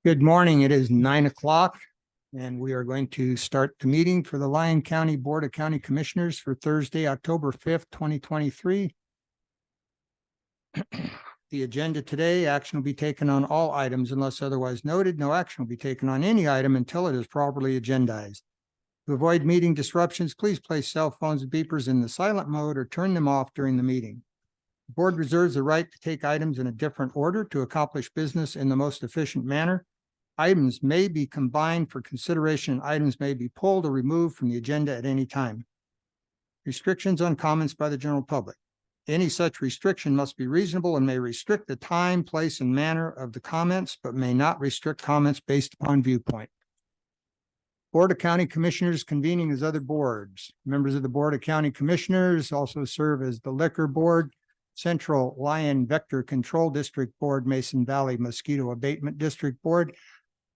Good morning. It is 9 o'clock and we are going to start the meeting for the Lyon County Board of County Commissioners for Thursday, October 5th, 2023. The agenda today, action will be taken on all items unless otherwise noted. No action will be taken on any item until it is properly agendized. To avoid meeting disruptions, please place cell phones and beepers in the silent mode or turn them off during the meeting. The board reserves the right to take items in a different order to accomplish business in the most efficient manner. Items may be combined for consideration. Items may be pulled or removed from the agenda at any time. Restrictions on comments by the general public. Any such restriction must be reasonable and may restrict the time, place, and manner of the comments, but may not restrict comments based upon viewpoint. Board of County Commissioners convening as other boards. Members of the Board of County Commissioners also serve as the Liquor Board, Central Lyon Vector Control District Board, Mason Valley Mosquito Abatement District Board,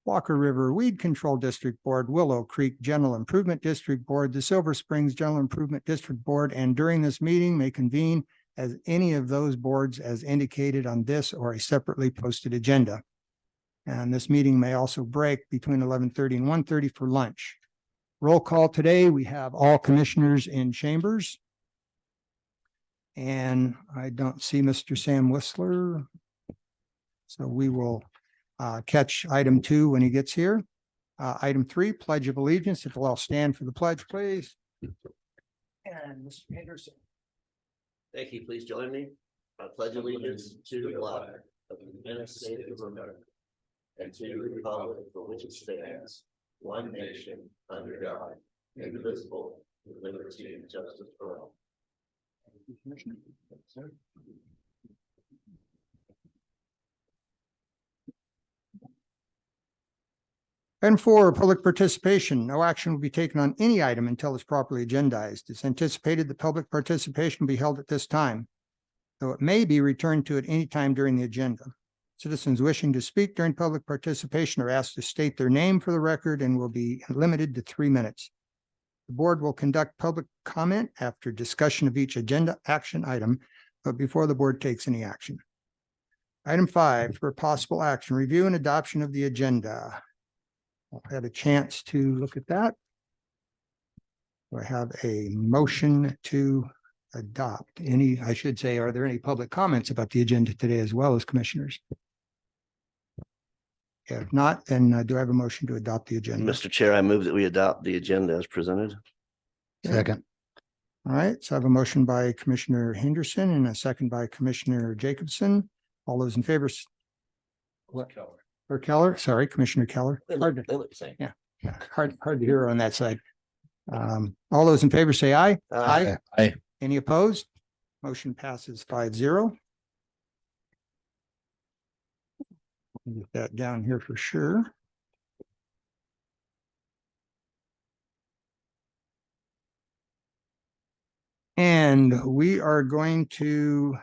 Walker River Weed Control District Board, Willow Creek General Improvement District Board, the Silver Springs General Improvement District Board, and during this meeting may convene as any of those boards as indicated on this or a separately posted agenda. And this meeting may also break between 11:30 and 1:30 for lunch. Roll call today, we have all commissioners in chambers. And I don't see Mr. Sam Whistler. So we will catch item 2 when he gets here. Item 3, Pledge of Allegiance. If we'll all stand for the pledge, please. And Mr. Henderson. Thank you. Please join me. I pledge allegiance to the flag of the United States of America and to the republic for which it stands, one nation, under God, indivisible, with liberty and justice for all. Commissioner. Item 4, public participation. No action will be taken on any item until it's properly agendized. It's anticipated that public participation will be held at this time, though it may be returned to at any time during the agenda. Citizens wishing to speak during public participation are asked to state their name for the record and will be limited to 3 minutes. The board will conduct public comment after discussion of each agenda action item, but before the board takes any action. Item 5, for possible action, review and adoption of the agenda. I've had a chance to look at that. I have a motion to adopt any, I should say, are there any public comments about the agenda today as well as commissioners? If not, then do I have a motion to adopt the agenda? Mr. Chair, I move that we adopt the agenda as presented. Second. All right, so I have a motion by Commissioner Henderson and a second by Commissioner Jacobson. All those in favor? What? Or Keller, sorry, Commissioner Keller. They look the same. Yeah, hard to hear on that side. All those in favor say aye. Aye. Aye. Any opposed? Motion passes 5-0. Get that down here for sure. And we are going to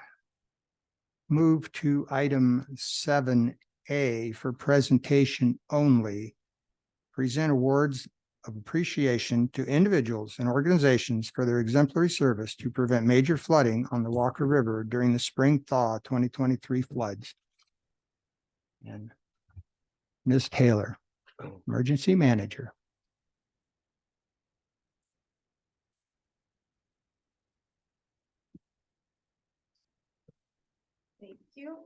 move to item 7A for presentation only. Present awards of appreciation to individuals and organizations for their exemplary service to prevent major flooding on the Walker River during the spring thaw 2023 floods. And Ms. Taylor, Emergency Manager. Thank you.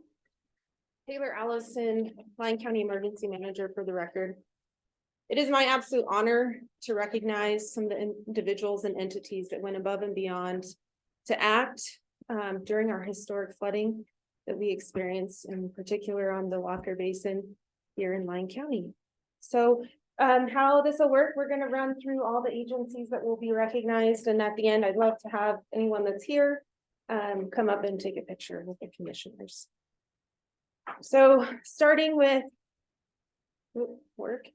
Taylor Allison, Lyon County Emergency Manager for the record. It is my absolute honor to recognize some of the individuals and entities that went above and beyond to act during our historic flooding that we experienced, in particular on the Walker Basin here in Lyon County. So how this will work, we're going to run through all the agencies that will be recognized. And at the end, I'd love to have anyone that's here come up and take a picture with the commissioners. So starting with work.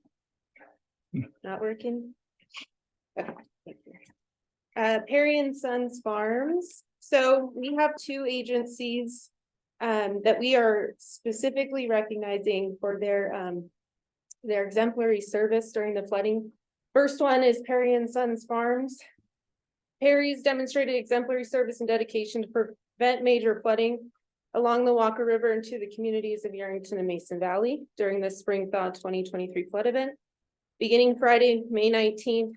Not working. Okay. Perry and Sons Farms. So we have 2 agencies that we are specifically recognizing for their exemplary service during the flooding. First one is Perry and Sons Farms. Perry's demonstrated exemplary service and dedication to prevent major flooding along the Walker River into the communities of Yerington and Mason Valley during the spring thaw 2023 flood event. Beginning Friday, May 19th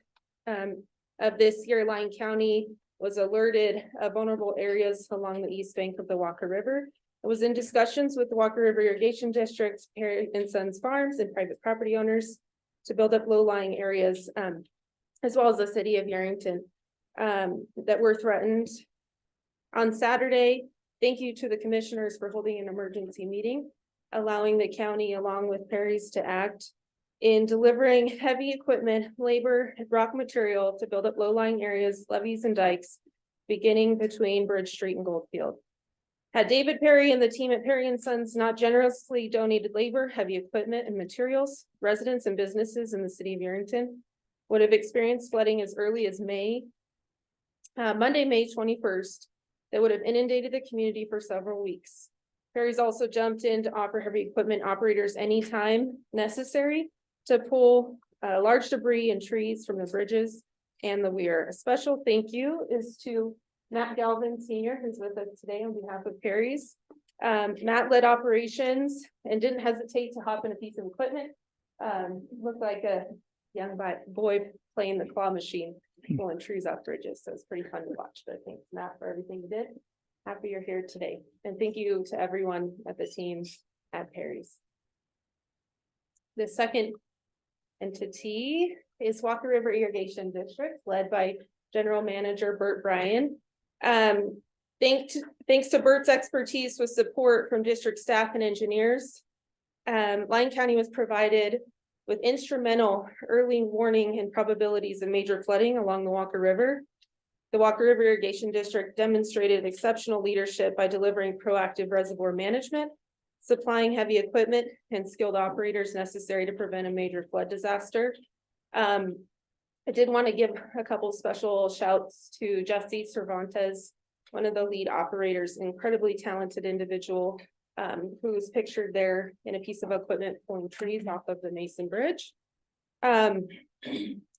of this year, Lyon County was alerted of vulnerable areas along the east bank of the Walker River. It was in discussions with the Walker River Irrigation District, Perry and Sons Farms, and private property owners to build up low-lying areas, as well as the city of Yerington, that were threatened. On Saturday, thank you to the commissioners for holding an emergency meeting, allowing the county along with Perry's to act in delivering heavy equipment, labor, and rock material to build up low-lying areas, levees, and dikes, beginning between Bridge Street and Goldfield. Had David Perry and the team at Perry and Sons not generously donated labor, heavy equipment, and materials, residents and businesses in the city of Yerington would have experienced flooding as early as Monday, May 21st, that would have inundated the community for several weeks. Perry's also jumped in to offer heavy equipment operators anytime necessary to pull large debris and trees from the bridges and the weir. A special thank you is to Matt Galvin Senior, who's with us today on behalf of Perry's. Matt led operations and didn't hesitate to hop in a piece of equipment. Looked like a young boy playing the claw machine, pulling trees off bridges. So it's pretty fun to watch. But thanks, Matt, for everything you did. Happy you're here today. And thank you to everyone at the team at Perry's. The second entity is Walker River Irrigation District, led by General Manager Bert Bryan. Thanks to Bert's expertise with support from district staff and engineers, Lyon County was provided with instrumental early warning and probabilities of major flooding along the Walker River. The Walker River Irrigation District demonstrated exceptional leadership by delivering proactive reservoir management, supplying heavy equipment and skilled operators necessary to prevent a major flood disaster. I did want to give a couple special shouts to Jesse Cervantes, one of the lead operators, an incredibly talented individual who's pictured there in a piece of equipment pulling trees off of the Mason Bridge. And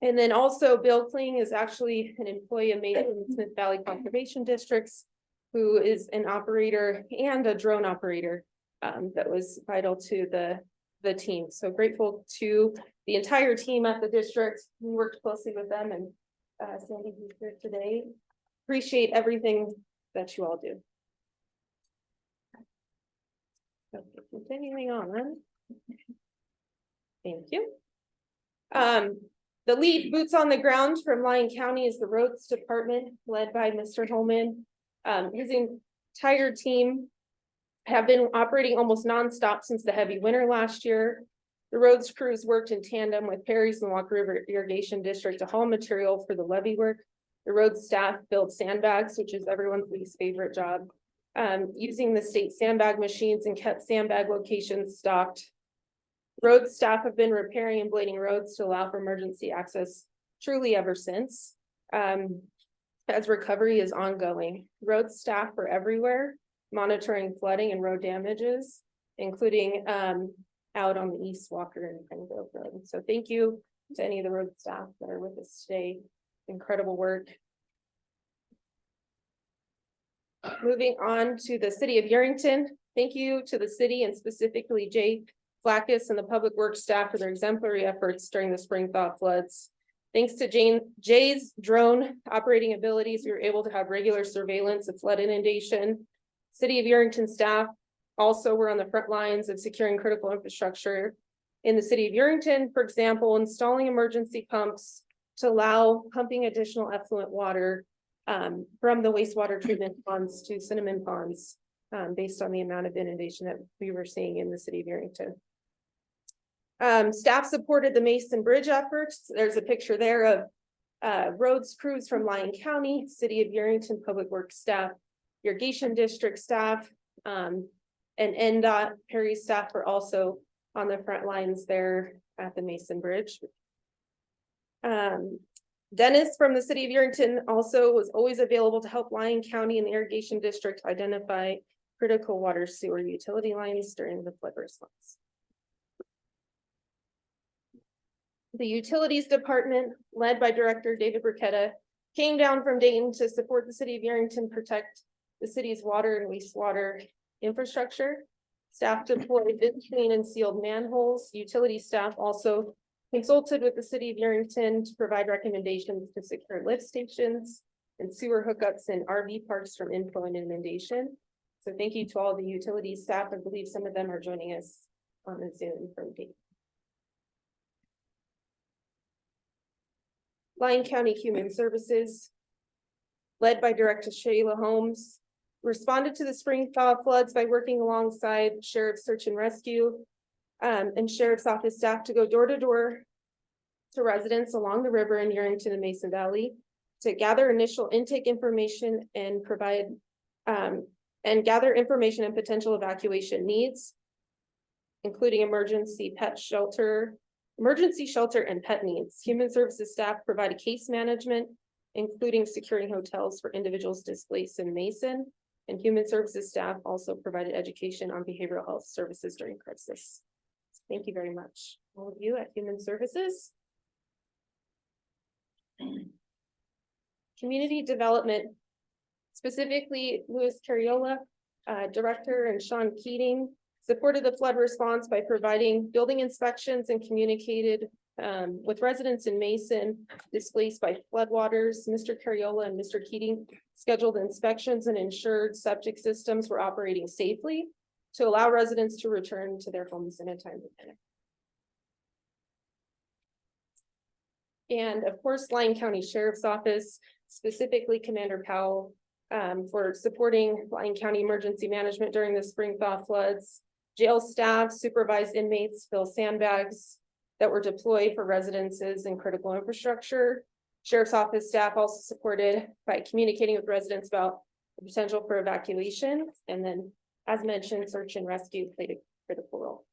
then also Bill Kling is actually an employee of Mason and Smith Valley Conservation Districts, who is an operator and a drone operator that was vital to the team. So grateful to the entire team at the district. We worked closely with them, and Sandy, who's here today. Appreciate everything that you all do. Okay, continuing on. Thank you. The lead boots on the ground from Lyon County is the roads department, led by Mr. Holman. His entire team have been operating almost nonstop since the heavy winter last year. The roads crews worked in tandem with Perry's and Walker River Irrigation District to haul material for the levee work. The road staff built sandbags, which is everyone's least favorite job, using the state sandbag machines, and kept sandbag locations stocked. Road staff have been repairing and blading roads to allow for emergency access truly ever since, as recovery is ongoing. Road staff are everywhere, monitoring flooding and road damages, including out on the East Walker and Grove Road. So thank you to any of the road staff that are with us today. Incredible work. Moving on to the city of Yerington. Thank you to the city, and specifically Jay Flackus and the public works staff for their exemplary efforts during the spring thaw floods. Thanks to Jay's drone operating abilities, we were able to have regular surveillance of flood inundation. City of Yerington staff also were on the front lines of securing critical infrastructure in the city of Yerington, for example, installing emergency pumps to allow pumping additional effluent water from the wastewater treatment ponds to cinnamon ponds, based on the amount of inundation that we were seeing in the city of Yerington. Staff supported the Mason Bridge efforts. There's a picture there of roads crews from Lyon County, City of Yerington Public Works staff, Irrigation District staff, and NDOT Perry staff were also on the front lines there at the Mason Bridge. Dennis from the City of Yerington also was always available to help Lyon County and the Irrigation District identify critical water sewer utility lines during the flood response. The Utilities Department, led by Director David Burketta, came down from Dayton to support the City of Yerington protect the city's water and wastewater infrastructure. Staff deployed clean and sealed manholes. Utility staff also consulted with the city of Yerington to provide recommendations to secure lift stations and sewer hookups in RV parks from inflow and inundation. So thank you to all the utility staff. I believe some of them are joining us on the Zoom from the Lyon County Human Services, led by Director Shayla Holmes, responded to the spring thaw floods by working alongside Sheriff's Search and Rescue and Sheriff's Office staff to go door to door to residents along the river in Yerington and Mason Valley to gather initial intake information and provide and gather information and potential evacuation needs, including emergency shelter and pet needs. Human Services staff provided case management, including securing hotels for individuals displaced in Mason. And Human Services staff also provided education on behavioral health services during crisis. Thank you very much, all of you at Human Services. Community development, specifically Louis Carriola, Director, and Sean Keating, supported the flood response by providing building inspections and communicated with residents in Mason displaced by floodwaters. Mr. Carriola and Mr. Keating scheduled inspections and ensured septic systems were operating safely to allow residents to return to their homes in a timely manner. And of course, Lyon County Sheriff's Office, specifically Commander Powell, for supporting Lyon County emergency management during the spring thaw floods. Jail staff supervised inmates fill sandbags that were deployed for residences and critical infrastructure. Sheriff's Office staff also supported by communicating with residents about the potential for evacuation. And then, as mentioned, search and rescue played a critical role.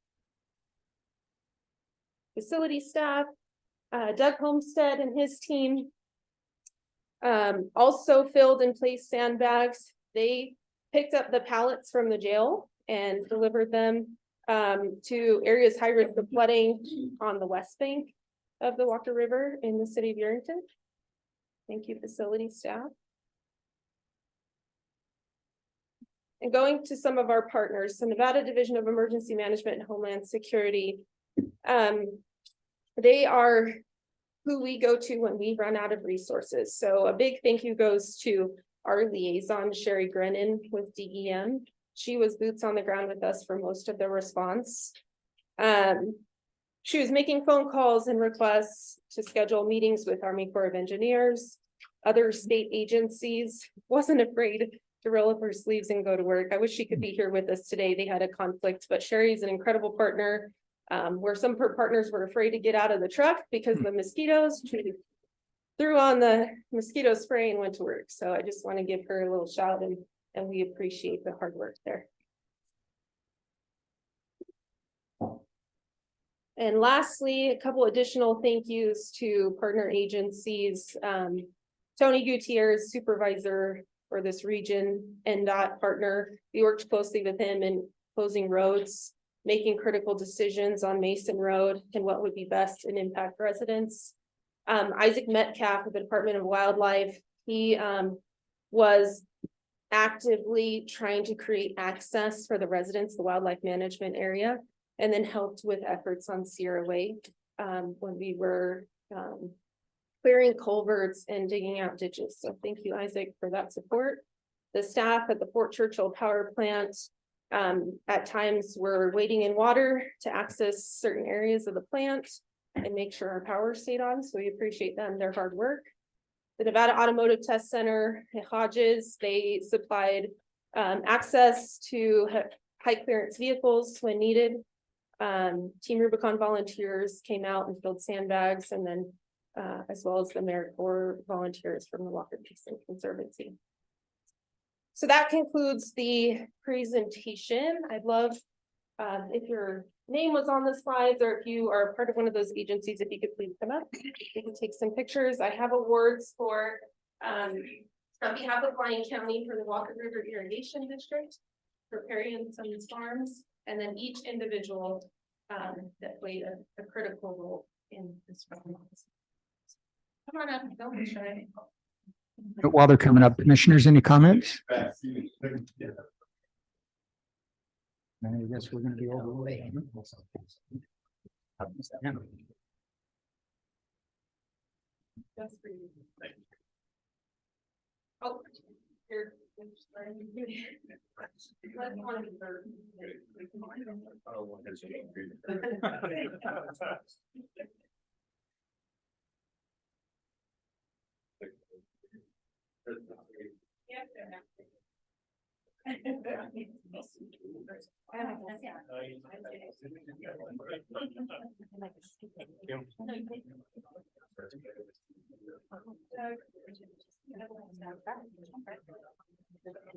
Facility staff, Doug Homestead and his team also filled and placed sandbags. They picked up the pallets from the jail and delivered them to areas high risk of flooding on the west bank of the Walker River in the city of Yerington. Thank you, facility staff. And going to some of our partners, the Nevada Division of Emergency Management and Homeland Security. They are who we go to when we run out of resources. So a big thank you goes to our liaison, Sherry Grennan with DEM. She was boots on the ground with us for most of the response. She was making phone calls and requests to schedule meetings with Army Corps of Engineers, other state agencies, wasn't afraid to roll up her sleeves and go to work. I wish she could be here with us today. They had a conflict, but Sherry's an incredible partner. Where some of her partners were afraid to get out of the truck because of the mosquitoes, she threw on the mosquito spray and went to work. So I just want to give her a little shout and we appreciate the hard work there. And lastly, a couple additional thank yous to partner agencies. Tony Gutierrez, supervisor for this region, NDOT partner. We worked closely with him in closing roads, making critical decisions on Mason Road and what would be best and impact residents. Isaac Metcalf with the Department of Wildlife, he was actively trying to create access for the residents, the wildlife management area, and then helped with efforts on Sierra Way when we were clearing culverts and digging out ditches. So thank you, Isaac, for that support. The staff at the Fort Churchill Power Plant at times we're waiting in water to access certain areas of the plant and make sure our power stayed on. So we appreciate them, their hard work. The Nevada Automotive Test Center at Hodges, they supplied access to high clearance vehicles when needed. Team Rubicon volunteers came out and filled sandbags, and then as well as the AmeriCorps volunteers from the Walker Basin Conservancy. So that concludes the presentation. I'd love if your name was on the slides or if you are part of one of those agencies, if you could please come up. We can take some pictures. I have awards for on behalf of Lyon County for the Walker River Irrigation District for Perry and Sons Farms, and then each individual that played a critical role in this performance. Come on up, don't be shy. While they're coming up, commissioners, any comments? And I guess we're gonna be over. Just for you. Oh, here. Thank you.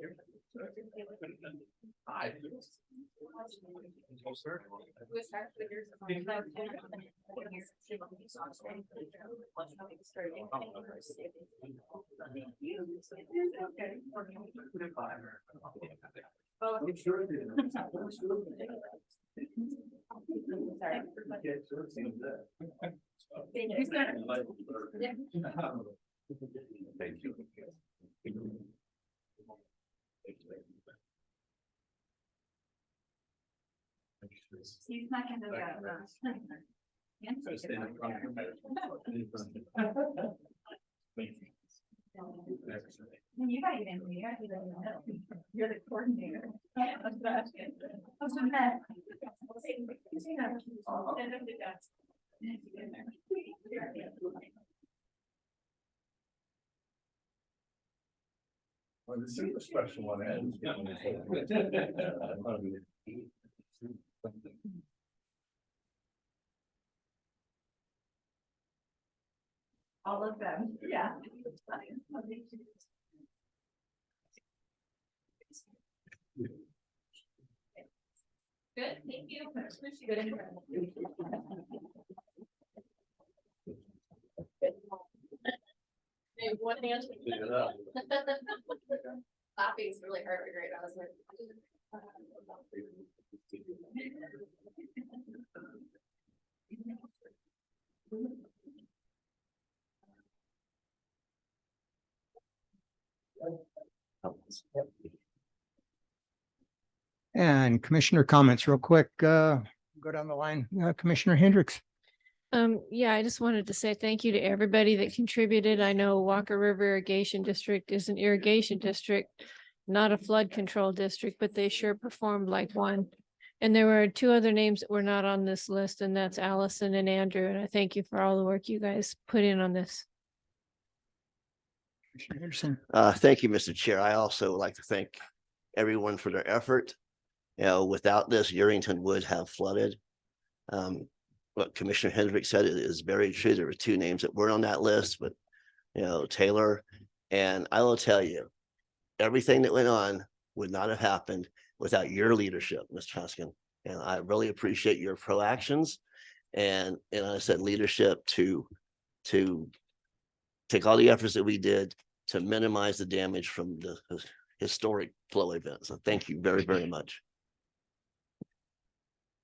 He's not gonna do that. You gotta get in, you gotta get in the middle. You're the coordinator. Well, this is a special one. All of them, yeah. Good, thank you. Hey, one hand. Laughing is really hard to figure it out, isn't it? And commissioner comments real quick, go down the line, Commissioner Hendricks. Yeah, I just wanted to say thank you to everybody that contributed. I know Walker River Irrigation District is an irrigation district, not a flood control district, but they sure performed like one. And there were two other names that were not on this list, and that's Allison and Andrew. And I thank you for all the work you guys put in on this. Commissioner Henderson. Thank you, Mr. Chair. I also would like to thank everyone for their effort. You know, without this, Yerington would have flooded. What Commissioner Hendricks said is very true. There were two names that weren't on that list, but you know, Taylor. And I will tell you, everything that went on would not have happened without your leadership, Mr. Huskin. And I really appreciate your proactions and I said leadership to take all the efforts that we did to minimize the damage from the historic flow event. So thank you very, very much.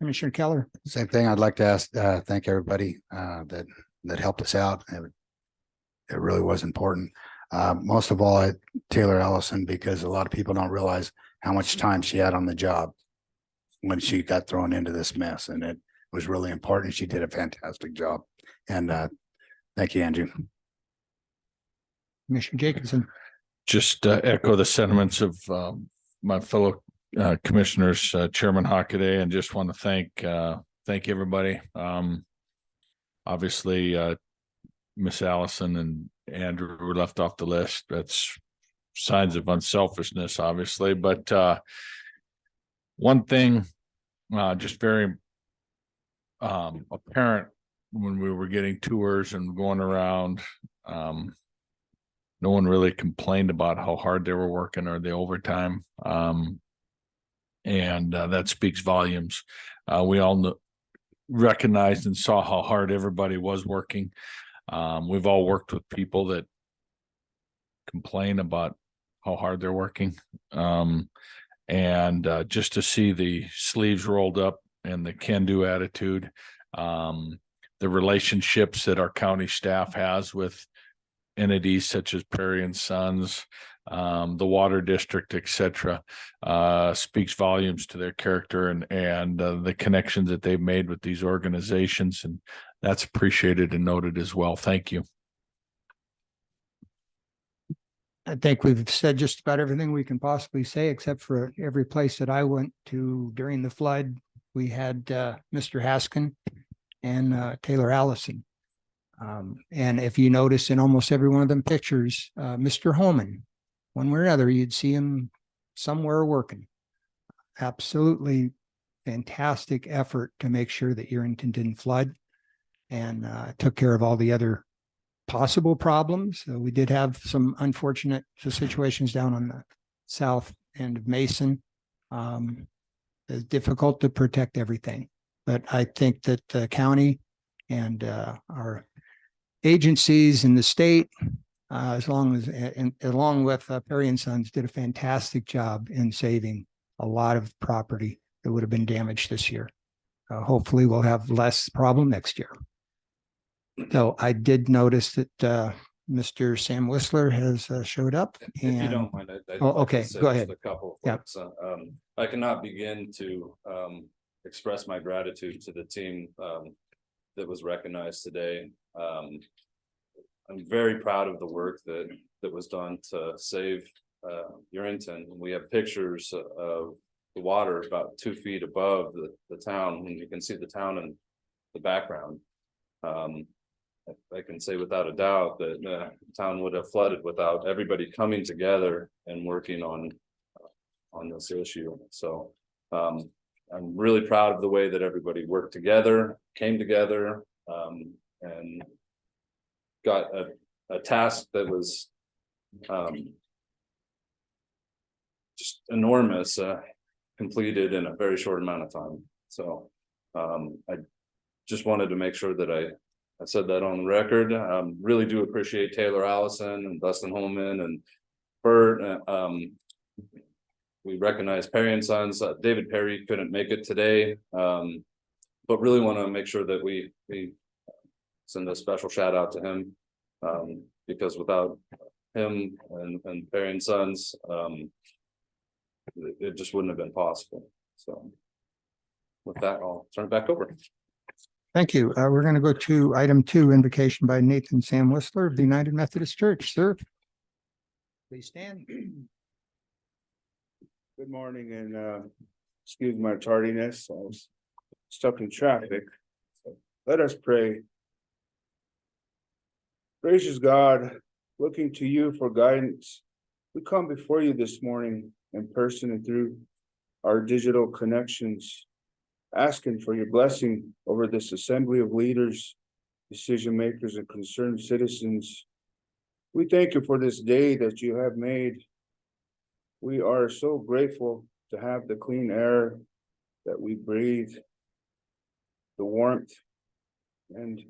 Commissioner Keller. Same thing. I'd like to ask, thank everybody that helped us out. It really was important. Most of all, Taylor Allison, because a lot of people don't realize how much time she had on the job when she got thrown into this mess, and it was really important. She did a fantastic job. And thank you, Andrew. Commissioner Jacobson. Just echo the sentiments of my fellow commissioners, Chairman Hockaday, and just want to thank everybody. Obviously, Miss Allison and Andrew were left off the list. That's signs of unselfishness, obviously. But one thing, just very apparent when we were getting tours and going around, no one really complained about how hard they were working or the overtime. And that speaks volumes. We all recognized and saw how hard everybody was working. We've all worked with people that complain about how hard they're working. And just to see the sleeves rolled up and the can-do attitude, the relationships that our county staff has with entities such as Perry and Sons, the Water District, et cetera, speaks volumes to their character and the connections that they've made with these organizations. And that's appreciated and noted as well. Thank you. I think we've said just about everything we can possibly say, except for every place that I went to during the flood. We had Mr. Haskin and Taylor Allison. And if you notice in almost every one of them pictures, Mr. Holman, one way or another, you'd see him somewhere working. Absolutely fantastic effort to make sure that Irrington didn't flood, and took care of all the other possible problems. We did have some unfortunate situations down on the south end of Mason. It's difficult to protect everything, but I think that the county and our agencies in the state, along with Perry and Sons, did a fantastic job in saving a lot of property that would have been damaged this year. Hopefully we'll have less problem next year. So I did notice that Mr. Sam Whistler has showed up. If you And don't mind, I'd Oh, like to okay, say go just ahead. a couple of Yeah. thoughts. I cannot begin to express my gratitude to the team that was recognized today. I'm very proud of the work that was done to save Urrington. We have pictures of the water about 2 feet above the town, and you can see the town in the background. I can say without a doubt that the town would have flooded without everybody coming together and working on this issue. So I'm really proud of the way that everybody worked together, came together, and got a task that was just enormous, completed in a very short amount of time. So I just wanted to make sure that I said that on the record. Really do appreciate Taylor Allison and Dustin Holman and Bert. We recognize Perry and Sons. David Perry couldn't make it today, but really want to make sure that we send a special shout out to him, because without him and Perry and Sons, it just wouldn't have been possible. So with that, I'll turn it back over. thank you. We're going to go to item 2, invocation by Nathan Sam Whistler of the United Methodist Church. Sir, please stand. Good morning, and excuse my tardiness. I was stuck in traffic. So let us pray. Gracious God, looking to you for guidance, we come before you this morning in person and through our digital connections, asking for your blessing over this assembly of leaders, decision makers, and concerned citizens. We thank you for this day that you have made. We are so grateful to have the clean air that we breathe, the warmth, and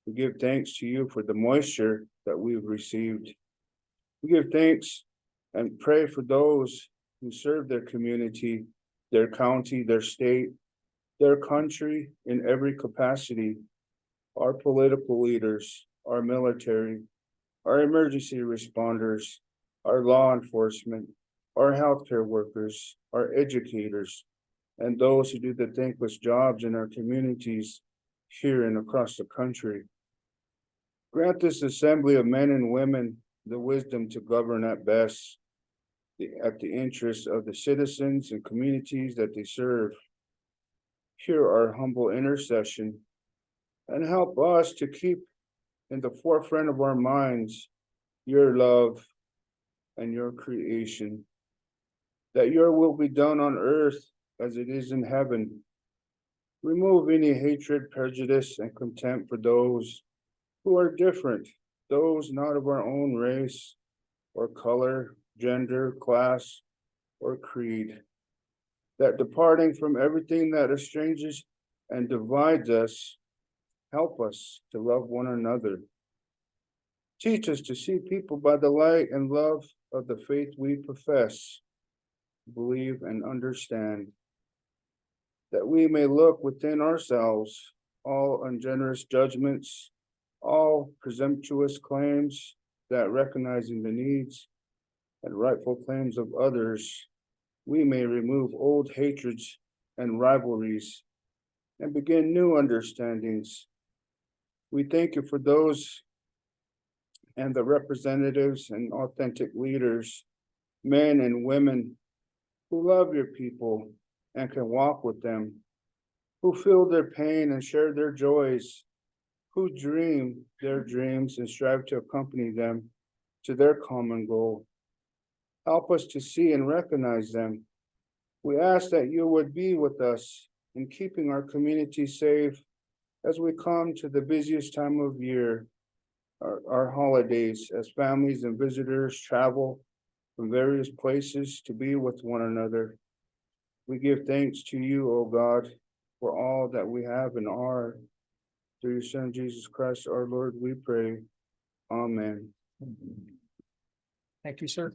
we give thanks to you for the moisture that we've received. We give thanks and pray for those who serve their community, their county, their state, their country in every capacity, our political leaders, our military, our emergency responders, our law enforcement, our healthcare workers, our educators, and those who do the thankless jobs in our communities here and across the country. Grant this assembly of men and women the wisdom to govern at best, at the interest of the citizens and communities that they serve. Hear our humble intercession and help us to keep in the forefront of our minds your love and your creation, that your will be done on earth as it is in heaven. Remove any hatred, prejudice, and contempt for those who are different, those not of our own race or color, gender, class, or creed, that departing from everything that estranges and divides us, help us to love one another. Teach us to see people by the light and love of the faith we profess, believe, and understand, that we may look within ourselves all ungenerous judgments, all presumptuous claims, that recognizing the needs and rightful claims of others, we may remove old hatreds and rivalries and begin new understandings. We thank you for those and the representatives and authentic leaders, men and women who love your people and can walk with them, who feel their pain and share their joys, who dream their dreams and strive to accompany them to their common goal. Help us to see and recognize them. We ask that you would be with us in keeping our community safe as we come to the busiest time of year, our holidays, as families and visitors travel from various places to be with one another. We give thanks to you, O God, for all that we have and are. Through your Son, Jesus Christ, our Lord, we pray. Amen. Thank you, sir.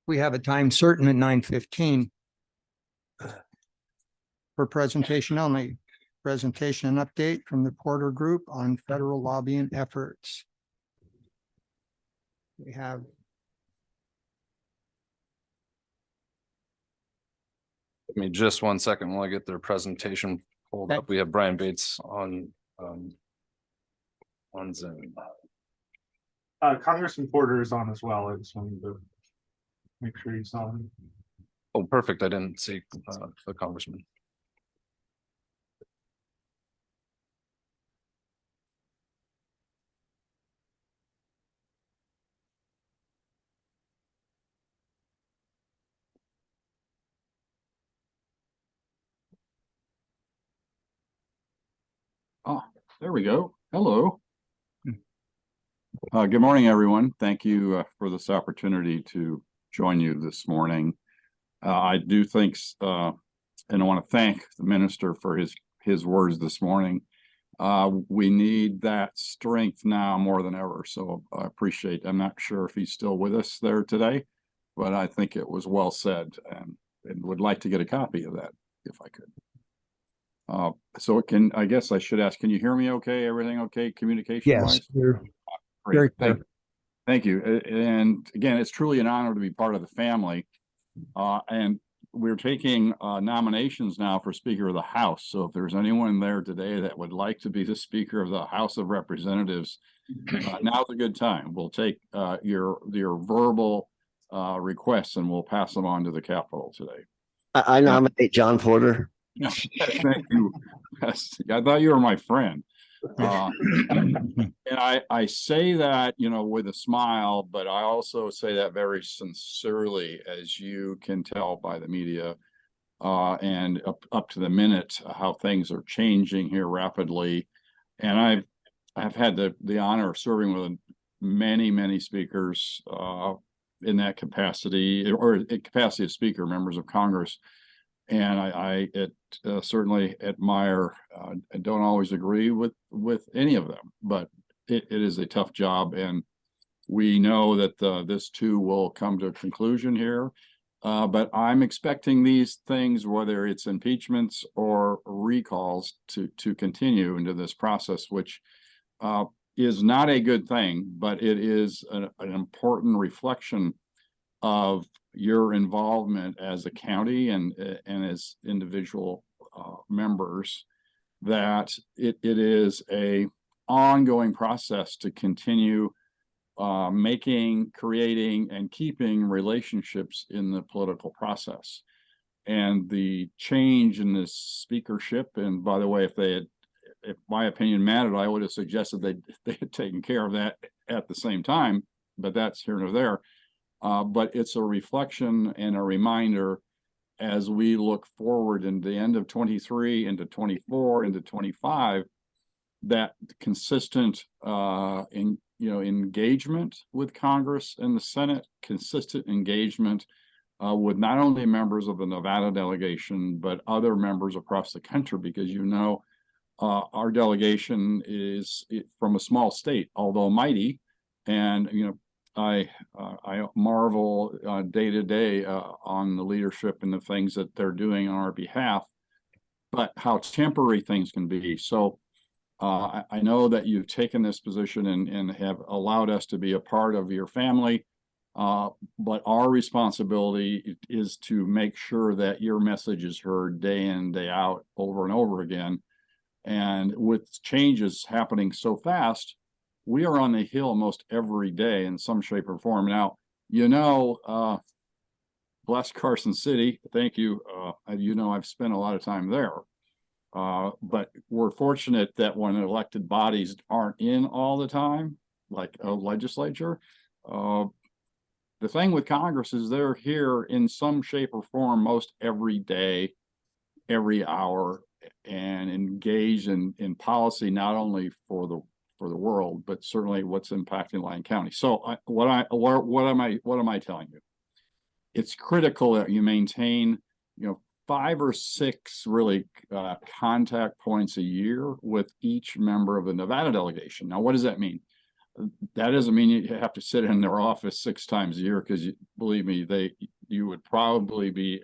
We have a time certain at 9:15 for presentation only. Presentation and update from the Porter Group on federal lobbying efforts. We have Give me just 1 second while I get their presentation pulled Okay. up. We have Brian Bates on Zoom. Congressman Porter is on as well. I just wanted to make sure he's on. Oh, perfect. I didn't see the congressman. Oh, there we go. Hello. Good morning, everyone. Thank you for this opportunity to join you this morning. I do think, and I want to thank the minister for his words this morning. We need that strength now more than ever. So I appreciate, I'm not sure if he's still with us there today, but I think it was well said and would like to get a copy of that if I could. So I guess I should ask, can you hear me okay? Everything okay communication wise? yes, you're Great. very clear. Thank you. And again, it's truly an honor to be part of the family. And we're taking nominations now for Speaker of the House. So if there's anyone there today that would like to be the Speaker of the House of Representatives, now's a good time. We'll take your verbal requests and we'll pass them on to the Capitol today. I nominate John Porter. Thank you. Yes, I thought you were my friend. And I say that, with a smile, but I also say that very sincerely, as you can tell by the media, and up to the minute, how things are changing here rapidly. And I've had the honor of serving with many speakers in that capacity, or capacity of speaker, members of Congress. And I certainly admire, I don't always agree with any of them, but it is a tough job. And we know that this too will come to a conclusion here. But I'm expecting these things, whether it's impeachments or recalls, to continue into this process, which is not a good thing, but it is an important reflection of your involvement as a county and as individual members, that it is a ongoing process to continue creating and keeping relationships in the political process. And the change in this speakership, and by the way, if my opinion mattered, I would have suggested they had taken care of that at the same time, but that's here nor there. But it's a reflection and a reminder as we look forward in the end of 23 into 24 into 25, that consistent engagement with Congress and the Senate, consistent engagement with not only members of the Nevada delegation, but other members across the country, because our delegation is from a small state, although mighty, and I marvel day to day on the leadership and the things that they're doing on our behalf, but how temporary things can be. So I know that you've taken this position and have allowed us to be a part of your family. But our responsibility is to make sure that your message is heard day in, day out, over and over again. And with changes happening so fast, we are on the hill most every day in some shape or form. Now, bless Carson City. Thank you. I've spent a lot of time there. But we're fortunate that when elected bodies aren't in all the time, like a legislature, the thing with Congress is they're here in some shape or form most every day, every hour, and engaged in policy, not only for the world, but certainly what's impacting Lyon County. So what am I telling you? It's critical that you maintain, 5 or 6 really contact points a year with each member of the Nevada delegation. Now, what does that mean? That doesn't mean you have to sit in their office 6 times a year, because believe me, you would probably be,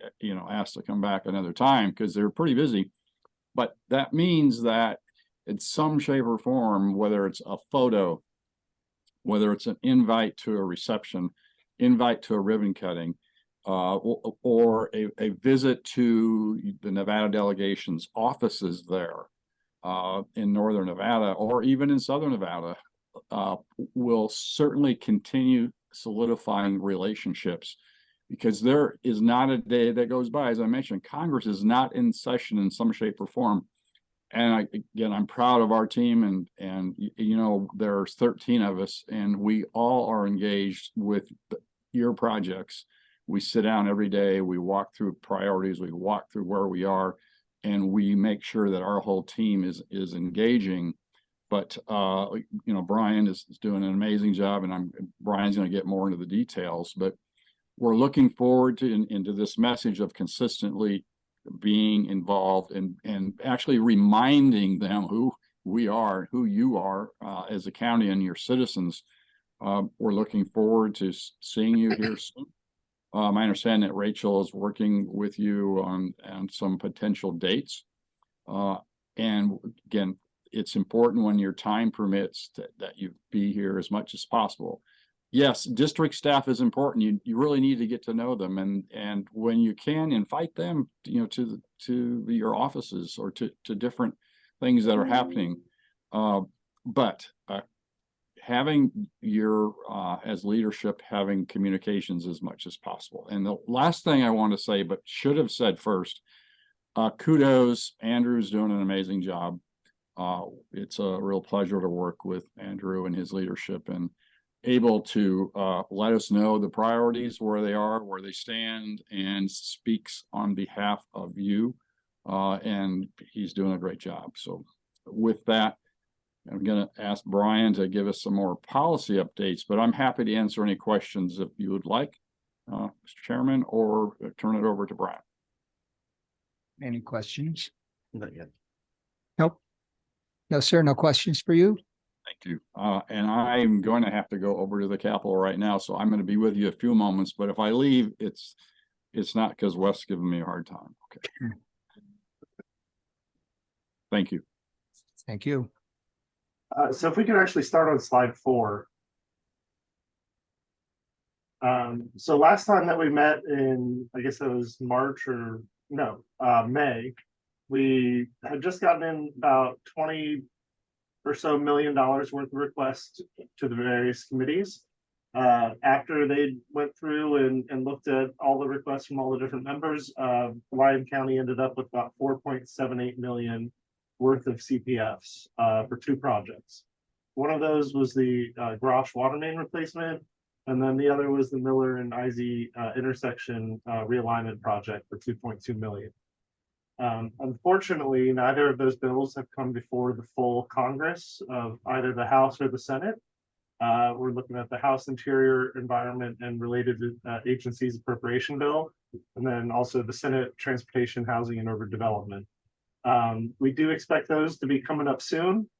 asked to come back another time because they're pretty busy. But that means that in some shape or form, whether it's a photo, whether it's an invite to a reception, invite to a ribbon cutting, or a visit to the Nevada delegation's offices there in Northern Nevada, or even in Southern Nevada, will certainly continue solidifying relationships, because there is not a day that goes by. As I mentioned, Congress is not in session in some shape or form. And I'm proud of our team, and there's 13 of us, and we all are engaged with your projects. We sit down every day, we walk through priorities, we walk through where we are, and we make sure that our whole team is engaging. But Brian is doing an amazing job, and Brian's going to get more into the details. But we're looking forward to into this message of consistently being involved and actually reminding them who we are, who you are as a county and your citizens. We're looking forward to seeing you here soon. I understand that Rachel is working with you on some potential dates. And again, it's important when your time permits that you be here as much as possible. Yes, district staff is important. You really need to get to know them, and when you can, invite them, to your offices or to different things that are happening. But having your as leadership, having communications as much as possible. And the last thing I want to say, but should have said first, kudos. Andrew's doing an amazing job. It's a real pleasure to work with Andrew and his leadership, and able to let us know the priorities, where they are, where they stand, and speaks on behalf of you. And he's doing a great job. So with that, I'm going to ask Brian to give us some more policy updates, but I'm happy to answer any questions if you would like, Mr. Chairman, or turn it over to Brian. Any questions? Not yet. Nope. No, sir. No questions for you. Thank you. And I'm going to have to go over to the Capitol right now, so I'm going to be with you a few moments. But if I leave, it's not because Wes giving me a hard time. Okay. Thank you. Thank you. So if we could actually start on slide 4. So last time that we met in, I guess it was May, we had just gotten in about $20 or so million worth of requests to the various committees. After they went through and looked at all the requests from all the different members, Lyon County ended up with about 4.78 million worth of CPFs for 2 projects. One of those was the Grosh water main replacement, and then the other was the Miller and IZ intersection realignment project for 2.2 million. Unfortunately, neither of those bills have come before the full Congress of either the House or the Senate. We're looking at the House Interior, Environment, and Related Agencies Appropriation Bill, and then also the Senate Transportation, Housing, and Urban Development. We do expect those to be coming up soon,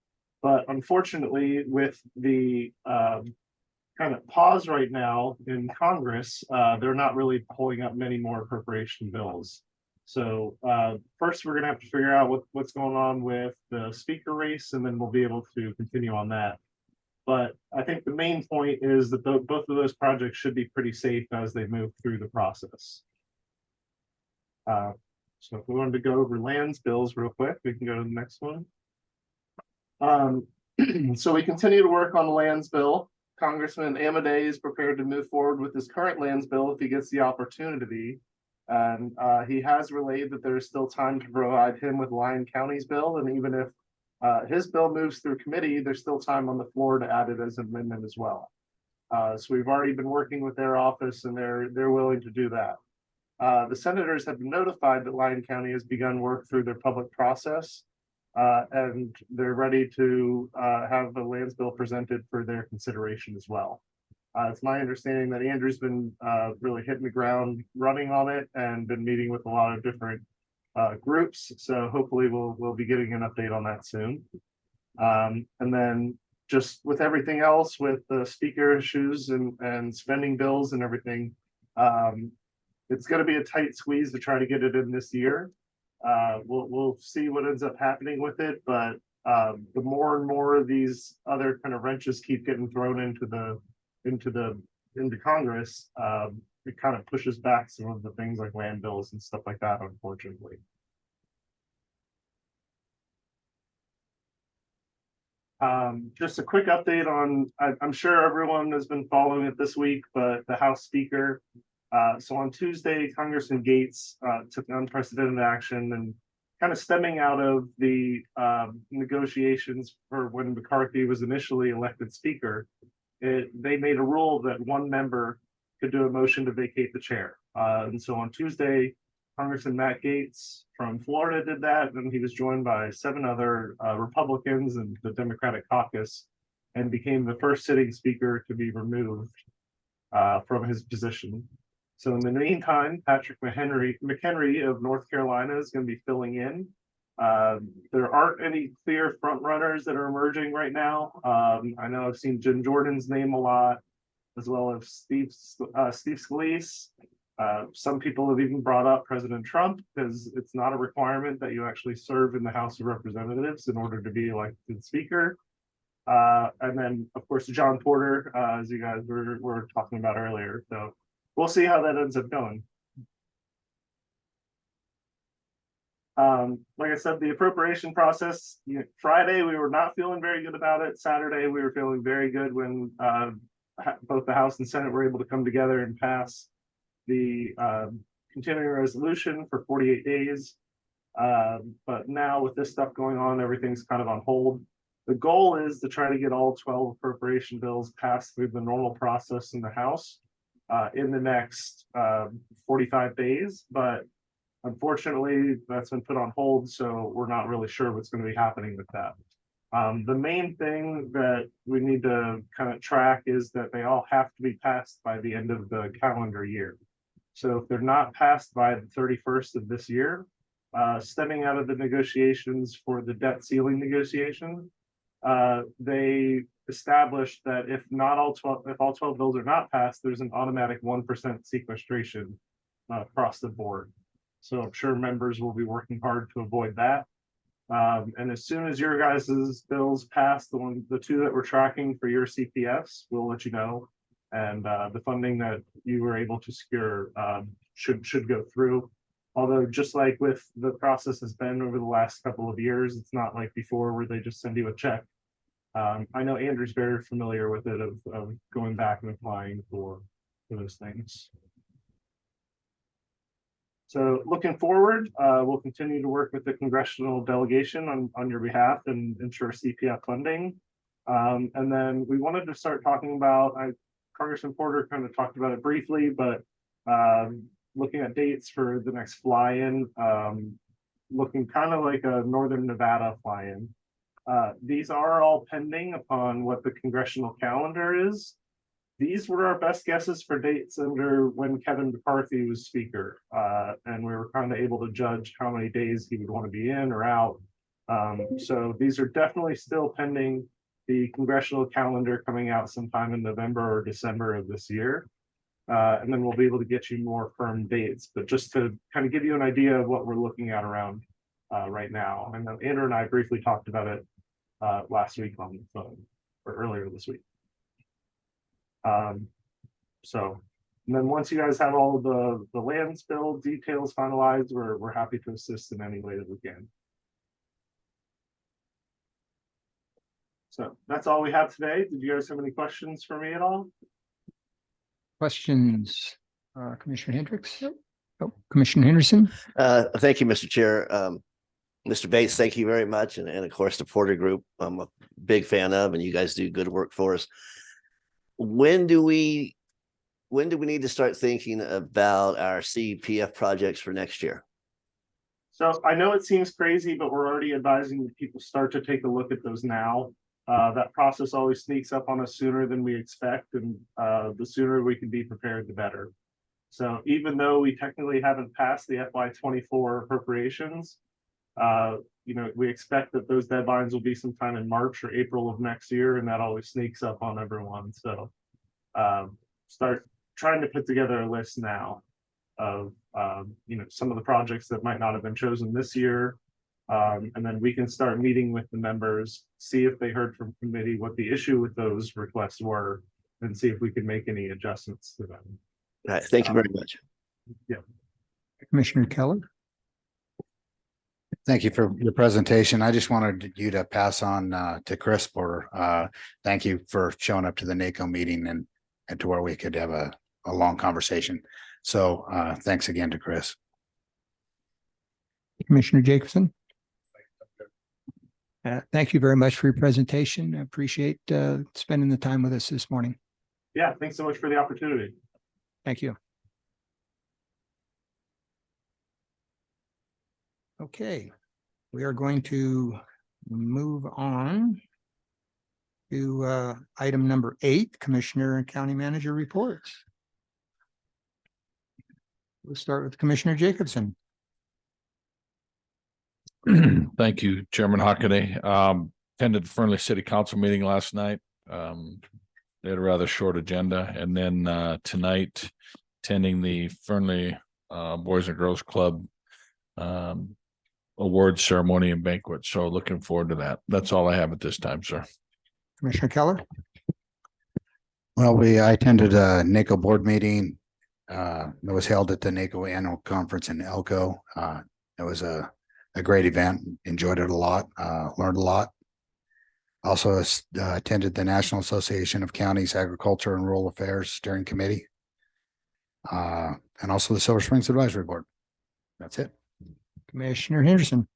but unfortunately, with the kind of pause right now in Congress, they're not really pulling up many more appropriation bills. So first, we're gonna have to figure out what's going on with the speaker race, and then we'll be able to continue on that. But I think the main point is that both of those projects should be pretty safe as they move through the process. So if we wanted to go over lands bills real quick, we can go to the next one. So we continue to work on the lands bill. Congressman Amadei is prepared to move forward with his current lands bill if he gets the opportunity. And he has relayed that there is still time to provide him with Lyon County's bill, and even if his bill moves through committee, there's still time on the floor to add it as an amendment as well. So we've already been working with their office, and they're willing to do that. The senators have been notified that Lyon County has begun work through their public process, and they're ready to have the lands bill presented for their consideration as well. It's my understanding that Andrew's been really hitting the ground running on it and been meeting with a lot of different groups. So hopefully we'll be getting an update on that soon. And then just with everything else, with the speaker issues and spending bills and everything, it's going to be a tight squeeze to try to get it in this year. We'll see what ends up happening with it, but the more and more of these other kind of wrenches keep getting thrown into Congress, it kind of pushes back some of the things like land bills and stuff like that, unfortunately. Just a quick update on, I'm sure everyone has been following it this week, but the House Speaker. So on Tuesday, Congressman Gates took unprecedented action and kind of stemming out of the negotiations for when McCarthy was initially elected Speaker. They made a rule that one member could do a motion to vacate the chair. And so on Tuesday, Congressman Matt Gates from Florida did that, and he was joined by 7 other Republicans and the Democratic caucus, and became the first sitting speaker to be removed from his position. So in the meantime, Patrick McHenry of North Carolina is going to be filling in. There aren't any clear front runners that are emerging right now. I know I've seen Jim Jordan's name a lot, as well as Steve Scalise. Some people have even brought up President Trump, because it's not a requirement that you actually serve in the House of Representatives in order to be elected Speaker. And then, of course, John Porter, as you guys were talking about earlier. So we'll see how that ends up going. Like I said, the appropriation process, Friday, we were not feeling very good about it. Saturday, we were feeling very good when both the House and Senate were able to come together and pass the continuing resolution for 48 days. But now with this stuff going on, everything's kind of on hold. The goal is to try to get all 12 appropriation bills passed through the normal process in the House in the next 45 days. But unfortunately, that's been put on hold, so we're not really sure what's going to be happening with that. The main thing that we need to kind of track is that they all have to be passed by the end of the calendar year. So if they're not passed by the 31st of this year, stemming out of the negotiations for the debt ceiling negotiation, they established that if all 12 bills are not passed, there's an automatic 1% sequestration across the board. So I'm sure members will be working hard to avoid that. And as soon as your guys' bills pass, the 2 that we're tracking for your CPFs, we'll let you know. And the funding that you were able to secure should go through. Although just like with the process has been over the last couple of years, it's not like before where they just send you a check. I know Andrew's very familiar with it of going back and applying for those things. So looking forward, we'll continue to work with the congressional delegation on your behalf and ensure CPF funding. And then we wanted to start talking about, Congressman Porter kind of talked about it briefly, but looking at dates for the next fly-in, looking kind of like a Northern Nevada fly-in. These are all pending upon what the congressional calendar is. These were our best guesses for dates under when Kevin McCarthy was Speaker. And we were kind of able to judge how many days he would want to be in or out. So these are definitely still pending the congressional calendar coming out sometime in November or December of this year. And then we'll be able to get you more firm dates, but just to kind of give you an idea of what we're looking at around right now. And then Andrew and I briefly talked about it last week on the phone, or earlier this week. So, and then once you guys have all of the land spill details finalized, we're happy to assist in any way that we can. So that's all we have today. Did you guys have any questions for me at all? Questions, Commissioner Hendricks? Oh, Commissioner Henderson? Thank you, Mr. Chair. Mr. Bates, thank you very much. And of course, the Porter Group, I'm a big fan of, and you guys do good work for us. When do we need to start thinking about our CPF projects for next year? So I know it seems crazy, but we're already advising that people start to take a look at those now. That process always sneaks up on us sooner than we expect, and the sooner we can be prepared, the better. So even though we technically haven't passed the FY24 appropriations, we expect that those deadlines will be sometime in March or April of next year, and that always sneaks up on everyone. So start trying to put together a list now of some of the projects that might not have been chosen this year. And then we can start meeting with the members, see if they heard from committee what the issue with those requests were, and see if we can make any adjustments to them. All right, thank you very much. Yeah. Commissioner Keller? Thank you for your presentation. I just wanted you to pass on to Chris for thank you for showing up to the NACO meeting and to where we could have a long conversation. So thanks again to Chris. Commissioner Jacobson? Thank you very much for your presentation. I appreciate spending the time with us this morning. Yeah, thanks so much for the opportunity. Thank you. Okay, we are going to move on to item number 8, Commissioner and County Manager reports. We'll start with Commissioner Jacobson. Thank you, Chairman Hockaday. Attended the Fernley City Council meeting last night. They had a rather short agenda, and then tonight attending the Fernley Boys and Girls Club awards ceremony and banquet. So looking forward to that. That's all I have at this time, sir. Commissioner Keller? Well, I attended a NACO board meeting that was held at the NACO annual conference in Elko. It was a great event. Enjoyed it a lot. Learned a lot. Also attended the National Association of Counties Agriculture and Rural Affairs Steering Committee, and also the Silver Springs Advisory Board. That's it. Commissioner Henderson?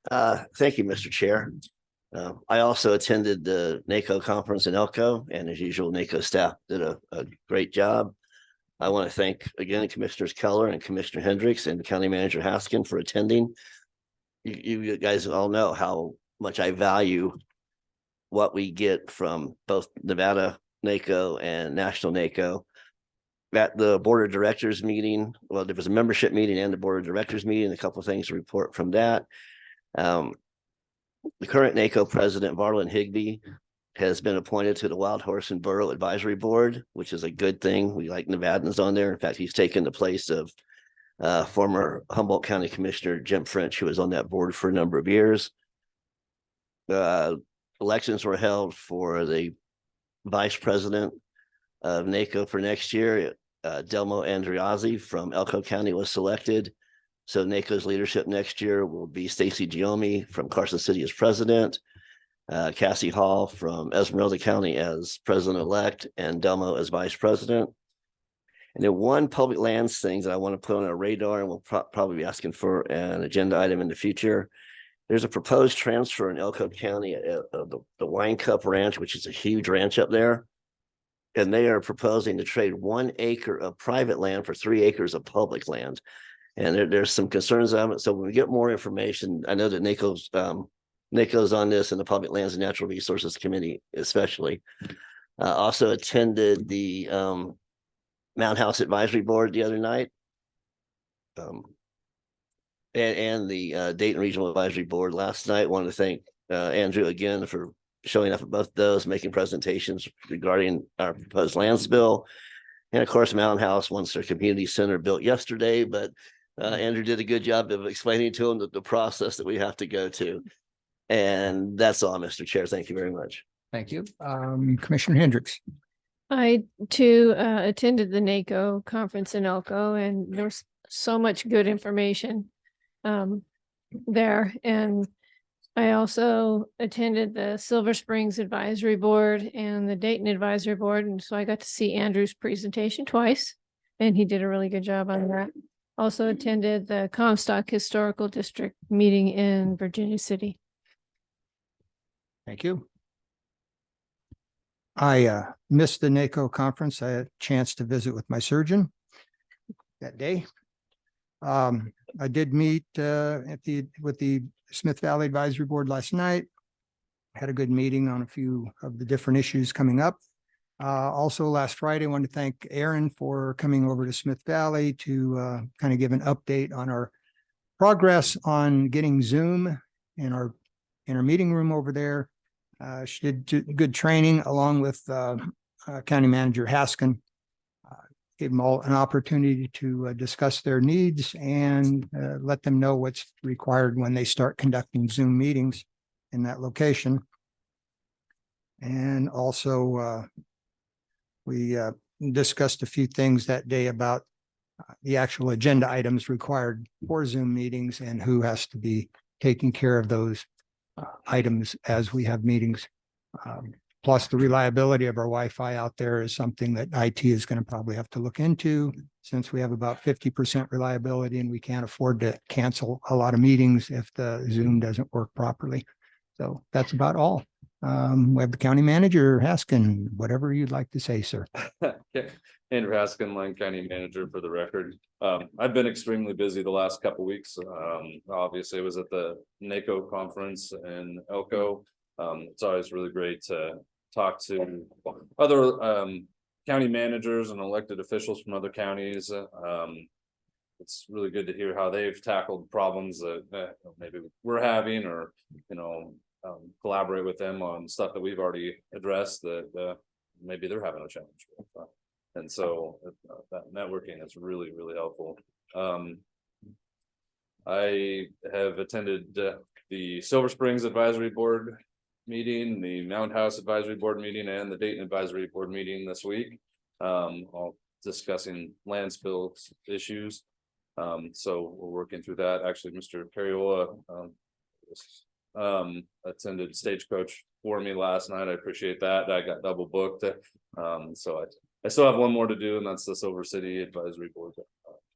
Thank you, Mr. Chair. I also attended the NACO conference in Elko, and as usual, NACO staff did a great job. I want to thank again Commissioners Keller and Commissioner Hendricks and County Manager Haskin for attending. You guys all know how much I value what we get from both Nevada NACO and National NACO. At the board of directors meeting, well, there was a membership meeting and the board of directors meeting, a couple of things to report from that. The current NACO president, Varlin Higbee, has been appointed to the Wild Horse and Burro Advisory Board, which is a good thing. We like Nevadans on there. In fact, he's taken the place of former Humboldt County Commissioner Jim French, who was on that board for a number of years. Elections were held for the vice president of NACO for next year. Delmo Andriazzi from Elko County was selected. So NACO's leadership next year will be Stacy Giomi from Carson City as president, Cassie Hall from Esmeralda County as president-elect, and Delmo as vice president. And then one public lands thing that I want to put on our radar, and we'll probably be asking for an agenda item in the future. There's a proposed transfer in Elko County of the Wine Cup Ranch, which is a huge ranch up there. And they are proposing to trade 1 acre of private land for 3 acres of public land. And there's some concerns on it. So when we get more information, I know that NACO's on this, and the Public Lands and Natural Resources Committee especially. Also attended the Mount House Advisory Board the other night. And the Dayton Regional Advisory Board last night. Wanted to thank Andrew again for showing up at both those, making presentations regarding our proposed land spill. And of course, Mountain House wants their community center built yesterday, but Andrew did a good job of explaining to them the process that we have to go to. And that's all, Mr. Chair. Thank you very much. Thank you. Commissioner Hendricks. I too attended the NACO conference in Elko, and there was so much good information there. And I also attended the Silver Springs Advisory Board and the Dayton Advisory Board. And so I got to see Andrew's presentation twice, and he did a really good job on that. Also attended the Comstock Historical District meeting in Virginia City. Thank you. I missed the NACO conference. I had a chance to visit with my surgeon that day. I did meet with the Smith Valley Advisory Board last night. Had a good meeting on a few of the different issues coming up. Also last Friday, I want to thank Aaron for coming over to Smith Valley to kind of give an update on our progress on getting Zoom in our meeting room over there. She did good training along with County Manager Haskin. Gave them all an opportunity to discuss their needs and let them know what's required when they start conducting Zoom meetings in that location. And also we discussed a few things that day about the actual agenda items required for Zoom meetings and who has to be taking care of those items as we have meetings. Plus the reliability of our Wi-Fi out there is something that IT is going to probably have to look into, since we have about 50% reliability and we can't afford to cancel a lot of meetings if the Zoom doesn't work properly. So that's about all. We have the County Manager, Haskin, whatever you'd like to say, sir. Andrew Haskin, Lyon County Manager for the record. I've been extremely busy the last couple of weeks. Obviously I was at the NACO conference in Elko. It's always really great to talk to other county managers and elected officials from other counties. It's really good to hear how they've tackled problems that maybe we're having, or collaborate with them on stuff that we've already addressed that maybe they're having a challenge with. And so that networking is really, really helpful. I have attended the Silver Springs Advisory Board meeting, the Mountain House Advisory Board meeting, and the Dayton Advisory Board meeting this week, all discussing land spills issues. So we're working through that. Actually, Mr. Periola attended Stagecoach for me last night. I appreciate that. I got double booked. So I still have one more to do, and that's the Silver City Advisory Board.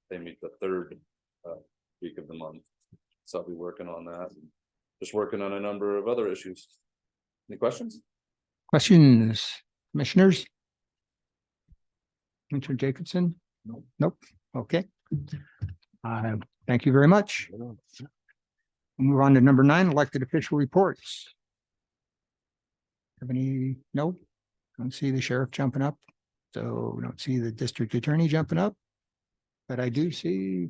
They meet the third week of the month. So I'll be working on that. Just working on a number of other issues. Any questions? Questions, commissioners? Commissioner Jacobson? Nope. Okay. Thank you very much. We'll move on to number 9, elected official reports. Have any? No, don't see the sheriff jumping up. So don't see the district attorney jumping up, but I do see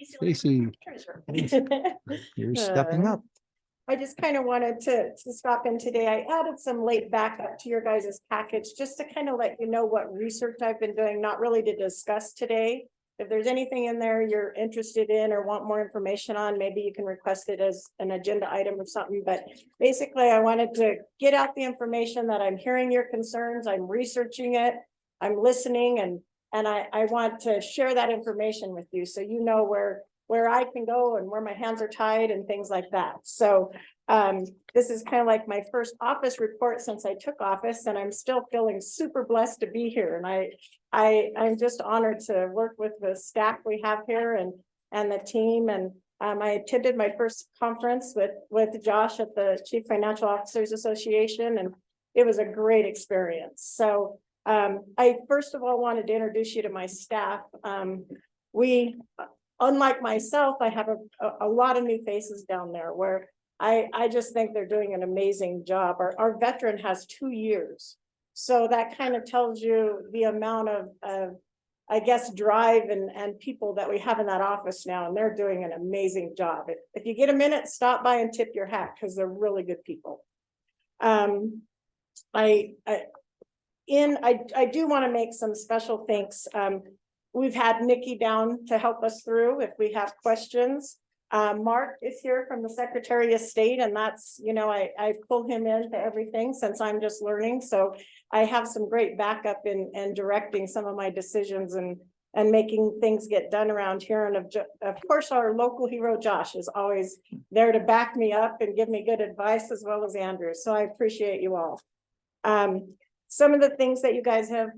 Stacy. You're stepping up. I just kind of wanted to stop in today. I added some late backup to your guys' package just to kind of let you know what research I've been doing, not really to discuss today. If there's anything in there you're interested in or want more information on, maybe you can request it as an agenda item or something. But basically, I wanted to get out the information that I'm hearing your concerns, I'm researching it, I'm listening, and I want to share that information with you so you know where I can go and where my hands are tied and things like that. So this is kind of like my first office report since I took office, and I'm still feeling super blessed to be here. And I'm just honored to work with the staff we have here and the team. And I attended my first conference with Josh at the Chief Financial Officers Association, and it was a great experience. So I first of all wanted to introduce you to my staff. Unlike myself, I have a lot of new faces down there where I just think they're doing an amazing job. Our veteran has 2 years. So that kind of tells you the amount of I guess, drive and people that we have in that office now, and they're doing an amazing job. If you get a minute, stop by and tip your hat because they're really good people. I do want to make some special thanks. We've had Nikki down to help us through if we have questions. Mark is here from the Secretary of State, and that's, I pull him into everything since I'm just learning. So I have some great backup in directing some of my decisions and making things get done around here. And of course, our local hero, Josh, is always there to back me up and give me good advice, as well as Andrew. So I appreciate you all. Some of the things that you guys have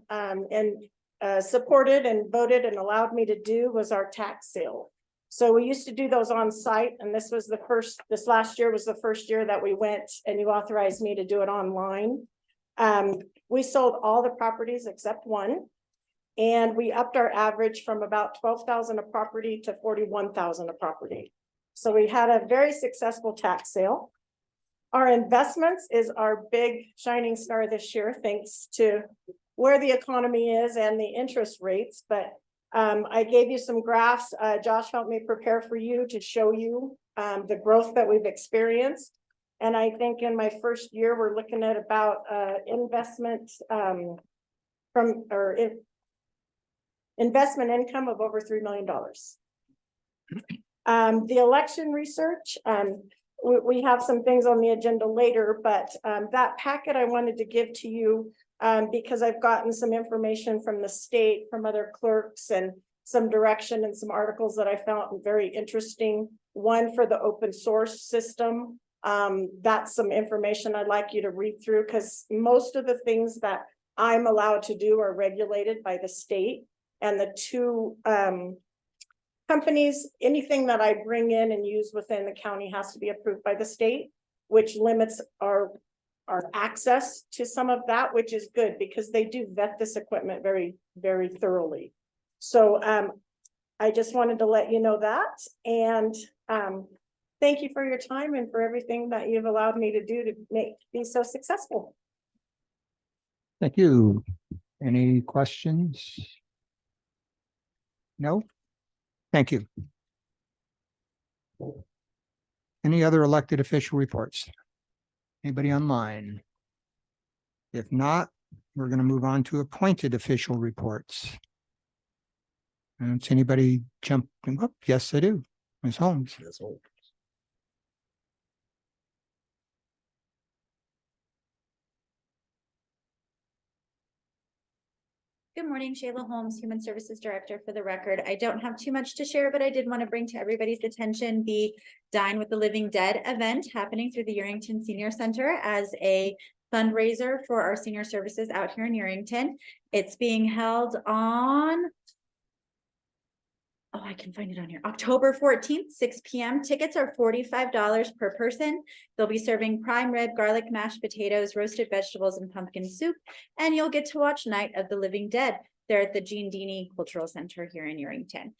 supported and voted and allowed me to do was our tax sale. So we used to do those on site, and this last year was the first year that we went and you authorized me to do it online. We sold all the properties except one, and we upped our average from about 12,000 a property to 41,000 a property. So we had a very successful tax sale. Our investments is our big shining star this year, thanks to where the economy is and the interest rates. But I gave you some graphs. Josh helped me prepare for you to show you the growth that we've experienced. And I think in my first year, we're looking at about investment investment income of over $3 million. The election research, we have some things on the agenda later, but that packet I wanted to give to you because I've gotten some information from the state, from other clerks, and some direction and some articles that I found very interesting. One for the open source system. That's some information I'd like you to read through, because most of the things that I'm allowed to do are regulated by the state, and the two companies, anything that I bring in and use within the county has to be approved by the state, which limits our access to some of that, which is good because they do vet this equipment very, very thoroughly. So I just wanted to let you know that. And thank you for your time and for everything that you've allowed me to do to be so successful. Thank you. Any questions? No? Thank you. Any other elected official reports? Anybody online? If not, we're going to move on to appointed official reports. Does anybody jump? Oh, yes, I do. Ms. Holmes. Good morning, Shayla Holmes, Human Services Director for the record. I don't have too much to share, but I did want to bring to everybody's attention the Dine with the Living Dead event happening through the Yerington Senior Center as a fundraiser for our senior services out here in Yerington. It's being held on, I can find it on here, October 14th, 6 p.m. Tickets are $45 per person. They'll be serving prime rib, garlic mashed potatoes, roasted vegetables, and pumpkin soup. And you'll get to watch Night of the Living Dead there at the Gene Dini Cultural Center here in Yerington.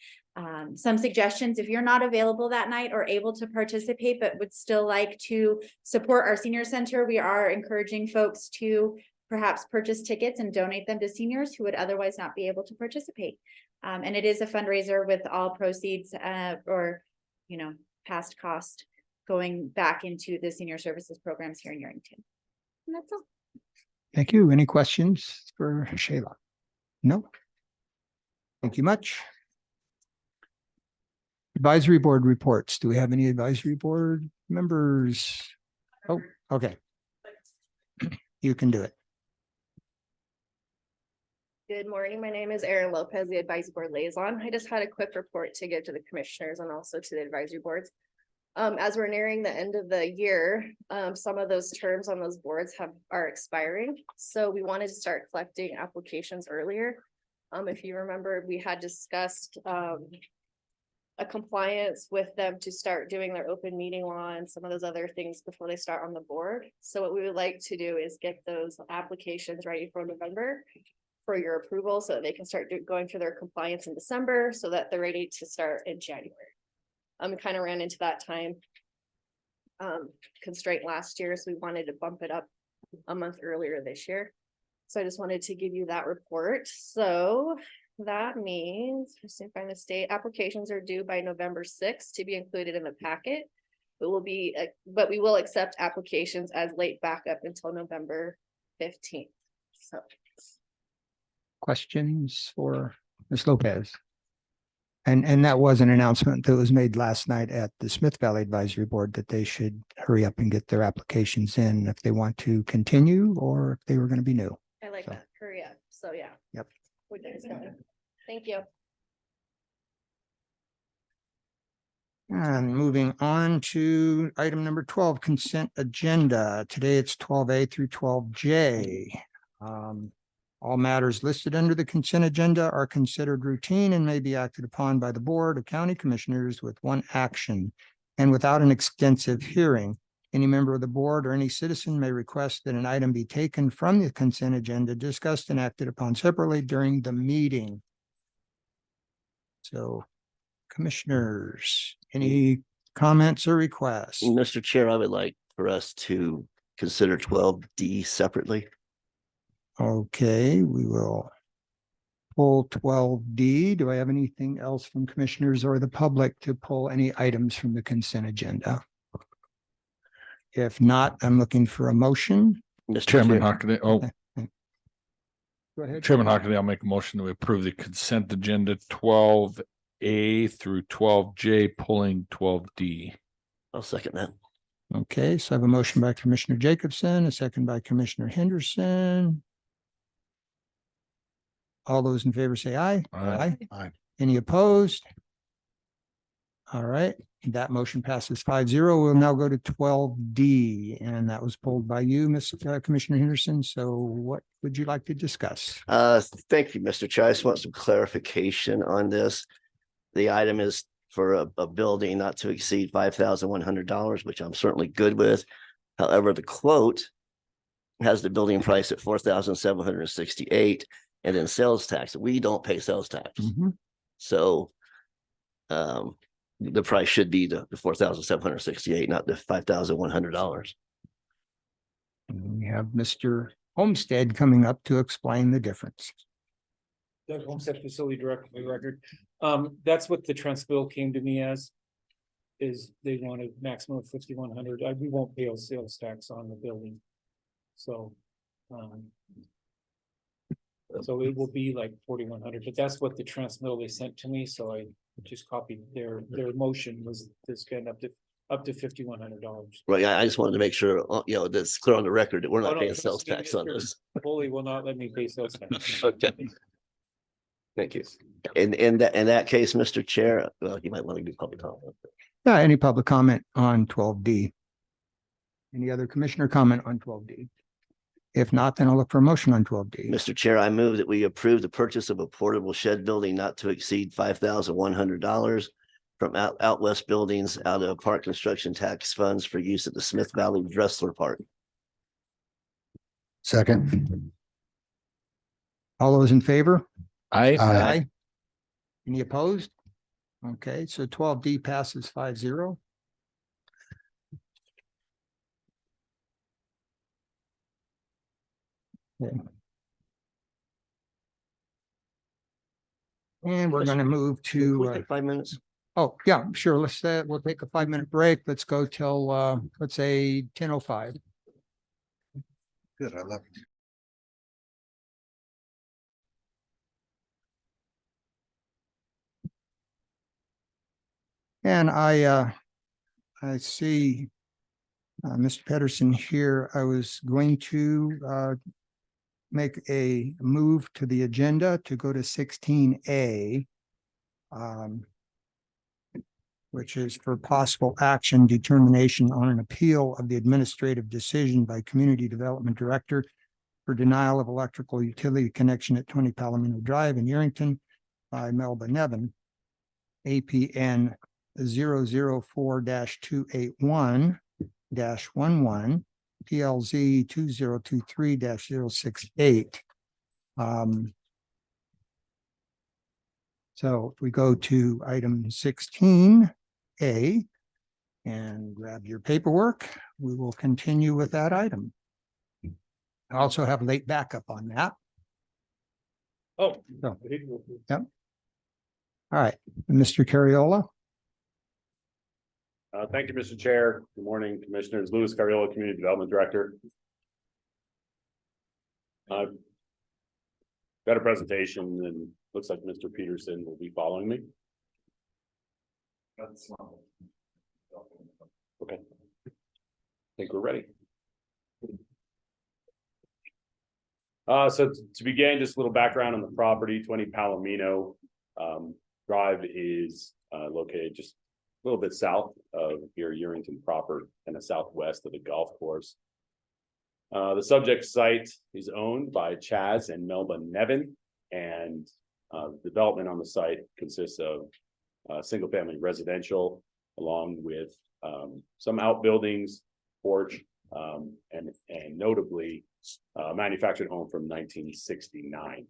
Some suggestions: if you're not available that night or able to participate, but would still like to support our senior center, we are encouraging folks to perhaps purchase tickets and donate them to seniors who would otherwise not be able to participate. And it is a fundraiser with all proceeds or past cost going back into the senior services programs here in Yerington. And that's all. Thank you. Any questions for Shayla? No. Thank you much. Advisory board reports. Do we have any advisory board members? Oh, okay. You can do it. Good morning. My name is Erin Lopez, the advisory board liaison. I just had a quick report to give to the commissioners and also to the advisory boards. As we're nearing the end of the year, some of those terms on those boards are expiring. So we wanted to start collecting applications earlier. If you remember, we had discussed a compliance with them to start doing their open meeting law and some of those other things before they start on the board. So what we would like to do is get those applications ready for November for your approval so that they can start going through their compliance in December so that they're ready to start in January. We kind of ran into that time constraint last year, so we wanted to bump it up a month earlier this year. So I just wanted to give you that report. So that means, just to find the state, applications are due by November 6th to be included in the packet. But we will accept applications as late backup until November 15th. So questions for Ms. Lopez? And that was an announcement that was made last night at the Smith Valley Advisory Board that they should hurry up and get their applications in if they want to continue or if they were going to be new. I like So- that. Hurry up. So yeah. Yep. We're getting going. Thank you. And moving on to item number 12, consent agenda. Today it's 12A through 12J. All matters listed under the consent agenda are considered routine and may be acted upon by the Board of County Commissioners with one action and without an extensive hearing. Any member of the board or any citizen may request that an item be taken from the consent agenda, discussed and acted upon separately during the meeting. So, commissioners, any comments or requests? Mr. Chair, I would like for us to consider 12D separately. Okay, we will pull 12D. Do I have anything else from commissioners or the public to pull any items from the consent agenda? If not, I'm looking for a motion. Mr. Chairman Chair, Hockaday, oh, Go ahead. Chairman Hockaday, I'll make a motion to approve the consent agenda 12A through 12J, pulling 12D. I'll second that. Okay, so I have a motion by Commissioner Jacobson, a second by Commissioner Henderson. All those in favor say aye. Aye. Aye. Any opposed? All right, that motion passes 5-0. We'll now go to 12D, and that was pulled by you, Commissioner Henderson. So what would you like to discuss? Thank you, Mr. Chair. I just want some clarification on this. The item is for a building not to exceed $5,100, which I'm certainly good with. However, the quote has the building price at $4,768 and then sales tax. We don't pay sales tax. Mhm. So the price should be the $4,768, not the $5,100. And we have Mr. Homestead coming up to explain the difference. Doug Homestead, Facility Director for the record. That's what the Trents bill came to me as. Is they wanted maximum of 5,100. We won't pay a sales tax on the building. So, so it will be like 4,100, but that's what the Trents bill they sent to me. So I just copied their motion was this getting up to $5,100. Right. I just wanted to make sure, that's clear on the record that we're not paying sales tax on this. Foley will not let me pay sales tax. Okay. Thank you. In that case, Mr. Chair, you might want to do public comment. Any public comment on 12D? Any other commissioner comment on 12D? If not, then I'll look for a motion on 12D. Mr. Chair, I move that we approve the purchase of a portable shed building not to exceed $5,100 from out west buildings out of park construction tax funds for use at the Smith Valley Dressler Park. Second. All those in favor? Aye. Any opposed? Okay, so 12D passes 5-0. Okay. And we're going to move Can we to, take 5 minutes? oh, yeah, sure. Let's say we'll take a 5-minute break. Let's go till, let's say 10:05. Good, I love it. And I see Mr. Pedersen here. I was going to make a move to the agenda to go to 16A, which is for possible action determination on an appeal of the administrative decision by Community Development Director for denial of electrical utility connection at 20 Palomino Drive in Yerington by Melba Nevin, APN 004-281-11, PLZ 2023-068. So if we go to item 16A and grab your paperwork, we will continue with that item. I also have late backup on that. Oh. So, yep. All right, Mr. Carriola. Thank you, Mr. Chair. Good morning, Commissioners. Louis Carriola, Community Development Director. got a presentation and looks like Mr. Peterson will be following me. Okay. I think we're ready. So to begin, just a little background on the property. 20 Palomino Drive is located just a little bit south of here, Urington proper, and southwest of the golf course. The subject site is owned by Chaz and Melba Nevin, and development on the site consists of single-family residential, along with some outbuildings, porch, and notably manufactured home from 1969.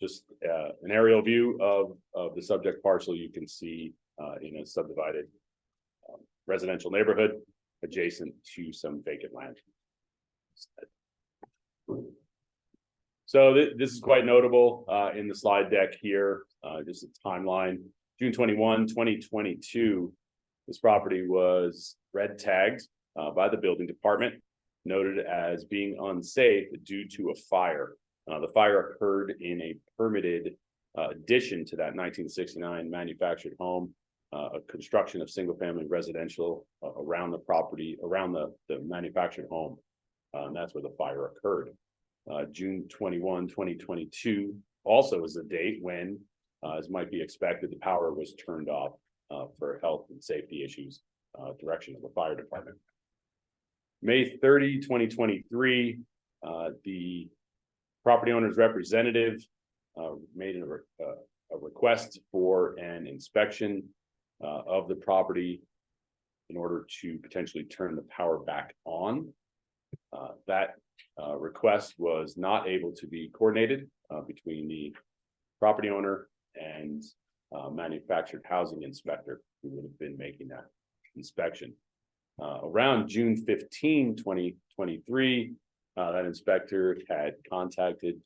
Just an aerial view of the subject parcel. You can see in a subdivided residential neighborhood adjacent to some vacant land. So this is quite notable in the slide deck here, just a timeline. June 21, 2022, this property was red tagged by the building department, noted as being unsafe due to a fire. The fire occurred in a permitted addition to that 1969 manufactured home, a construction of single-family residential around the property, around the manufactured home. And that's where the fire occurred. June 21, 2022 also is the date when, as might be expected, the power was turned off for health and safety issues, direction of the fire department. May 30, 2023, the property owner's representative made a request for an inspection of the property in order to potentially turn the power back on. That request was not able to be coordinated between the property owner and manufactured housing inspector who would have been making that inspection. Around June 15, 2023, that inspector had contacted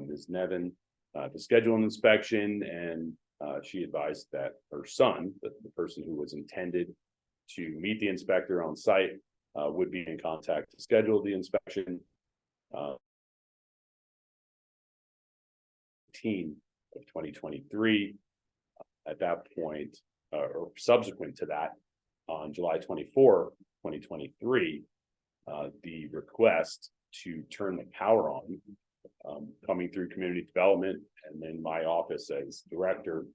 Ms. Nevin to schedule an inspection, and she advised that her son, the person who was intended to meet the inspector on site, would be in contact to schedule the inspection. 2023. At that point, or subsequent to that, on July 24, 2023, the request to turn the power on, coming through community development and then my office as director,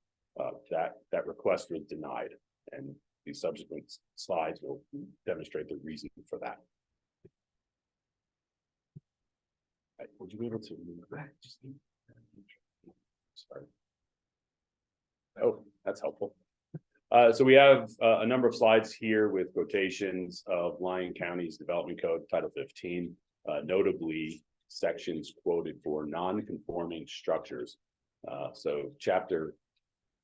that request was denied, and the subsequent slides will demonstrate the reason for that. Would you be able to move back? Sorry. Oh, that's helpful. So we have a number of slides here with quotations of Lyon County's Development Code, Title 15, notably sections quoted for non-conforming structures. So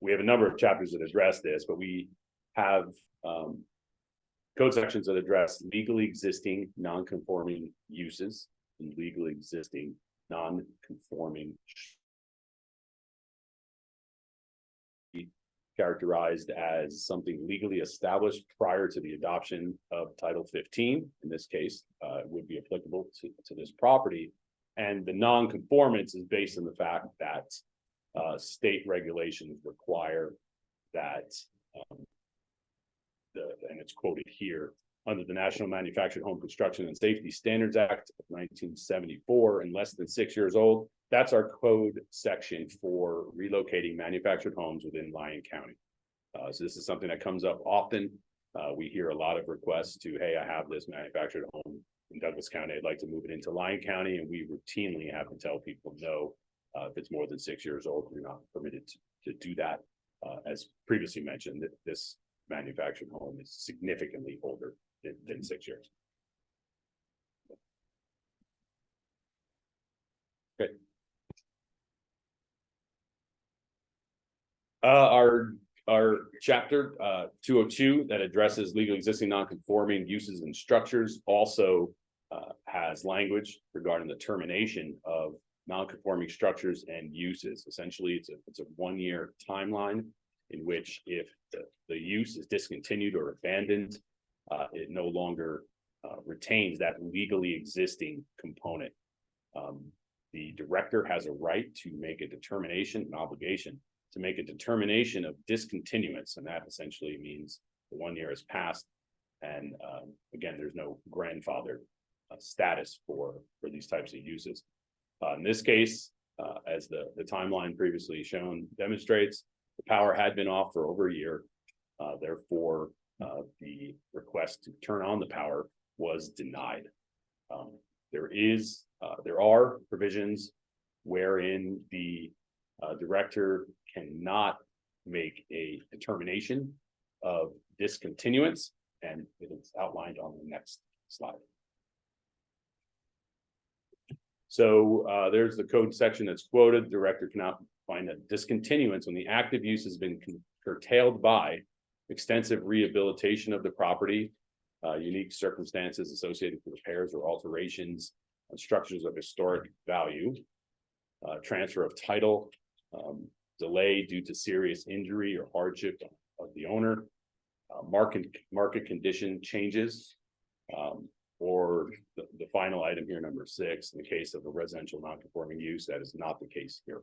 we have a number of chapters that address this, but we have code sections that address legally existing non-conforming uses and legally existing non-conforming characterized as something legally established prior to the adoption of Title 15. In this case, would be applicable to this property. And the non-conformance is based on the fact that state regulations require that, and it's quoted here, under the National Manufactured Home Construction and Safety Standards Act of 1974 and less than 6 years old. That's our code section for relocating manufactured homes within Lyon County. So this is something that comes up often. We hear a lot of requests to, hey, I have this manufactured home in Douglas County. I'd like to move it into Lyon County. And we routinely have to tell people, no, if it's more than 6 years old, you're not permitted to do that. As previously mentioned, that this manufactured home is significantly older than 6 years. Okay. Our chapter 202 that addresses legal existing non-conforming uses and structures also has language regarding the termination of non-conforming structures and uses. Essentially, it's a 1-year timeline in which if the use is discontinued or abandoned, it no longer retains that legally existing component. The director has a right to make a determination, an obligation to make a determination of discontinuance, and that essentially means the 1 year has passed. And again, there's no grandfather status for these types of uses. In this case, as the timeline previously shown demonstrates, the power had been off for over a year. Therefore, the request to turn on the power was denied. There are provisions wherein the director cannot make a determination of discontinuance, and it is outlined on the next slide. So there's the code section that's quoted. The director cannot find a discontinuance when the active use has been curtailed by extensive rehabilitation of the property, unique circumstances associated with repairs or alterations on structures of historic value, transfer of title, delay due to serious injury or hardship of the owner, market condition changes, or the final item here, number 6, in the case of a residential non-conforming use. That is not the case here.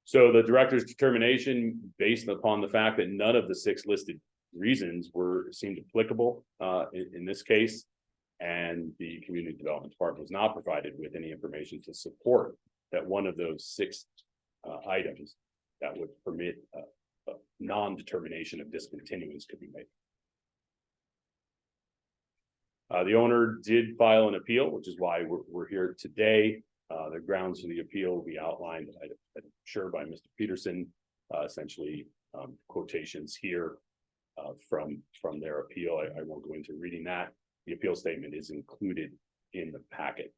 So the director's determination, based upon the fact that none of the 6 listed reasons seemed applicable in this case, and the community development department was not provided with any information to support that one of those 6 items that would permit a non-determination of discontinuance could be made. The owner did file an appeal, which is why we're here today. The grounds for the appeal will be outlined, I'm sure, by Mr. Peterson. Essentially, quotations here from their appeal. I won't go into reading that. The appeal statement is included in the packet.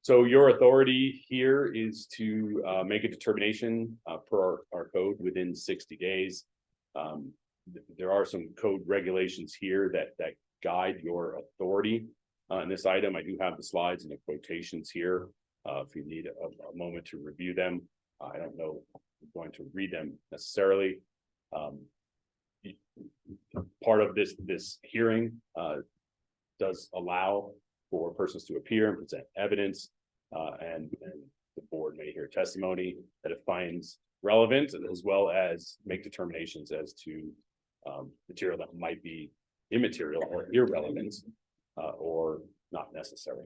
So your authority here is to make a determination per our code within 60 days. There are some code regulations here that guide your authority in this item. I do have the slides and the quotations here if you need a moment to review them. I don't know if I'm going to read them necessarily. Part of this hearing does allow for persons to appear and present evidence, and the board may hear testimony that it finds relevant, as well as make determinations as to material that might be immaterial or irrelevant or not necessary.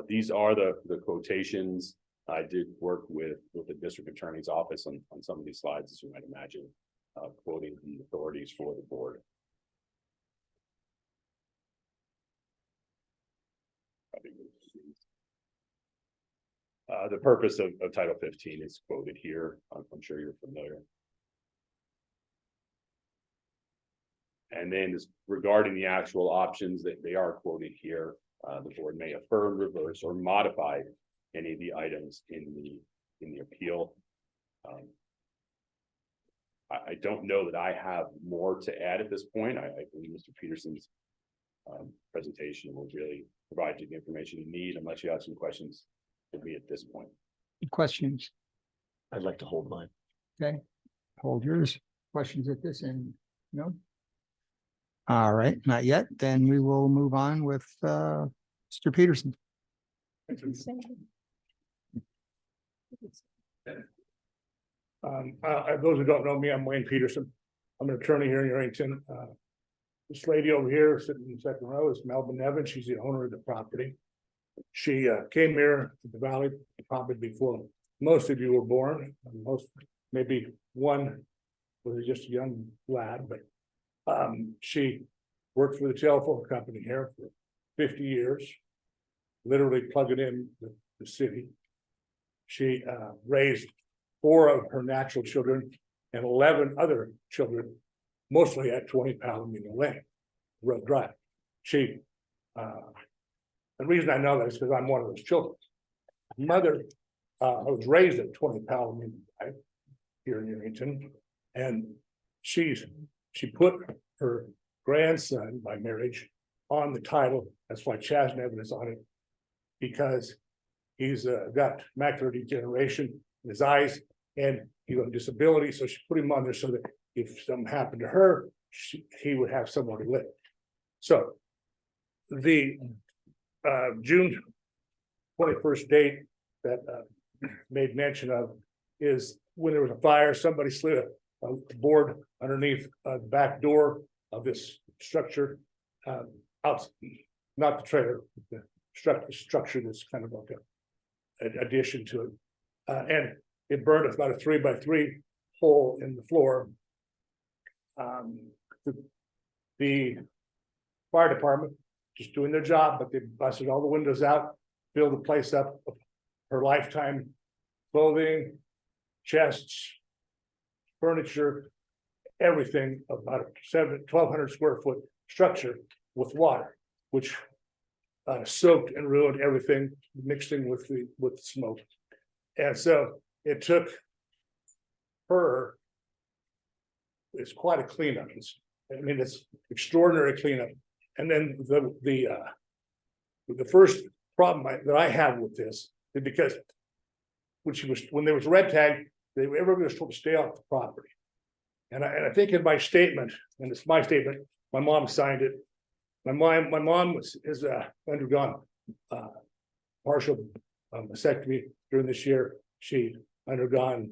These are the quotations. I did work with the district attorney's office on some of these slides, as you might imagine, quoting the authorities for the board. The purpose of Title 15 is quoted here. I'm sure you're familiar. And then regarding the actual options that they are quoted here, the board may affirm, reverse, or modify any of the items in the appeal. I don't know that I have more to add at this point. I believe Mr. Peterson's presentation will really provide you the information you need, unless you have some questions for me at this point. Questions? I'd like to hold mine. Okay, hold yours. Questions at this end? No? All right, not yet. Then we will move on with Mr. Peterson. Those who don't know me, I'm Wayne Peterson. I'm an attorney here in Yerington. This lady over here sitting in the second row is Melvin Evans. She's the owner of the property. She came here to the valley probably before most of you were born. Most, maybe one was just a young lad, but she worked for the telephone company here for 50 years, literally plugging in the city. She raised 4 of her natural children and 11 other children, mostly at 20 Palomino Lane, Road Drive. She, the reason I know that is because I'm one of those children. Mother, I was raised at 20 Palomino Drive here in Yerington, and she put her grandson by marriage on the title. That's why Chaz Nevin is on it, because he's got macular degeneration in his eyes, and he was on disability, so she put him on there so that if something happened to her, he would have somewhere to live. So the June 21st date that made mention of is when there was a fire, somebody slid a board underneath the back door of this structure, out, not the trailer, the structure that's kind of like an addition to it. And it burned about a 3x3 hole in the floor. The fire department just doing their job, but they busted all the windows out, filled the place up with her lifetime clothing, chests, furniture, everything, about a 1,200 square foot structure with water, which soaked and ruined everything, mixing with the smoke. And so it took her, it's quite a cleanup. It's extraordinary cleanup. And then the first problem that I have with this is because when there was red tag, everybody was told to stay off the property. And I think in my statement, and it's my statement, my mom signed it. My mom has undergone partial mastectomy during this year. She undergone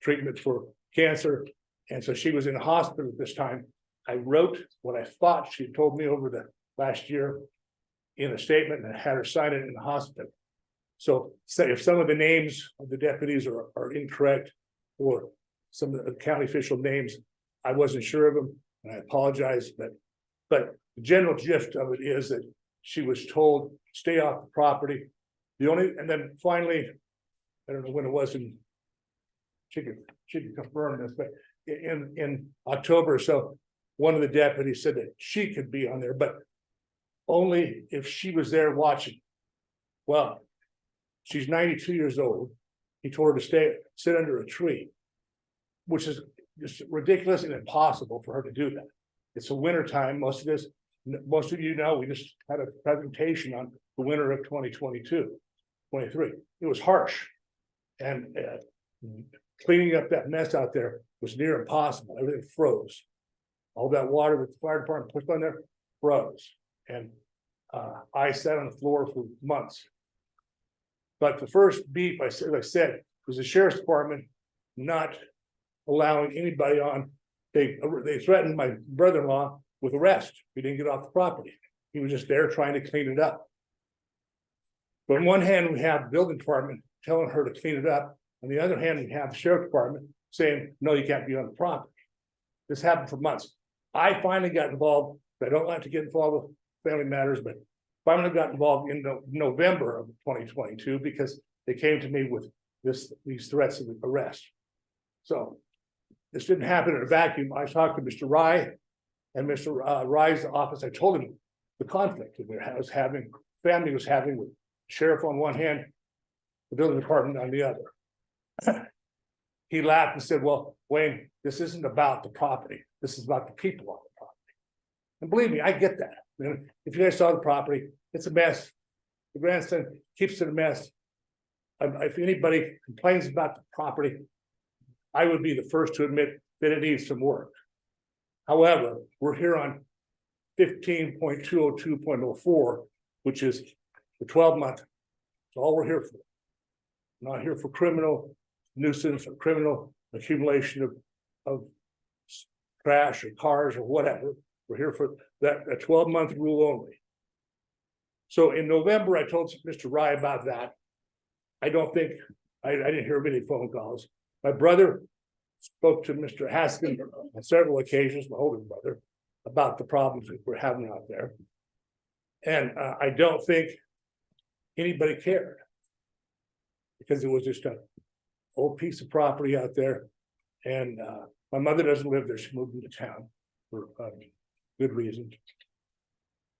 treatment for cancer, and so she was in the hospital at this time. I wrote what I thought she told me over the last year in a statement, and I had her sign it in the hospital. So say if some of the names of the deputies are incorrect, or some of the county official names, I wasn't sure of them, and I apologize, but the general gist of it is that she was told, stay off the property. And then finally, I don't know when it was, and she could confirm this, but in October or so, one of the deputies said that she could be on there, but only if she was there watching. Well, she's 92 years old. He told her to sit under a tree, which is just ridiculous and impossible for her to do that. It's a winter time. Most of you know, we just had a presentation on the winter of 2022, 23. It was harsh. And cleaning up that mess out there was near impossible. Everything froze. All that water that the fire department pushed on there froze. And I sat on the floor for months. But the first beep, as I said, was the sheriff's department not allowing anybody on. They threatened my brother-in-law with arrest. He didn't get off the property. He was just there trying to clean it up. But on one hand, we have the building department telling her to clean it up. On the other hand, we have the sheriff department saying, no, you can't be on the property. This happened for months. I finally got involved. I don't like to get involved with family matters, but finally got involved in November of 2022 because they came to me with these threats of arrest. So this didn't happen in a vacuum. I talked to Mr. Rye and Mr. Rye's office. I told him the conflict that family was having with sheriff on one hand, the building department on the other. He laughed and said, well, Wayne, this isn't about the property. This is about the people on the property. And believe me, I get that. If you guys saw the property, it's a mess. The grandson keeps it a mess. If anybody complains about the property, I would be the first to admit that it needs some work. However, we're here on 15.202.04, which is the 12-month. That's all we're here for. We're not here for criminal nuisance or criminal accumulation of trash or cars or whatever. We're here for that a 12-month rule only. So in November, I told Mr. Rye about that. I didn't hear of any phone calls. My brother spoke to Mr. Haskin on several occasions, my older brother, about the problems that we're having out there. And I don't think anybody cared because it was just an old piece of property out there. And my mother doesn't live there. She moved into town for good reasons.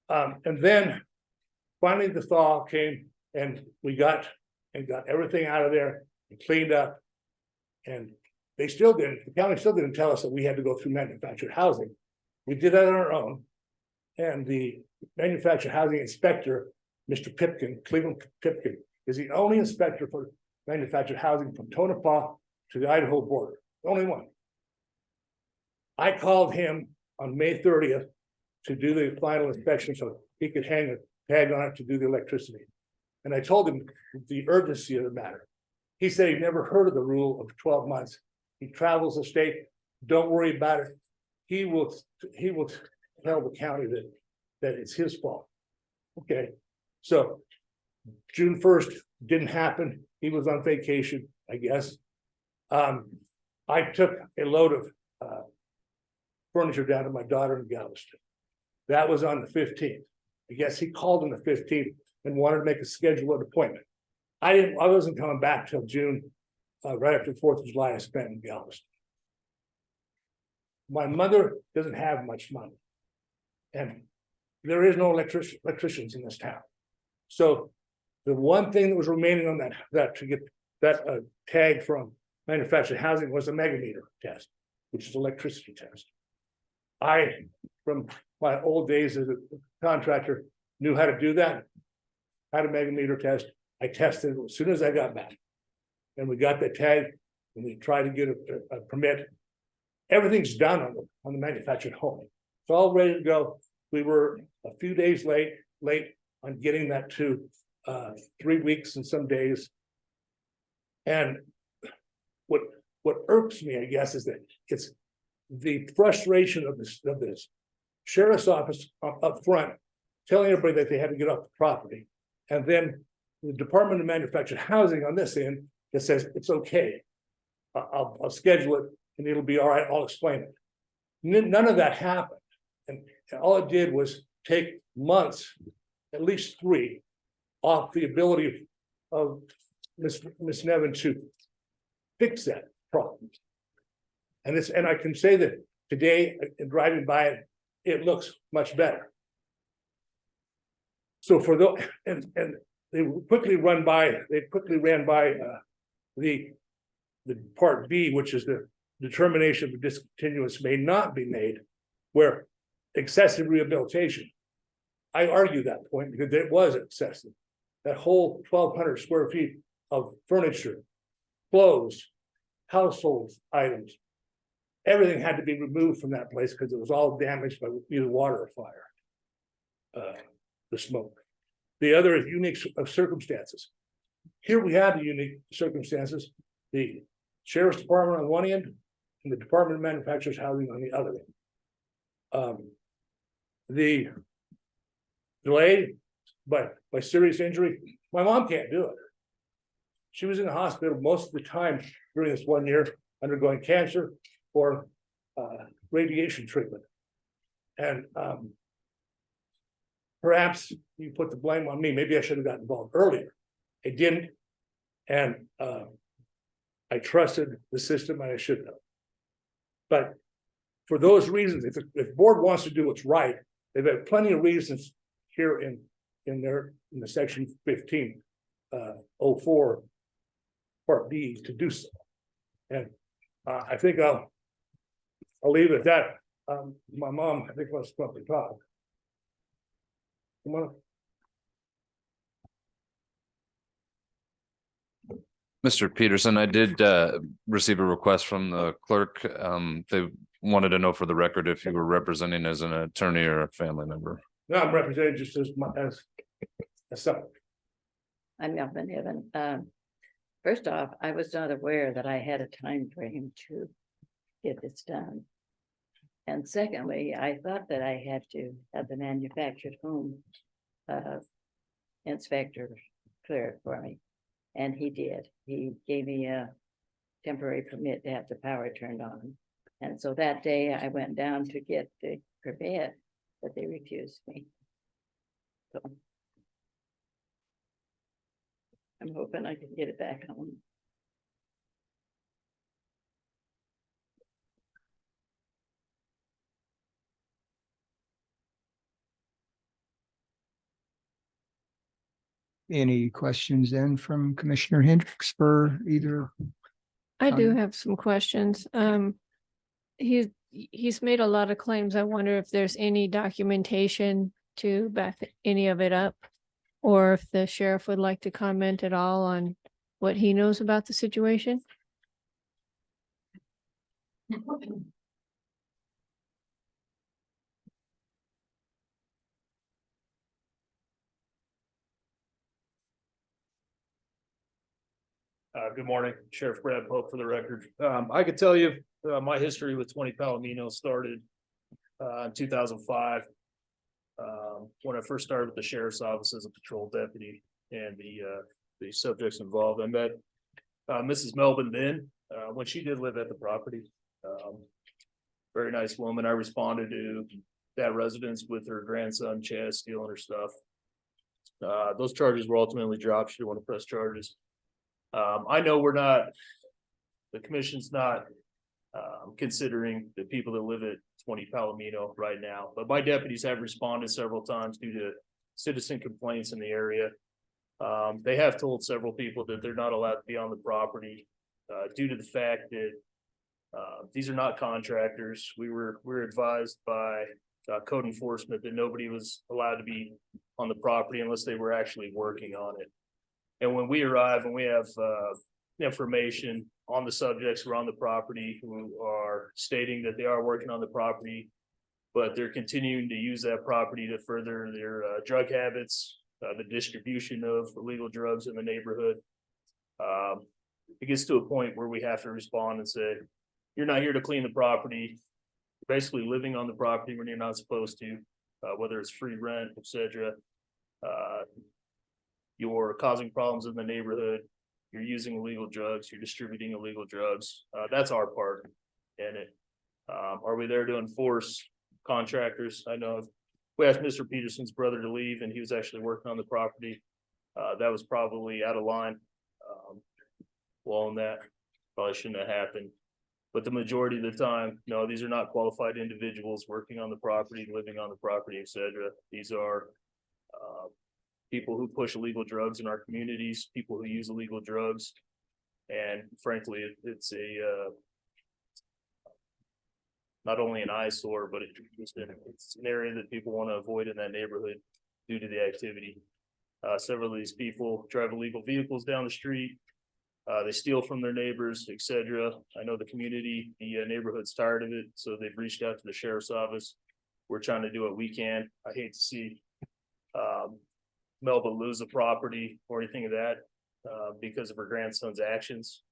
And then finally the thaw came and we got everything out of there and cleaned up. And the county still didn't tell us that we had to go through manufactured housing. We did that on our own. And the manufactured housing inspector, Mr. Pipkin, Cleveland Pipkin, is the only inspector for manufactured housing from Tonopah to the Idaho border, the only one. I called him on May 30th to do the final inspection so he could hang a tag on it to do the electricity. And I told him the urgency of the matter. He said he never heard of the rule of 12 months. He travels the state. Don't worry about it. He will tell the county that it's his fault. Okay, so June 1st didn't happen. He was on vacation, I guess. I took a load of furniture down to my daughter in Galveston. That was on the 15th. I guess he called on the 15th and wanted to make a scheduled appointment. I wasn't coming back till June, right after 4th of July I spent in Galveston. My mother doesn't have much money. And there is no electricians in this town. So the one thing that was remaining on that to get that tag from manufactured housing was a megameter test, which is electricity test. I, from my old days as a contractor, knew how to do that. Had a megameter test. I tested it as soon as I got back. And we got the tag and we tried to get a permit. Everything's done on the manufactured home. It's all ready to go. We were a few days late on getting that to 3 weeks and some days. And what irks me, I guess, is that it's the frustration of this sheriff's office up front, telling everybody that they had to get off the property. And then the Department of Manufactured Housing on this end that says it's okay. I'll schedule it and it'll be all right. I'll explain it. None of that happened. And all it did was take months, at least 3, off the ability of Miss Nevin to fix that problem. And I can say that today, driving by it, it looks much better. So for the and they quickly ran by the part B, which is the determination of discontinuance may not be made, where excessive rehabilitation. I argue that point because it was excessive. That whole 1,200 square feet of furniture, clothes, household items, everything had to be removed from that place because it was all damaged by either water or fire. The smoke. The other is unique circumstances. Here we have the unique circumstances. The Sheriff's Department on one end and the Department of Manufactured Housing on the other end. The delay by serious injury, my mom can't do it. She was in the hospital most of the time during this 1 year undergoing cancer or radiation treatment. And perhaps you put the blame on me. Maybe I should have gotten involved earlier. I didn't. And I trusted the system and I should have. But for those reasons, if the board wants to do what's right, they've had plenty of reasons here in the section 1504 part B to do so. And I think I'll leave it at that. My mom, I think, wants to come up and talk. Come on. Mr. Peterson, I did receive a request from the clerk. They wanted to know for the record if you were representing as an attorney or a family member. No, I'm representing just as son. I'm Melvin Evan. First off, I was not aware that I had a time frame to get this done. And secondly, I thought that I had to have the manufactured home inspector clear it for me. And he did. He gave me a temporary permit to have the power turned on. And so that day I went down to get the permit, but they refused me. So I'm hoping I can get it back on. Any questions then from Commissioner Hendricks for either? I do have some questions. He's made a lot of claims. I wonder if there's any documentation to back any of it up, or if the sheriff would like to comment at all on what he knows about the situation? Good morning, Sheriff Brad Pope for the record. I could tell you, my history with 20 Palomino started in 2005. When I first started with the sheriff's office as a patrol deputy, and the subjects involved, I met Mrs. Melvin then, when she did live at the property. Very nice woman. I responded to that residence with her grandson Chaz stealing her stuff. Those charges were ultimately dropped. She didn't want to press charges. I know the commission's not considering the people that live at 20 Palomino right now, but my deputies have responded several times due to citizen complaints in the area. They have told several people that they're not allowed to be on the property due to the fact that these are not contractors. We were advised by code enforcement that nobody was allowed to be on the property unless they were actually working on it. And when we arrive and we have information on the subjects who are on the property who are stating that they are working on the property, but they're continuing to use that property to further their drug habits, the distribution of illegal drugs in the neighborhood. It gets to a point where we have to respond and say, you're not here to clean the property. You're basically living on the property when you're not supposed to, whether it's free rent, etc. You're causing problems in the neighborhood. You're using illegal drugs. You're distributing illegal drugs. That's our part in it. Are we there to enforce contractors? I know we asked Mr. Peterson's brother to leave and he was actually working on the property. That was probably out of line. We'll own that. Probably shouldn't have happened. But the majority of the time, no, these are not qualified individuals working on the property, living on the property, etc. These are people who push illegal drugs in our communities, people who use illegal drugs. And frankly, it's not only an eyesore, but it's an area that people want to avoid in that neighborhood due to the activity. Several of these people drive illegal vehicles down the street. They steal from their neighbors, etc. I know the community, the neighborhood's tired of it, so they've reached out to the sheriff's office. We're trying to do what we can. I hate to see Melba lose a property or anything of that because of her grandson's actions.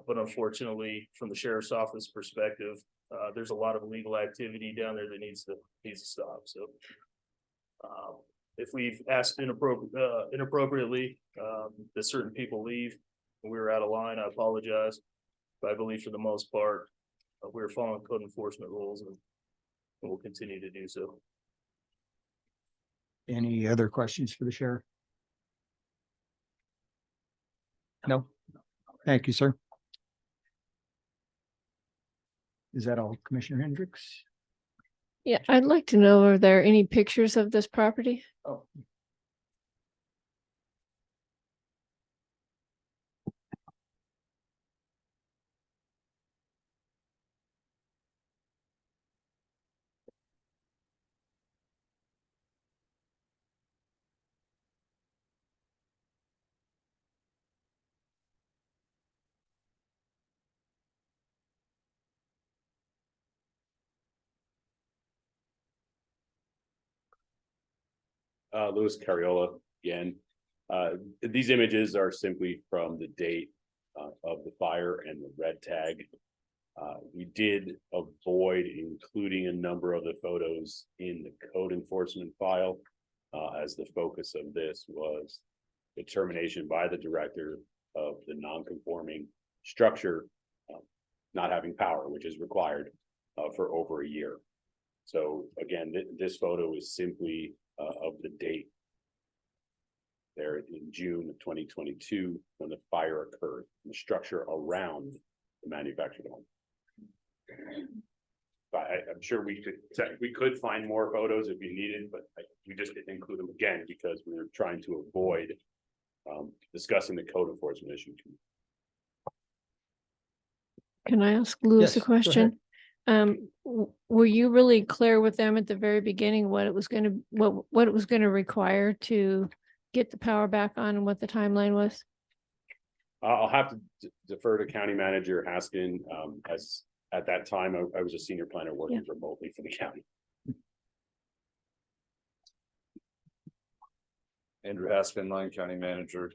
But unfortunately, from the sheriff's office perspective, there's a lot of illegal activity down there that needs to stop. So if we've asked inappropriately that certain people leave, and we were out of line, I apologize. But I believe for the most part, we're following code enforcement rules and we'll continue to do so. Any other questions for the sheriff? No? Thank you, sir. Is that all, Commissioner Hendricks? Yeah, I'd like to know, are there any pictures of this property? Oh. Louis Cariola again. These images are simply from the date of the fire and the red tag. We did avoid including a number of the photos in the code enforcement file as the focus of this was determination by the director of the non-conforming structure not having power, which is required for over a year. So again, this photo is simply of the date there in June of 2022 when the fire occurred, the structure around the manufactured home. But I'm sure we could find more photos if we needed, but we just didn't include them again because we were trying to avoid discussing the code enforcement issue. Can I ask Louis a question? Were you really clear with them at the very beginning what it was going to require to get the power back on and what the timeline was? I'll have to defer to County Manager Haskin, as at that time, I was a senior planner working remotely for the county. Andrew Haskin, Lyon County Manager.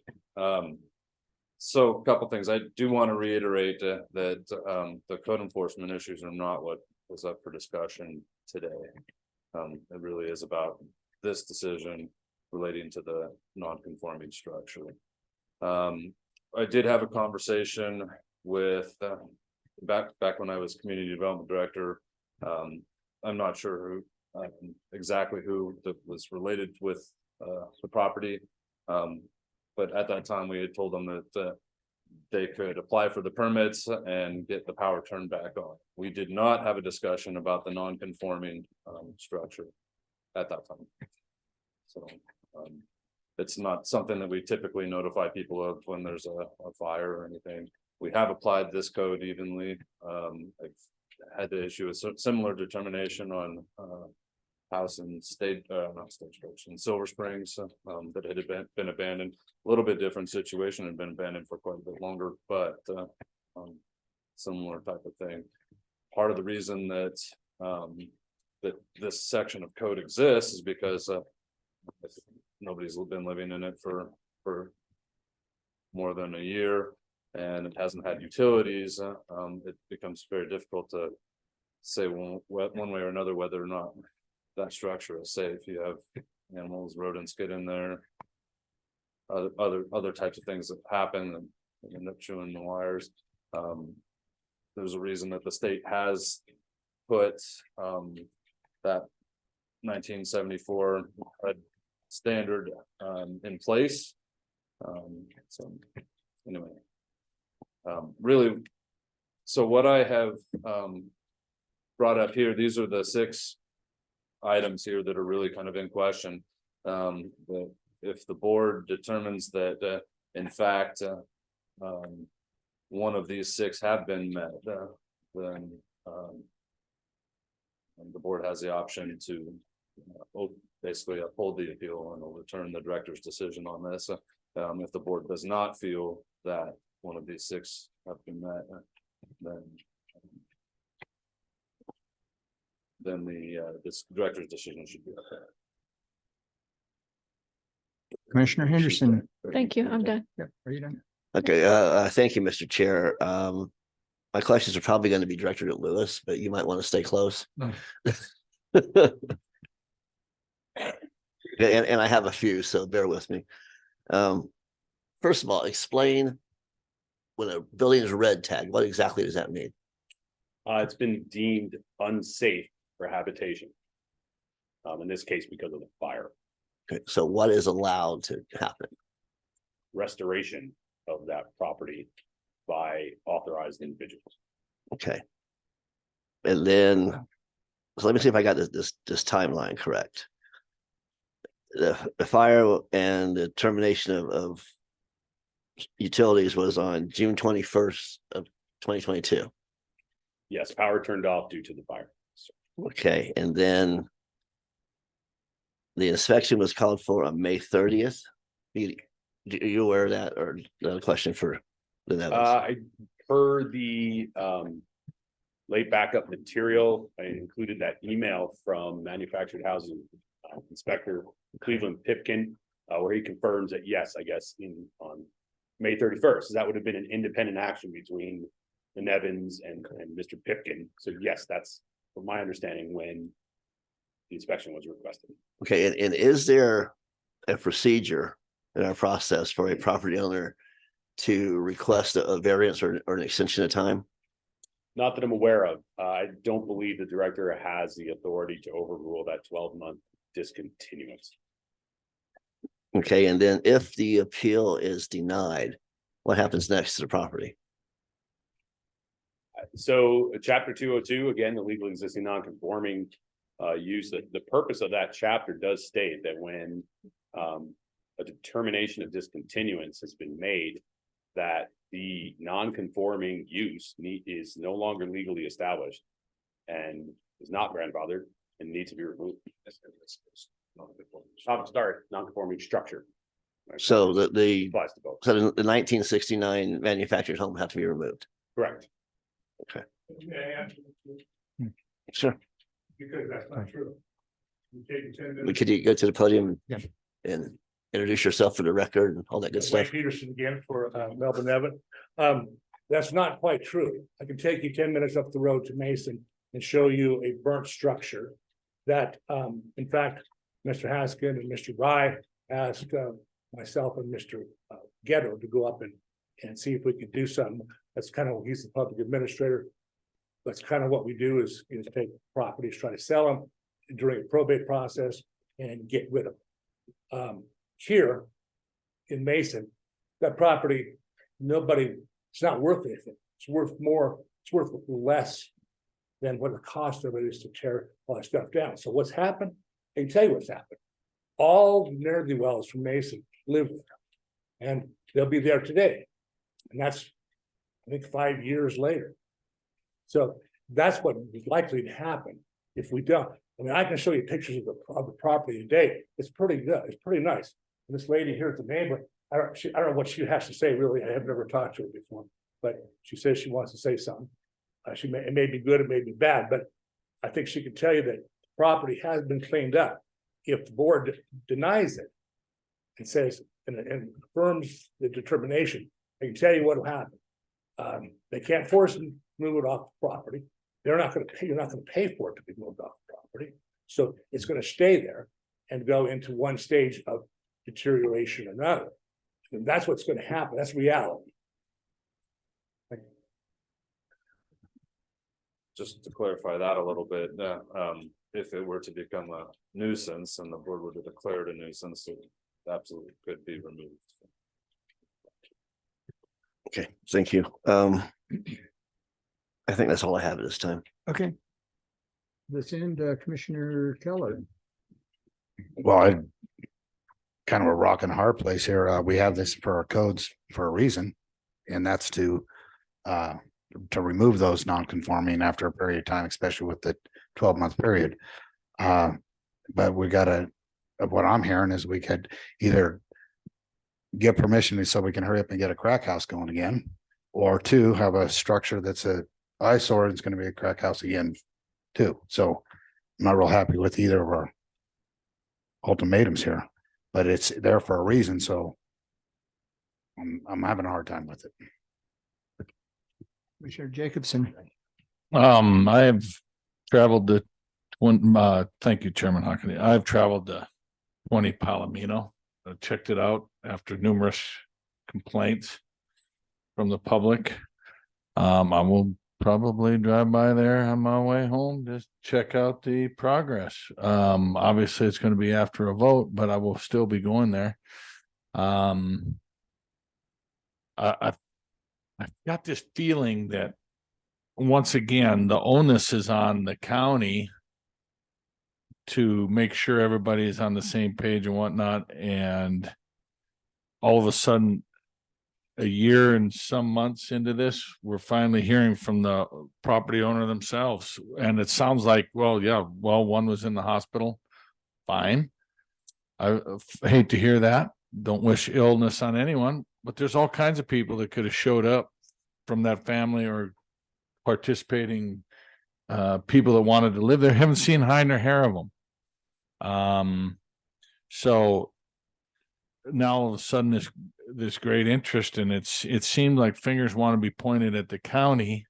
So a couple things. I do want to reiterate that the code enforcement issues are not what was up for discussion today. It really is about this decision relating to the non-conforming structure. I did have a conversation with back when I was community development director. I'm not sure who exactly who that was related with the property. But at that time, we had told them that they could apply for the permits and get the power turned back on. We did not have a discussion about the non-conforming structure at that time. So it's not something that we typically notify people of when there's a fire or anything. We have applied this code evenly. I've had to issue a similar determination on house in in Silver Springs that had been abandoned. A little bit different situation, had been abandoned for quite a bit longer, but similar type of thing. Part of the reason that that this section of code exists is because nobody's been living in it for more than a year, and it hasn't had utilities. It becomes very difficult to say one way or another whether or not that structure is safe. You have animals, rodents get in there, other types of things that happen and end up chewing the wires. There's a reason that the state has put that 1974 standard in place. So anyway, really, so what I have brought up here, these are the 6 items here that are really kind of in question. But if the board determines that in fact one of these 6 have been met, then the board has the option to basically uphold the appeal and overturn the director's decision on this. If the board does not feel that one of these 6 have been met, then this director's decision should be okay. Commissioner Henderson. Thank you. I'm done. Yeah, are you done? Okay, thank you, Mr. Chair. My questions are probably going to be directed at Lewis, but you might want to stay close. And I have a few, so bear with me. First of all, explain when a building is red tag, what exactly does that mean? It's been deemed unsafe for habitation. In this case, because of the fire. Okay, so what is allowed to happen? Restoration of that property by authorized individuals. Okay. And then, so let me see if I got this timeline correct. The fire and the termination of utilities was on June 21st of 2022. Yes, power turned off due to the fire. Okay, and then the inspection was called for on May 30th. Are you aware of that, or another question for the Nevins? Per the late backup material, I included that email from manufactured housing inspector Cleveland Pipkin, where he confirms that yes, I guess on May 31st, that would have been an independent action between the Nevins and Mr. Pipkin. So yes, that's from my understanding when the inspection was requested. Okay, and is there a procedure in our process for a property owner to request a variance or an extension of time? Not that I'm aware of. I don't believe the director has the authority to overrule that 12-month discontinuance. Okay, and then if the appeal is denied, what happens next to the property? So chapter 202, again, the legal existing non-conforming use, the purpose of that chapter does state that when a determination of discontinuance has been made, that the non-conforming use is no longer legally established and is not grandfathered and needs to be removed. Non-conforming structure. So the Applies to both. so the 1969 manufactured home had to be removed. Correct. Okay, May I answer? sure. Because that's not true. You take 10 minutes. Could you go to the podium Yeah. and introduce yourself for the record and all that good Wayne stuff? Peterson again for Melvin Evan. That's not quite true. I can take you 10 minutes up the road to Mason and show you a burnt structure that, in fact, Mr. Haskin and Mr. Rye asked myself and Mr. Ghetto to go up and see if we could do something. That's kind of, he's the public administrator. That's kind of what we do is take properties, try to sell them during a probate process and get rid of them. Here in Mason, that property, it's not worth anything. It's worth more, it's worth less than what the cost of it is to tear all that stuff down. So what's happened? I can tell you what's happened. All the ne'er-do-wells from Mason live there, and they'll be there today. And that's, I think, 5 years later. So that's what is likely to happen if we don't. I mean, I can show you pictures of the property today. It's pretty good. It's pretty nice. And this lady here at the neighbor, I don't know what she has to say, really. I have never talked to her before, but she says she wants to say something. It may be good, it may be bad, but I think she can tell you that the property has been cleaned up. If the board denies it and says, and affirms the determination, I can tell you what will happen. They can't force them to move it off the property. They're not going to pay, you're not going to pay for it to be moved off the property. So it's going to stay there and go into one stage of deterioration or another. And that's what's going to happen. That's reality. Just to clarify that a little bit, if it were to become a nuisance and the board were to declare it a nuisance, it absolutely could be removed. Okay, thank you. I think that's all I have at this time. Okay. This end, Commissioner Keller. Well, I kind of a rock and a hard place here. We have this for our codes for a reason, and that's to remove those non-conforming after a period of time, especially with the 12-month period. But we gotta, what I'm hearing is we could either get permission so we can hurry up and get a crack house going again, or two, have a structure that's a eyesore and it's going to be a crack house again too. So I'm not real happy with either of our ultimatums here, but it's there for a reason. So I'm having a hard time with it. Commissioner Jacobson. I have traveled to thank you, Chairman Hockenny. I've traveled to 20 Palomino. I checked it out after numerous complaints from the public. I will probably drive by there on my way home, just check out the progress. Obviously it's going to be after a vote, but I will still be going there. I've got this feeling that once again, the onus is on the county to make sure everybody is on the same page and whatnot. And all of a sudden, a year and some months into this, we're finally hearing from the property owner themselves. And it sounds like, well, yeah, well, one was in the hospital. Fine. I hate to hear that. Don't wish illness on anyone, but there's all kinds of people that could have showed up from that family or participating people that wanted to live there. Haven't seen hide nor hair of them. So now all of a sudden this great interest, and it seemed like fingers want to be pointed at the county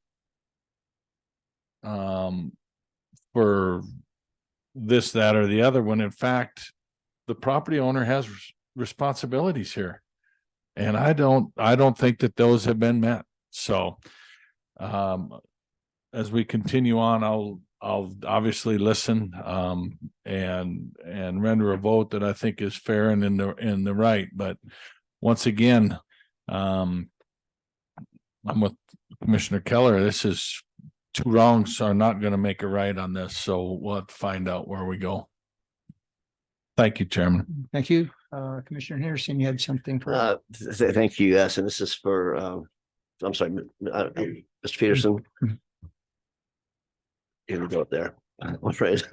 for this, that, or the other, when in fact the property owner has responsibilities here, and I don't think that those have been met. So as we continue on, I'll obviously listen and render a vote that I think is fair and in the right. But once again, I'm with Commissioner Keller. This is two wrongs are not going to make a right on this. So we'll have to find out where we go. Thank you, Chairman. Thank you. Commissioner Henderson, you had something for Thank you. Yes, and this is for I'm sorry, Mr. Peterson. Here we go up there. I'm afraid.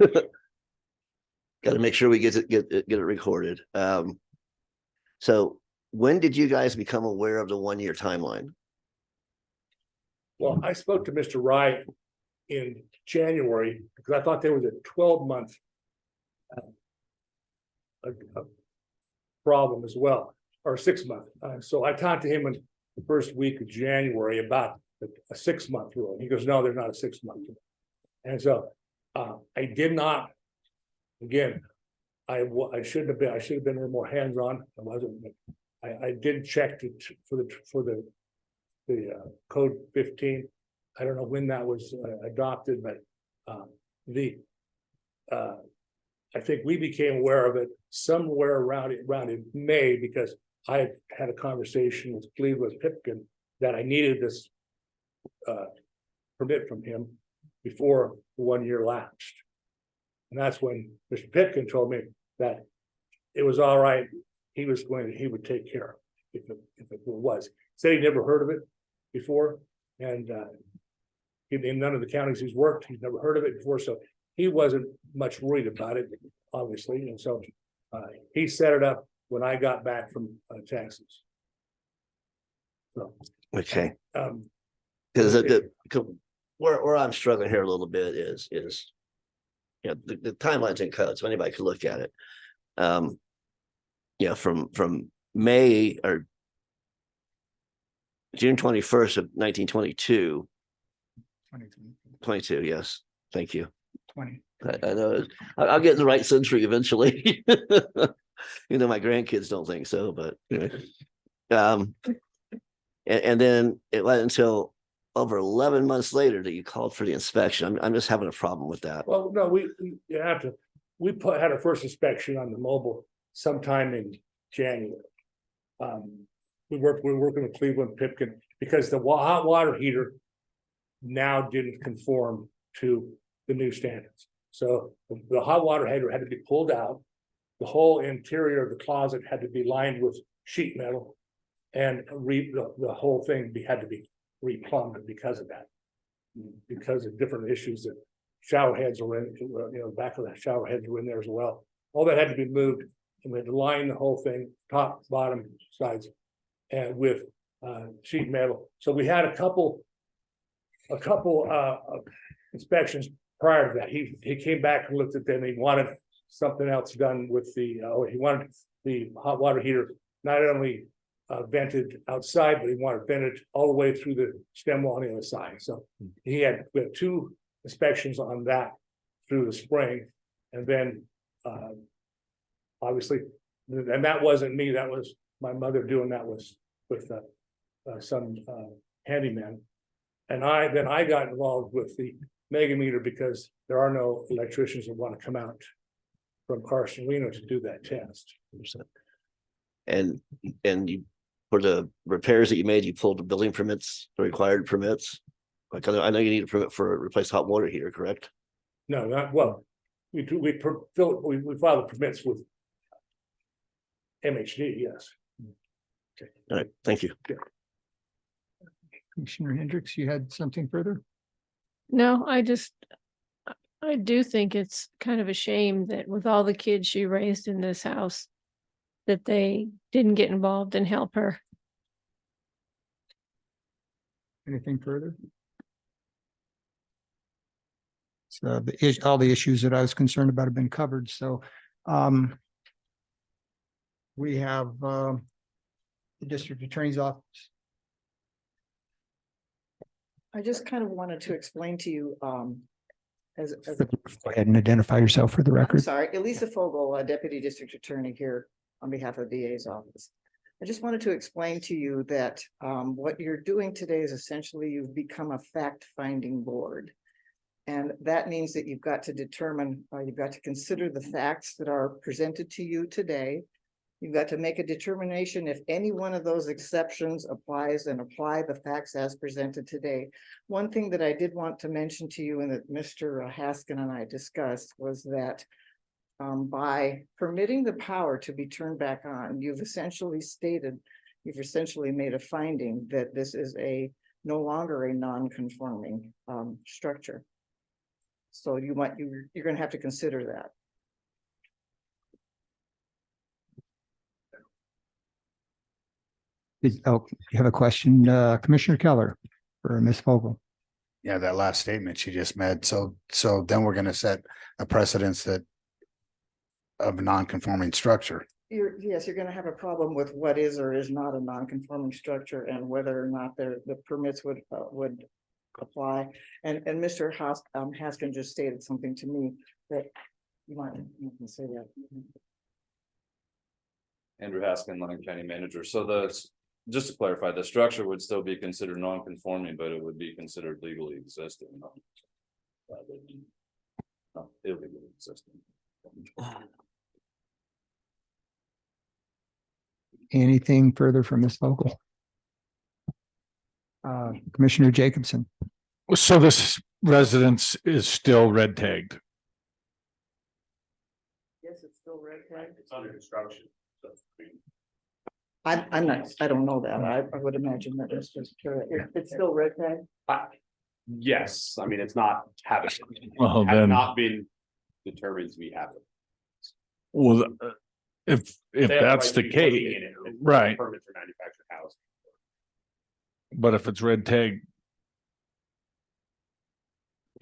Got to make sure we get it recorded. So when did you guys become aware of the 1-year timeline? Well, I spoke to Mr. Wright in January because I thought there was a 12-month problem as well, or 6-month. So I talked to him in the first week of January about a 6-month rule. He goes, no, there's not a 6-month rule. And so I did not, again, I should have been a little more hands-on. I wasn't. I did check for the code 15. I don't know when that was adopted, but I think we became aware of it somewhere around in May, because I had a conversation with Cleveland Pipkin that I needed this permit from him before the 1 year lapsed. And that's when Mr. Pipkin told me that it was all right. He would take care of it if it was. Said he never heard of it before, and in none of the counties he's worked, he's never heard of it before, so he wasn't much worried about it, obviously, and so he set it up when I got back from Texas. So, Okay. Because where I'm struggling here a little bit is the timelines and codes, so anybody could look at it. From May or June 21st of 1922. 22, yes. Thank you. 20. I know. I'll get in the right century eventually. My grandkids don't think so, but anyway. And then it went until over 11 months later that you called for the inspection. I'm just having a problem with that. well, no, we had our first inspection on the mobile sometime in January. We were working with Cleveland Pipkin because the hot water heater now didn't conform to the new standards. So the hot water heater had to be pulled out. The whole interior of the closet had to be lined with sheet metal, and the whole thing had to be replumbed because of that, because of different issues that shower heads were in, back of the shower heads were in there as well. All that had to be moved, and we had to line the whole thing, top, bottom, sides, and with sheet metal. So we had a couple inspections prior to that. He came back and looked at them. He wanted something else done with he wanted the hot water heater not only vented outside, but he wanted vented all the way through the stem wall on the other side. So we had 2 inspections on that through the spring, and then obviously, and that wasn't me, that was my mother doing that with some handyman. And I got involved with the mega meter because there are no electricians that want to come out from Carson, Lyon to do that test. And you, for the repairs that you made, you pulled the building permits, the required permits. Like I know you need a permit for a replaced hot water heater, correct? No, not well. We filed the permits with MHD, yes. Okay. All right, thank you. Commissioner Hendricks, you had something further? No, I do think it's kind of a shame that with all the kids she raised in this house, that they didn't get involved and help her. Anything further? So all the issues that I was concerned about have been covered. So we have the district attorney's office. I just kind of wanted to explain to you, Go ahead and identify yourself for the I'm record. sorry, Elisa Fogel, Deputy District Attorney here on behalf of the DA's office. I just wanted to explain to you that what you're doing today is essentially you've become a fact-finding board. And that means that you've got to determine, you've got to consider the facts that are presented to you today. You've got to make a determination if any one of those exceptions applies, and apply the facts as presented today. One thing that I did want to mention to you and that Mr. Haskin and I discussed was that by permitting the power to be turned back on, you've essentially made a finding that this is no longer a non-conforming structure. So you're going to have to consider that. You have a question, Commissioner Keller for Ms. Vogel? Yeah, that last statement she just made. So then we're gonna set a precedence that of a non-conforming structure. Yes, you're gonna have a problem with what is or is not a non-conforming structure and whether or not the permits would apply. And Mr. Haskin just stated something to me that you can say that. Andrew Haskin, Lyon County Manager. So just to clarify, the structure would still be considered non-conforming, but it would be considered legally existing. Not illegally existing. Anything further from Ms. Vogel? Commissioner Jacobson? So this residence is still red tagged. Yes, it's still red flag. It's under construction. I'm not, I don't know that. I would imagine that it's just, it's still red tag. Yes, I mean, it's not habitable. Well, Has then, not been determined to be habitable. well, if They have that's right the to be living case, in it. It's right? Permits for manufactured housing. But if it's red tagged,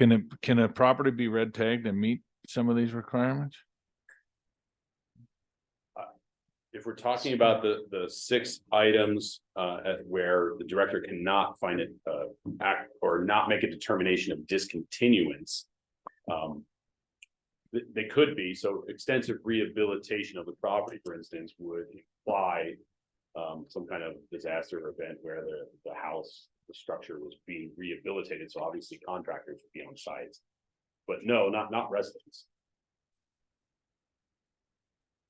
can a property be red tagged and meet some of these requirements? If we're talking about the 6 items where the director cannot find it act or not make a determination of discontinuance. They could be, so extensive rehabilitation of the property, for instance, would imply some kind of disaster event where the house, the structure was being rehabilitated, so obviously contractors would be on site. But no, not residents.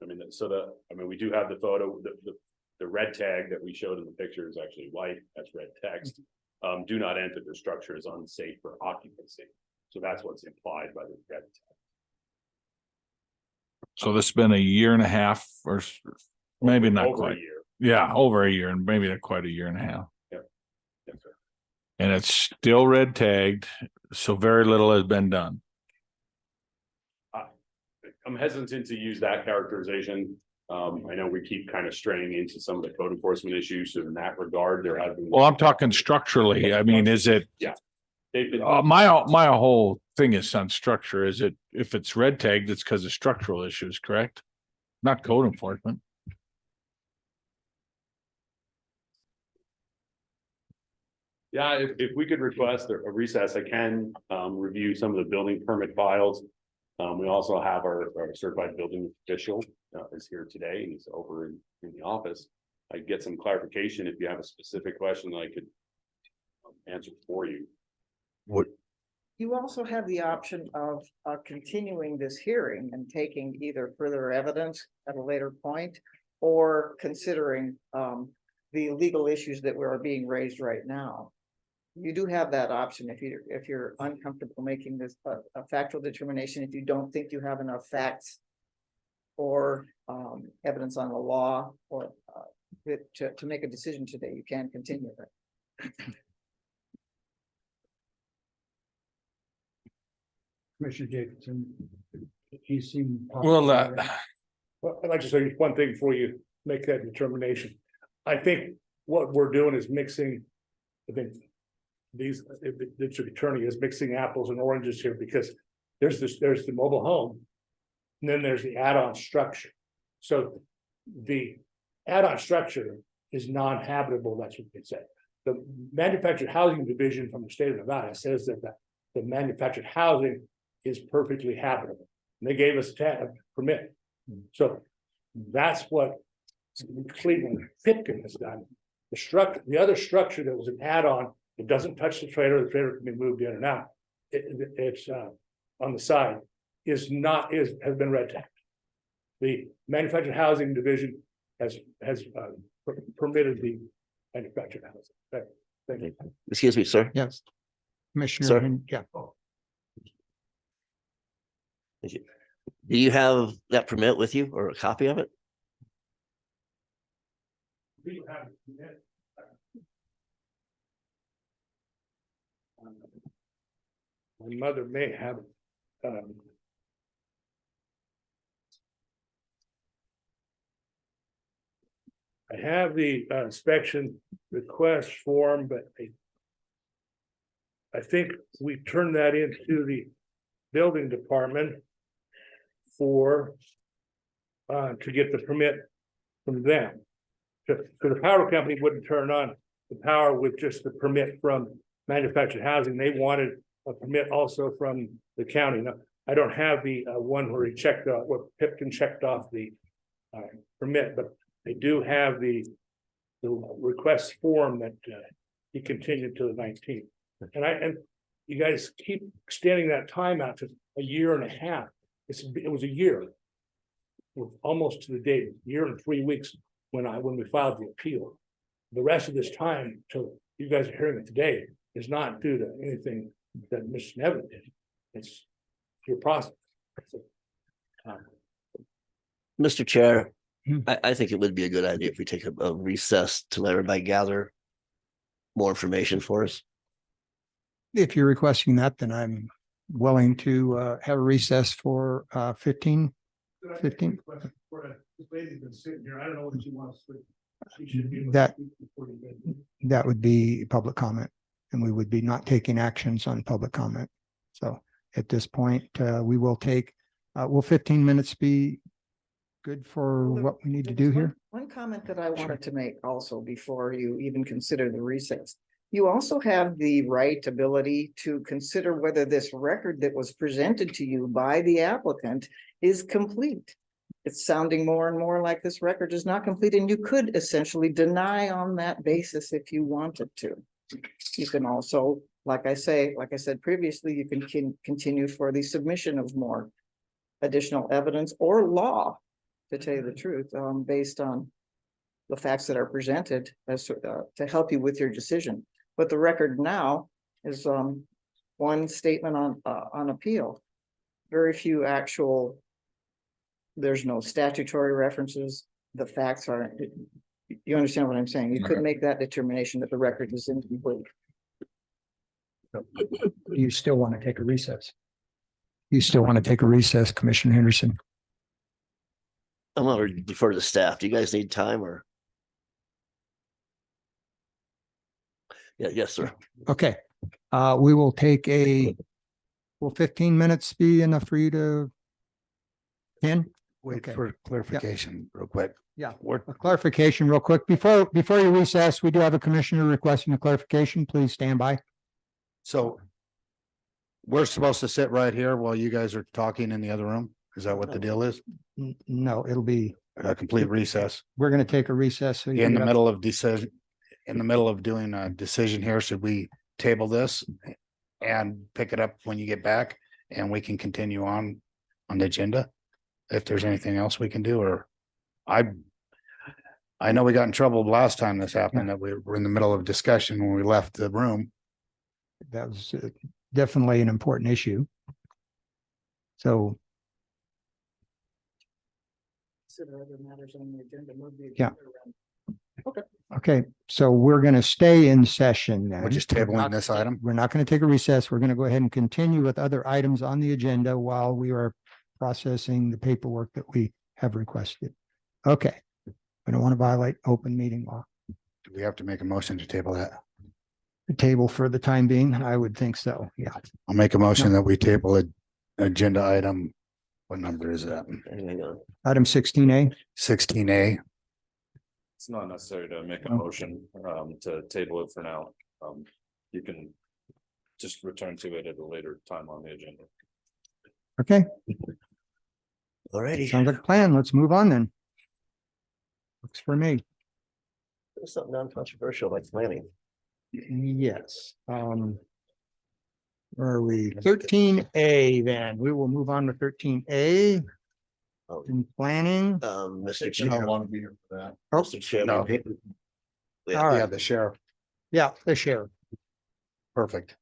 I mean, we do have the photo, the red tag that we showed in the picture is actually white, that's red text. Do not enter the structure is unsafe for occupancy. So that's what's implied by the red tag. So this has been a year and a half or maybe not Over a quite. year. Yeah, over a year and maybe not quite a year and a half. Yep. Yes, sir. And it's still red tagged, so very little has been done. I'm hesitant to use that characterization. I know we keep kind of straying into some of the code enforcement issues. So in that regard, there have been. Well, I'm talking structurally. I mean, is it? Yeah. They've been. My whole thing is on structure. Is it, if it's red tagged, it's because of structural issues, correct? Not code enforcement. Yeah, if we could request a recess, I can review some of the building permit files. We also have our certified building official is here today, and he's over in the office. I get some clarification if you have a specific question that I could answer for you. You also have the option of continuing this hearing and taking either further evidence at a later point or considering the legal issues that are being raised right now. You do have that option if you're uncomfortable making this a factual determination, if you don't think you have enough facts or evidence on the law or to make a decision today, you can continue it. Commissioner Jacobson, you seem. Well, Well, I'd like to say one thing before you make that determination. I think what we're doing is mixing, I think the district attorney is mixing apples and oranges here because there's the mobile home. And then there's the add-on structure. So the add-on structure is non-habitable, that's what they say. The manufactured housing division from the state of Nevada says that the manufactured housing is perfectly habitable. And they gave us a permit. So that's what Cleveland Pitkin has done. The other structure that was an add-on, it doesn't touch the trailer can be moved in and out. It's on the side, has been red tagged. The manufactured housing division has permitted the manufactured housing. Thank you. Excuse me, sir. Yes. Commissioner, Sir? yeah. Thank you. Do you have that permit with you or a copy of it? My mother may have. I have the inspection request form, but I think we turned that into the building department for to get the permit from them. Because the power company wouldn't turn on the power with just the permit from manufactured housing. They wanted a permit also from the county. Now, I don't have the one where he checked off, where Pipkin checked off the permit, but I do have the request form that he continued to the 19th. And you guys keep extending that time out to a year and a half. It was a year. Almost to the date, year and 3 weeks when we filed the appeal. The rest of this time till you guys are hearing it today is not due to anything that Ms. Nevin did. It's your process. Mr. Chair, I think it would be a good idea if we take a recess to let everybody gather more information for us. If you're requesting that, then I'm willing to have a recess for 15. This lady's been sitting here. I don't know what she wants to. She should be able to That speak before you get- that would be public comment, and we would be not taking actions on public comment. So at this point, we will take, will 15 minutes be good for what we need to do here? One comment that I wanted to make also before you even consider the recess. You also have the right ability to consider whether this record that was presented to you by the applicant is complete. It's sounding more and more like this record is not complete, and you could essentially deny on that basis if you wanted to. You can also, like I said previously, you can continue for the submission of more additional evidence or law, to tell you the truth, based on the facts that are presented as to help you with your decision. But the record now is one statement on appeal. Very few actual. There's no statutory references. The facts are. You understand what I'm saying? You could make that determination that the record is incomplete. You still want to take a recess? You still want to take a recess, Commissioner Henderson? I'm gonna defer to staff. Do you guys need time or? Yeah, yes, sir. Okay, we will take will 15 minutes be enough for you to? 10? Wait Okay. for clarification real quick. Yeah, a clarification real quick. Before you recess, we do have a commissioner requesting a clarification. Please stand by. So we're supposed to sit right here while you guys are talking in the other room? Is that what the deal is? No, it'll be, A complete recess we're going to take a recess. So you in can the get up. middle of decision, in the middle of doing a decision here. Should we table this and pick it up when you get back and we can continue on the agenda? If there's anything else we can do, or I know we got in trouble last time this happened, that we were in the middle of discussion when we left the room. That was definitely an important issue. So, Consider other matters on the agenda. Move the Yeah. agenda around. okay, so we're going to stay in session then. We're just We're tabling not- this item. We're not going to take a recess. We're going to go ahead and continue with other items on the agenda while we are processing the paperwork that we have requested. Okay. We don't want to violate open meeting law. Do we have to make a motion to table that? The table for the time being, I would think so. Yeah. I'll make a motion that we table it. Agenda item. What number is that? Hang on. Item 16A. 16A. It's not necessary to make a Oh. motion to table it for now. You can just return to it at a later time on the agenda. Okay. Alrighty. Sounds like a plan. Let's move on then. Looks for me. There's something non-controversial like planning. Yes. Where are we? 13A then. We will move on to 13A Oh, in planning. Mr. I Chair. don't want to be here for that. Oh, Mr. Chair. No. all Yeah, right. the sheriff. Yeah, the sheriff. Perfect.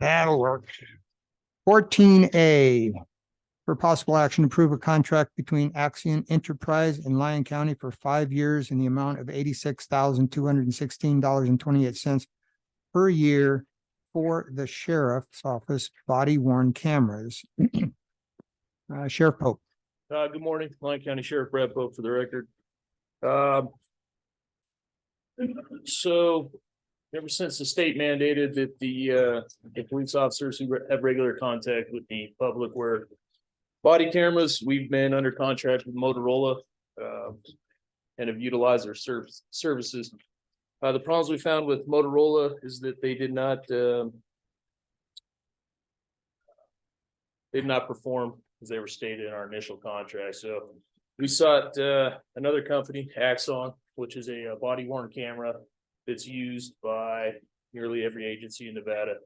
That'll work. 14A. For possible action, approve a contract between Axion Enterprise and Lyon County for 5 years in the amount of $86,216.28 per year for the sheriff's office body worn cameras. Sheriff Pope. Good morning, Lyon County Sheriff Brad Pope for the record. So ever since the state mandated that the police officers who have regular contact with the public wear body cameras, we've been under contract with Motorola, and have utilized their services. The problems we found with Motorola is that they did not perform as they were stated in our initial contract. So we sought another company, Axon, which is a body worn camera that's used by nearly every agency in Nevada,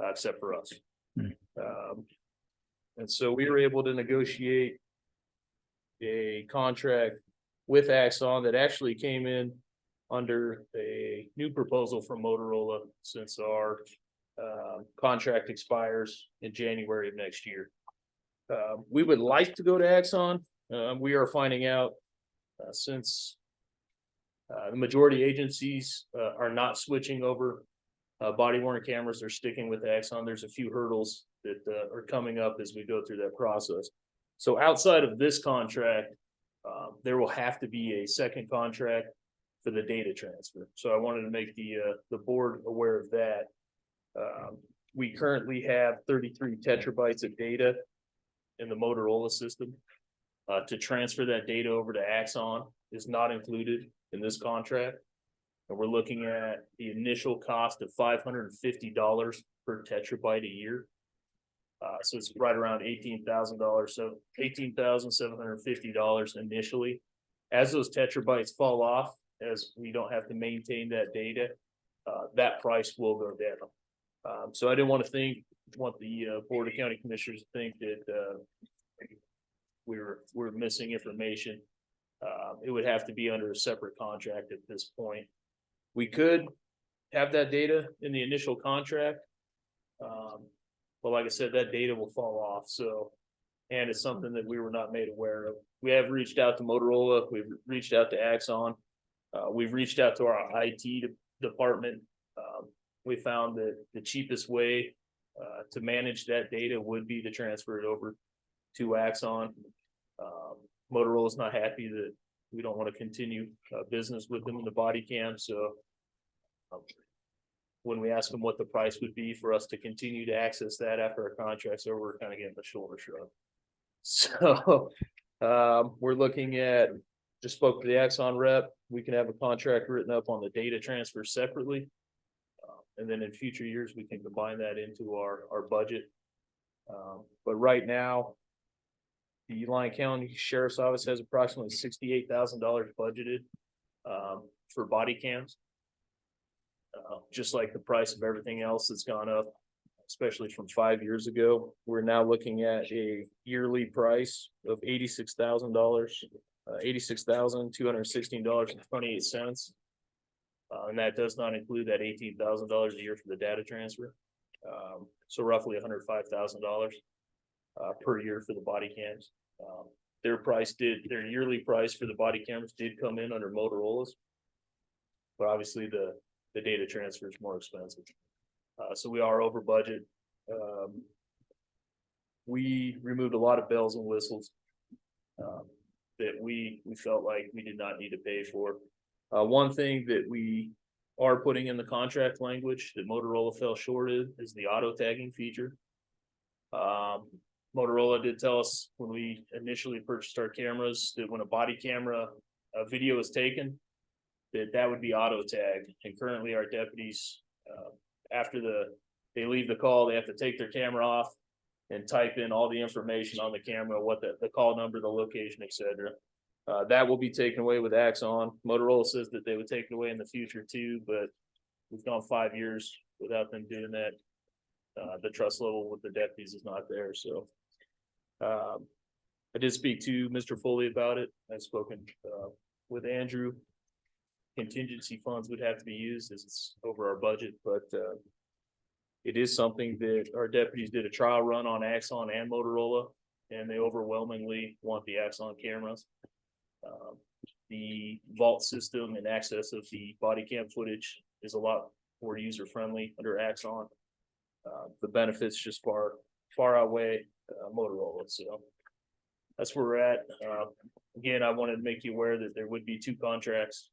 except for us. And so we were able to negotiate a contract with Axon that actually came in under a new proposal from Motorola, since our contract expires in January of next year. We would like to go to Axon. We are finding out since the majority agencies are not switching over body worn cameras, they're sticking with Axon. There's a few hurdles that are coming up as we go through that process. So outside of this contract, there will have to be a second contract for the data transfer. So I wanted to make the board aware of that. We currently have 33 tetrabytes of data in the Motorola system. To transfer that data over to Axon is not included in this contract. And we're looking at the initial cost of $550 per tetrabyte a year. So it's right around $18,000. So $18,750 initially. As those tetrabytes fall off, as we don't have to maintain that data, that price will go down. So I didn't want the Board of County Commissioners to think that we're missing information. It would have to be under a separate contract at this point. We could have that data in the initial contract. But like I said, that data will fall off. So, and it's something that we were not made aware of. We have reached out to Motorola. We've reached out to Axon. We've reached out to our IT department. We found that the cheapest way to manage that data would be to transfer it over to Axon. Motorola is not happy that we don't want to continue business with them in the body cam. So when we asked them what the price would be for us to continue to access that after our contract's over, we're kind of getting the shoulder shrug. So we're looking at, just spoke to the Axon rep. We can have a contract written up on the data transfer separately. And then in future years, we can combine that into our budget. But right now, the Lyon County Sheriff's Office has approximately $68,000 budgeted for body cams. Just like the price of everything else that's gone up, especially from 5 years ago. We're now looking at a yearly price of $86,000, $86,216.28. And that does not include that $18,000 a year for the data transfer. So roughly $105,000 per year for the body cams. Their yearly price for the body cameras did come in under Motorola's. But obviously the data transfer is more expensive. So we are over budget. We removed a lot of bells and whistles that we felt like we did not need to pay for. One thing that we are putting in the contract language that Motorola fell short of is the auto tagging feature. Motorola did tell us when we initially purchased our cameras that when a body camera video is taken, that would be auto tagged. And currently our deputies, after they leave the call, they have to take their camera off and type in all the information on the camera, what the call number, the location, etc. That will be taken away with Axon. Motorola says that they would take it away in the future too, but we've gone 5 years without them doing that. The trust level with the deputies is not there. So I did speak to Mr. Foley about it. I've spoken with Andrew. Contingency funds would have to be used as it's over our budget, but it is something that our deputies did a trial run on Axon and Motorola, and they overwhelmingly want the Axon cameras. The vault system and access of the body cam footage is a lot more user friendly under Axon. The benefits just far outweigh Motorola. So that's where we're at. Again, I wanted to make you aware that there would be two contracts.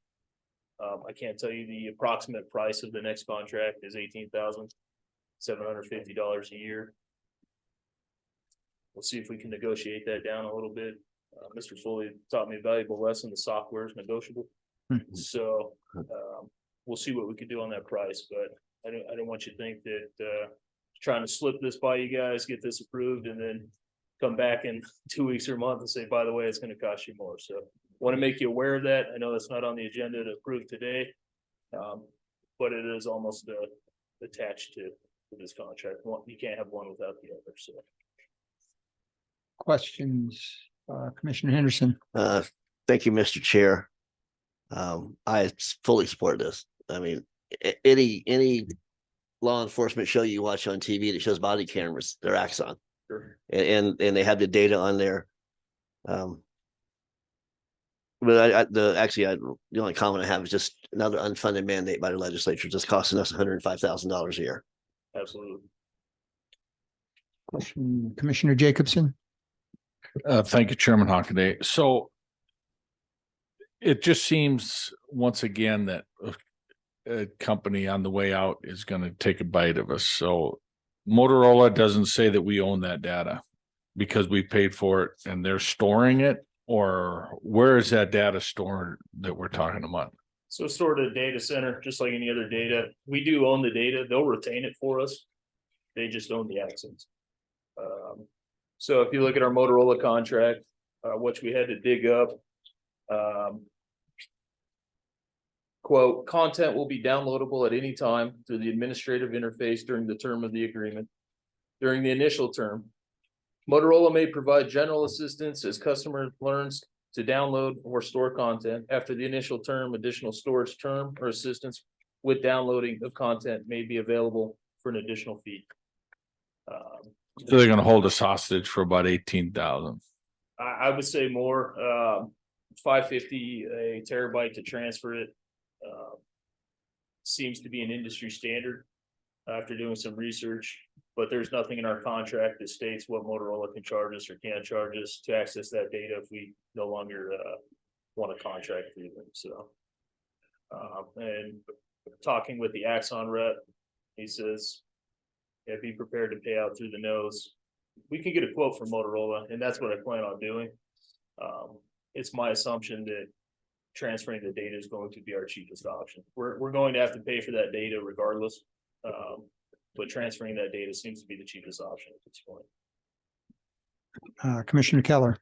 I can't tell you the approximate price of the next contract is $18,750 a year. We'll see if we can negotiate that down a little bit. Mr. Foley taught me a valuable lesson. The software is negotiable. So, we'll see what we could do on that price, but I don't want you to think that, trying to slip this by you guys, get this approved, and then come back in 2 weeks or a month and say, by the way, it's gonna cost you more. So want to make you aware of that. I know that's not on the agenda to approve today. But it is almost attached to this contract. You can't have one without the other, so. Questions, Commissioner Henderson? Thank you, Mr. Chair. I fully support this. I mean, any law enforcement show you watch on TV that shows body cameras, they're Axon. Sure. And they have the data on there. But the only comment I have is just another unfunded mandate by the legislature, just costing us $105,000 a year. Absolutely. Question, Commissioner Jacobson? Thank you, Chairman Hockaday. So it just seems once again that a company on the way out is going to take a bite of us. So Motorola doesn't say that we own that data because we paid for it and they're storing it, or where is that data stored that we're talking about? So stored at a data center, just like any other data. We do own the data. They'll retain it for us. They just own the accents. So if you look at our Motorola contract, which we had to dig up, quote, content will be downloadable at any time through the administrative interface during the term of the agreement. During the initial term, Motorola may provide general assistance as customer learns to download or store content. After the initial term, additional storage term or assistance with downloading of content may be available for an additional fee. So they're going to hold us hostage for about 18,000. I would say more, $550 a terabyte to transfer it. Seems to be an industry standard after doing some research, but there's nothing in our contract that states what Motorola can charge us or can't charge us to access that data if we no longer want a contract through them. So, and talking with the Axon rep, he says, yeah, be prepared to pay out through the nose. We can get a quote from Motorola, and that's what I plan on doing. It's my assumption that transferring the data is going to be our cheapest option. We're going to have to pay for that data regardless. But transferring that data seems to be the cheapest option at this point. Commissioner Keller?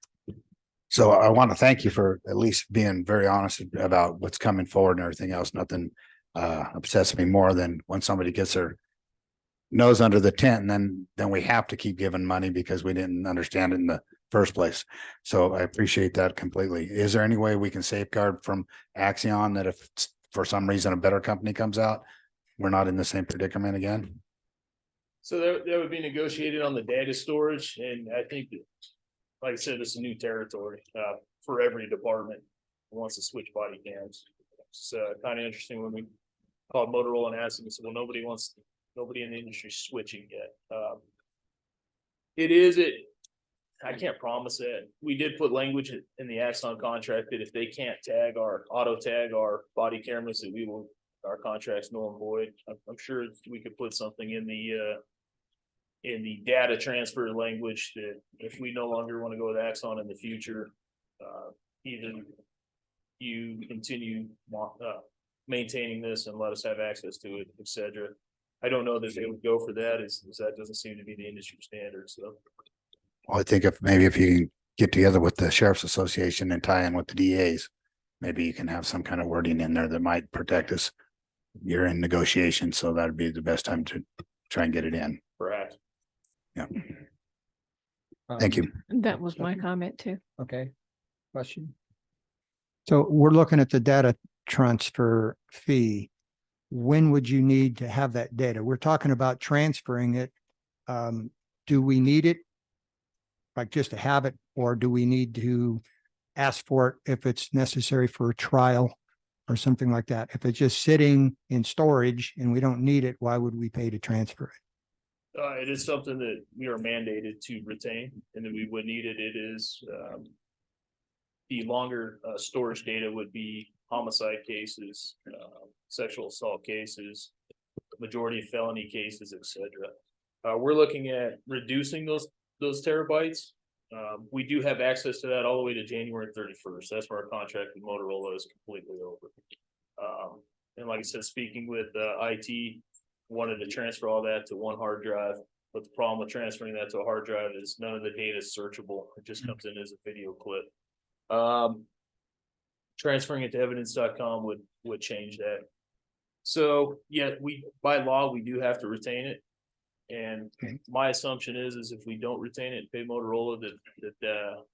So I want to thank you for at least being very honest about what's coming forward and everything else. Nothing upsets me more than when somebody gets their nose under the tent and then we have to keep giving money because we didn't understand it in the first place. So I appreciate that completely. Is there any way we can safeguard from Axion that if for some reason a better company comes out, we're not in the same predicament again? So that would be negotiated on the data storage, and I think that, like I said, it's a new territory for every department who wants to switch body cams. It's kind of interesting when we called Motorola and asked them, and said, well, nobody in the industry switching yet. I can't promise it. We did put language in the Axon contract that if they can't auto tag our body cameras, that our contract's null and void. I'm sure we could put something in the data transfer language that if we no longer want to go with Axon in the future, either you continue maintaining this and let us have access to it, etc. I don't know that they would go for that, as that doesn't seem to be the industry standard. So, Well, I think if you can get together with the Sheriff's Association and tie in with the DAs, maybe you can have some kind of wording in there that might protect us. You're in negotiation, so that'd be the best time to try and get it in. perhaps. Yeah. Thank you. That was my comment too. Okay. Question? So we're looking at the data transfer fee. When would you need to have that data? We're talking about transferring it. Do we need it? Like just to have it, or do we need to ask for it if it's necessary for a trial or something like that? If it's just sitting in storage and we don't need it, why would we pay to transfer it? It is something that we are mandated to retain and that we would need it. It is, the longer, storage data would be homicide cases, sexual assault cases, majority of felony cases, et cetera. We're looking at reducing those terabytes. We do have access to that all the way to January 31st. That's where our contract with Motorola is completely over. And like I said, speaking with IT, wanted to transfer all that to one hard drive. But the problem with transferring that to a hard drive is none of the data is searchable. It just comes in as a video clip. Transferring it to evidence.com would change that. So yeah, by law, we do have to retain it. And my assumption is if we don't retain it, pay Motorola that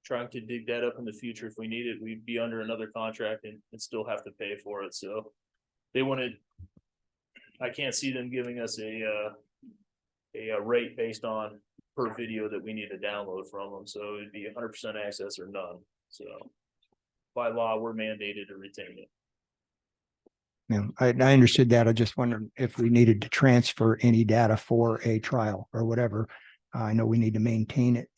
trying to dig that up in the future, if we need it, we'd be under another contract and still have to pay for it. So they wanted, I can't see them giving us a rate based on per video that we need to download from them. So it'd be 100% access or none. So by law, we're mandated to retain it. Yeah, I understood that. I just wondered if we needed to transfer any data for a trial or whatever. I know we need to maintain it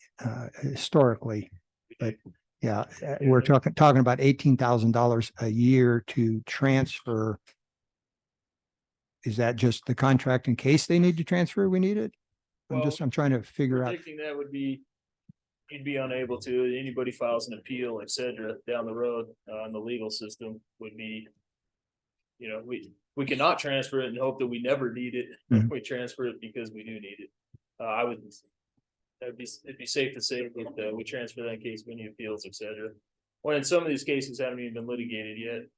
historically, but yeah, we're talking about $18,000 a year to transfer. Is that just the contract in case they need to transfer? We need it. I'm trying to figure out. Predicting that would be, you'd be unable to. Anybody files an appeal, et cetera, down the road in the legal system would be. You know, we cannot transfer it and hope that we never need it. We transfer it because we do need it. It'd be safe to say that we transfer that in case of any appeals, et cetera. When in some of these cases haven't even been litigated yet,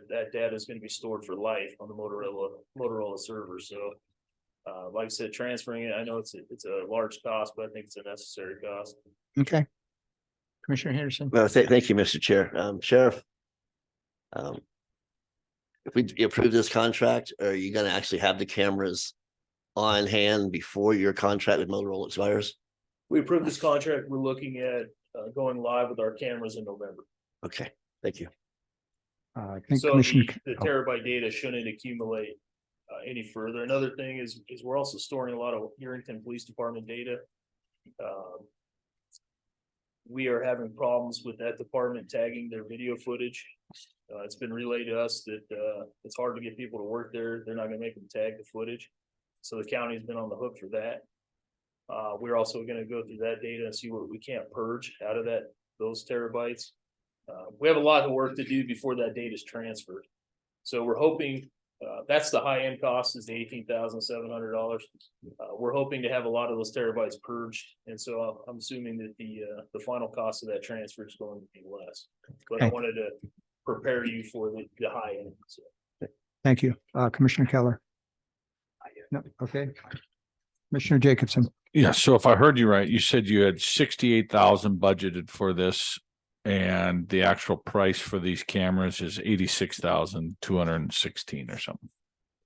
that data is going to be stored for life on the Motorola server. So, like I said, transferring it, I know it's a large cost, but I think it's a necessary cost. Okay. Commissioner Henderson. Well, thank you, Mr. Chair. Sheriff, if we approve this contract, are you going to actually have the cameras on hand before your contract with Motorola expires? We approved this contract. We're looking at going live with our cameras in November. Okay, thank you. I think So Commissioner. the terabyte data shouldn't accumulate any further. Another thing is we're also storing a lot of Yerington Police Department data. We are having problems with that department tagging their video footage. It's been relayed to us that it's hard to get people to work there. They're not going to make them tag the footage. So the county's been on the hook for that. We're also going to go through that data and see what we can't purge out of those terabytes. We have a lot of work to do before that data is transferred. So we're hoping that's the high end cost is the $18,700. We're hoping to have a lot of those terabytes purged. And so I'm assuming that the final cost of that transfer is going to be less, but I wanted to prepare you for the high end. So. Thank you. Commissioner Keller. No, okay. Commissioner Jacobson. Yeah, so if I heard you right, you said you had 68,000 budgeted for this and the actual price for these cameras is 86,216 or something.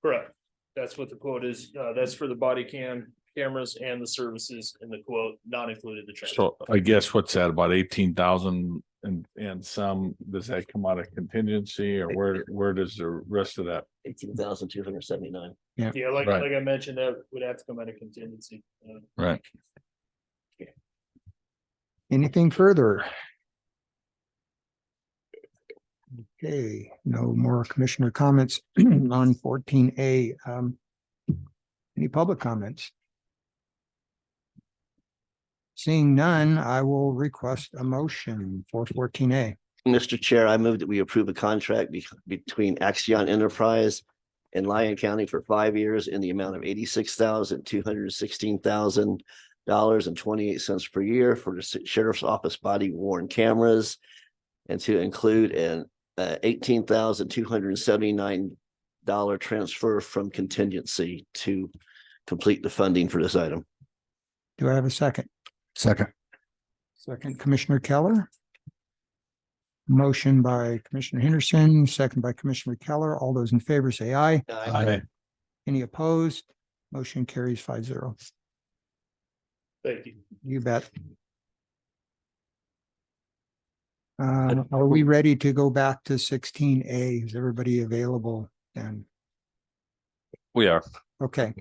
Correct. That's what the quote is. That's for the body cameras and the services in the quote, not included the transfer. So I guess what's that, about 18,000 and some, does that come out of contingency or where does the rest of that? 18,279. Yeah, like I mentioned, that would have to come out of contingency. Right. Anything further? Okay, no more commissioner comments on 14A. Any public comments? Seeing none, I will request a motion for 14A. Mr. Chair, I move that we approve a contract between Axion Enterprise and Lyon County for 5 years in the amount of $86,216,000.28 per year for the sheriff's office body worn cameras, and to include an $18,279 transfer from contingency to complete the funding for this item. Do I have a second? Second. Second, Commissioner Keller. Motion by Commissioner Henderson, second by Commissioner Keller. All those in favor say aye. Aye. Any opposed? Motion carries 5-0. Thank you. You bet. Are we ready to go back to 16A? Is everybody available then? We are. Okay.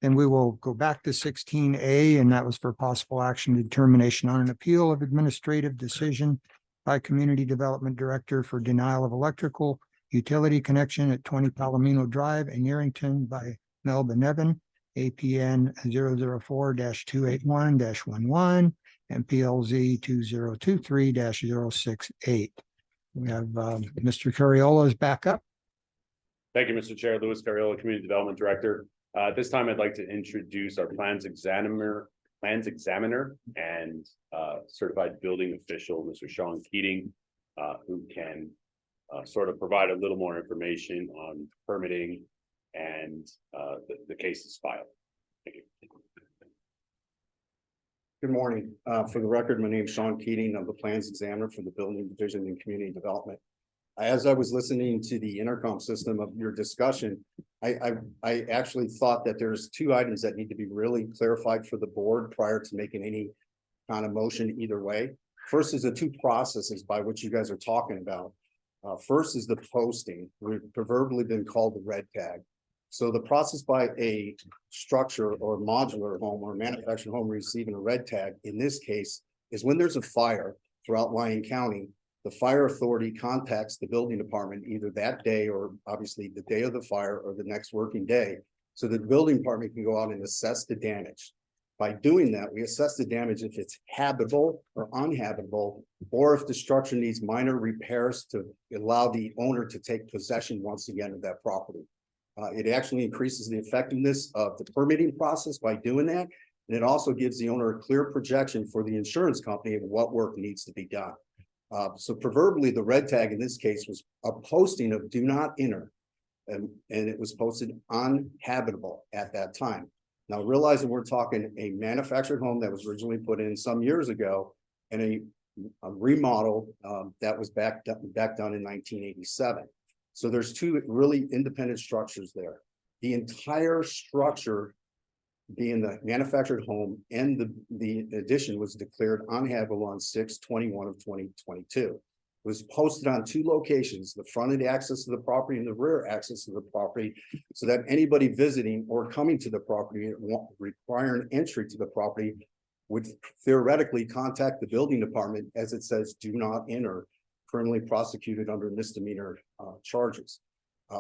Then we will go back to 16A, and that was for possible action determination on an appeal of administrative decision by Community Development Director for denial of electrical utility connection at 20 Palomino Drive in Yerington by Melvin Evan, APN 004-281-11 and PLZ 2023-068. We have Mr. Carriola is back up. Thank you, Mr. Chair. Louis Carriola, Community Development Director. At this time, I'd like to introduce our plans examiner and certified building official, Mr. Sean Keating, who can sort of provide a little more information on permitting and the cases filed. Thank you. Good morning. For the record, my name is Sean Keating. I'm the plans examiner for the Building Division and Community Development. As I was listening to the intercom system of your discussion, I actually thought that there's two items that need to be really clarified for the board prior to making any kind of motion either way. First is the two processes by which you guys are talking about. First is the posting, we've proverbially been called the red tag. So the process by a structure or modular home or manufactured home receiving a red tag, in this case, is when there's a fire throughout Lyon County, the fire authority contacts the building department either that day or obviously the day of the fire or the next working day. So the building department can go out and assess the damage. By doing that, we assess the damage if it's habitable or uninhabitable, or if the structure needs minor repairs to allow the owner to take possession once again of that property. It actually increases the effectiveness of the permitting process by doing that. And it also gives the owner a clear projection for the insurance company of what work needs to be done. So proverbially, the red tag in this case was a posting of do not enter. And it was posted uninhabitable at that time. Now realizing we're talking a manufactured home that was originally put in some years ago and a remodel that was back done in 1987. So there's two really independent structures there. The entire structure being the manufactured home and the addition was declared uninhabitable on 6/21 of 2022. It was posted on two locations, the fronted access to the property and the rear access to the property, so that anybody visiting or coming to the property requiring entry to the property would theoretically contact the building department, as it says, do not enter, criminally prosecuted under misdemeanor charges.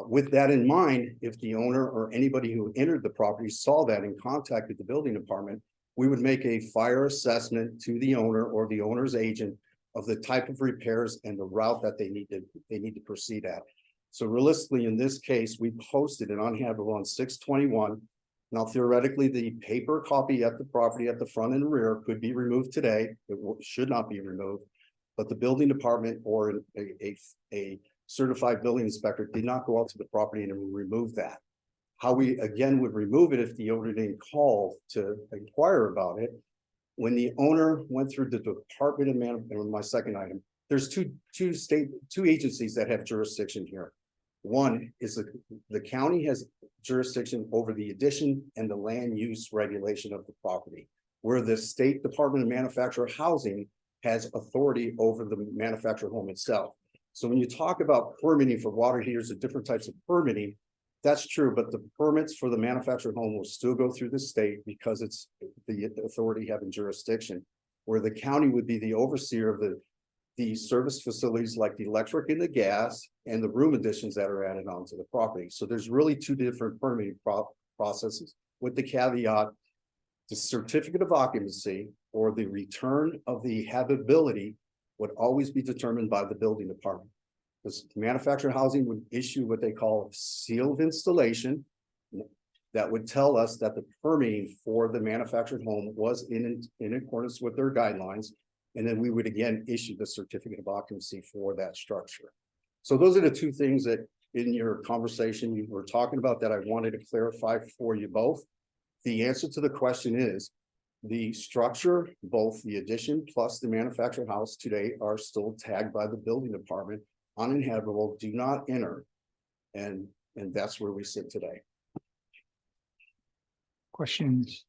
With that in mind, if the owner or anybody who entered the property saw that and contacted the building department, we would make a fire assessment to the owner or the owner's agent of the type of repairs and the route that they need to proceed at. So realistically, in this case, we posted an uninhabitable on 6/21. Now theoretically, the paper copy at the property at the front and rear could be removed today. It should not be removed, but the building department or a certified building inspector did not go out to the property and remove that. How we again would remove it if the owner didn't call to inquire about it. When the owner went through the Department of and my second item, there's two agencies that have jurisdiction here. One is the county has jurisdiction over the addition and the land use regulation of the property, where the State Department of Manufactured Housing has authority over the manufactured home itself. So when you talk about permitting for water heaters or different types of permitting, that's true, but the permits for the manufactured home will still go through the state because it's the authority having jurisdiction, where the county would be the overseer of the service facilities like the electric and the gas and the room additions that are added onto the property. So there's really two different permitting processes, with the caveat, the certificate of occupancy or the return of the habitability would always be determined by the building department. This manufactured housing would issue what they call a seal of installation that would tell us that the permitting for the manufactured home was in accordance with their guidelines. And then we would again issue the certificate of occupancy for that structure. So those are the two things that in your conversation you were talking about that I wanted to clarify for you both. The answer to the question is the structure, both the addition plus the manufactured house today are still tagged by the building department, uninhabitable, do not enter. And that's where we sit today. Questions?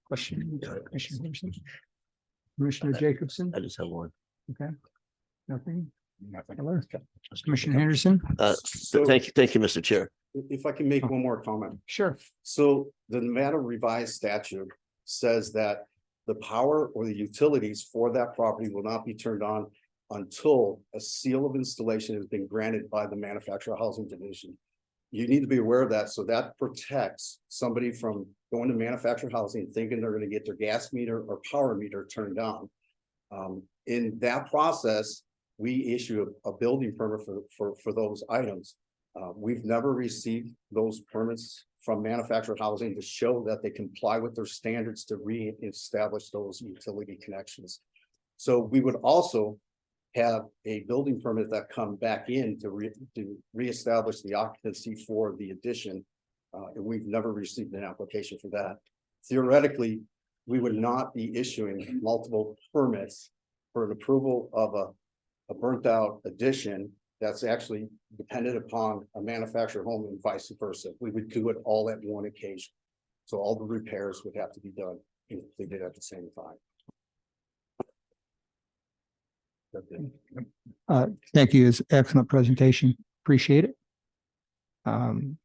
Commissioner Jacobson? I just have one. Okay. Nothing? Hello. Commissioner Henderson? Thank you, Mr. Chair. if I can make one more comment. Sure. So the Nevada revised statute says that the power or the utilities for that property will not be turned on until a seal of installation has been granted by the Manufactured Housing Division. You need to be aware of that, so that protects somebody from going to manufactured housing thinking they're gonna get their gas meter or power meter turned on. In that process, we issue a building permit for those items. We've never received those permits from manufactured housing to show that they comply with their standards to reestablish those utility connections. So we would also have a building permit that come back in to reestablish the occupancy for the addition. And we've never received an application for that. Theoretically, we would not be issuing multiple permits for an approval of a burnt out addition that's actually dependent upon a manufactured home and vice versa. We would do it all at one occasion. So all the repairs would have to be done and completed at the same time. Thank you. It's an excellent presentation. Appreciate it. County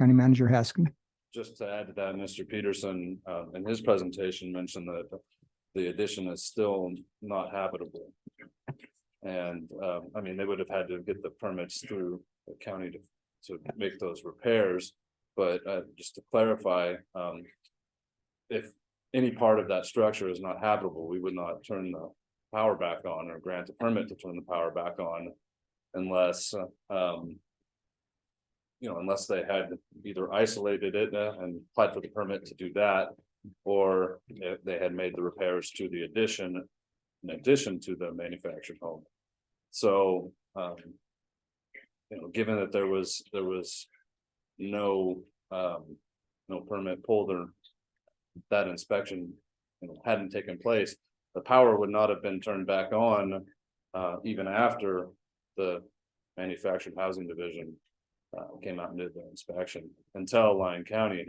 Manager Haskin. Just to add to that, Mr. Peterson, in his presentation mentioned that the addition is still not habitable. And, I mean, they would have had to get the permits through the county to make those repairs. But, just to clarify, if any part of that structure is not habitable, we would not turn the power back on or grant a permit to turn the power back on unless, unless they had either isolated it and applied for the permit to do that, or if they had made the repairs to the addition in addition to the manufactured home. So, given that there was no permit pulled or that inspection, hadn't taken place, the power would not have been turned back on, even after the Manufactured Housing Division came out and did the inspection, until Lyon County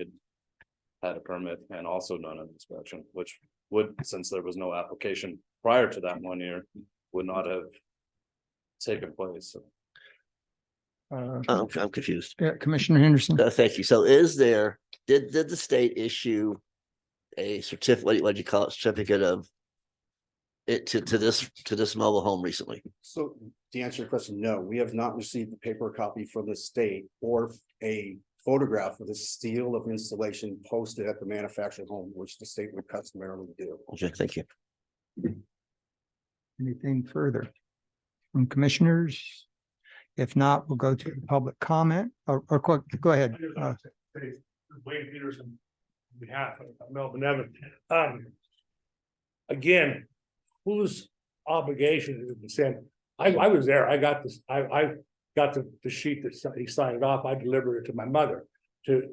had a permit and also done an inspection, which would, since there was no application prior to that 1 year, would not have taken place. I'm confused. Commissioner Henderson. Thank you. So did the state issue a certificate, what'd you call it, certificate of it to this mobile home recently? So to answer your question, no, we have not received a paper copy from the state or a photograph of the seal of installation posted at the manufactured home, which the state would customarily do. Okay, thank you. Anything further from commissioners? If not, we'll go to public comment or go ahead. Wayne Peterson, on behalf of Melvin Evans. Again, whose obligation is it to send? I was there. I got this. I got the sheet that he signed it off. I delivered it to my mother to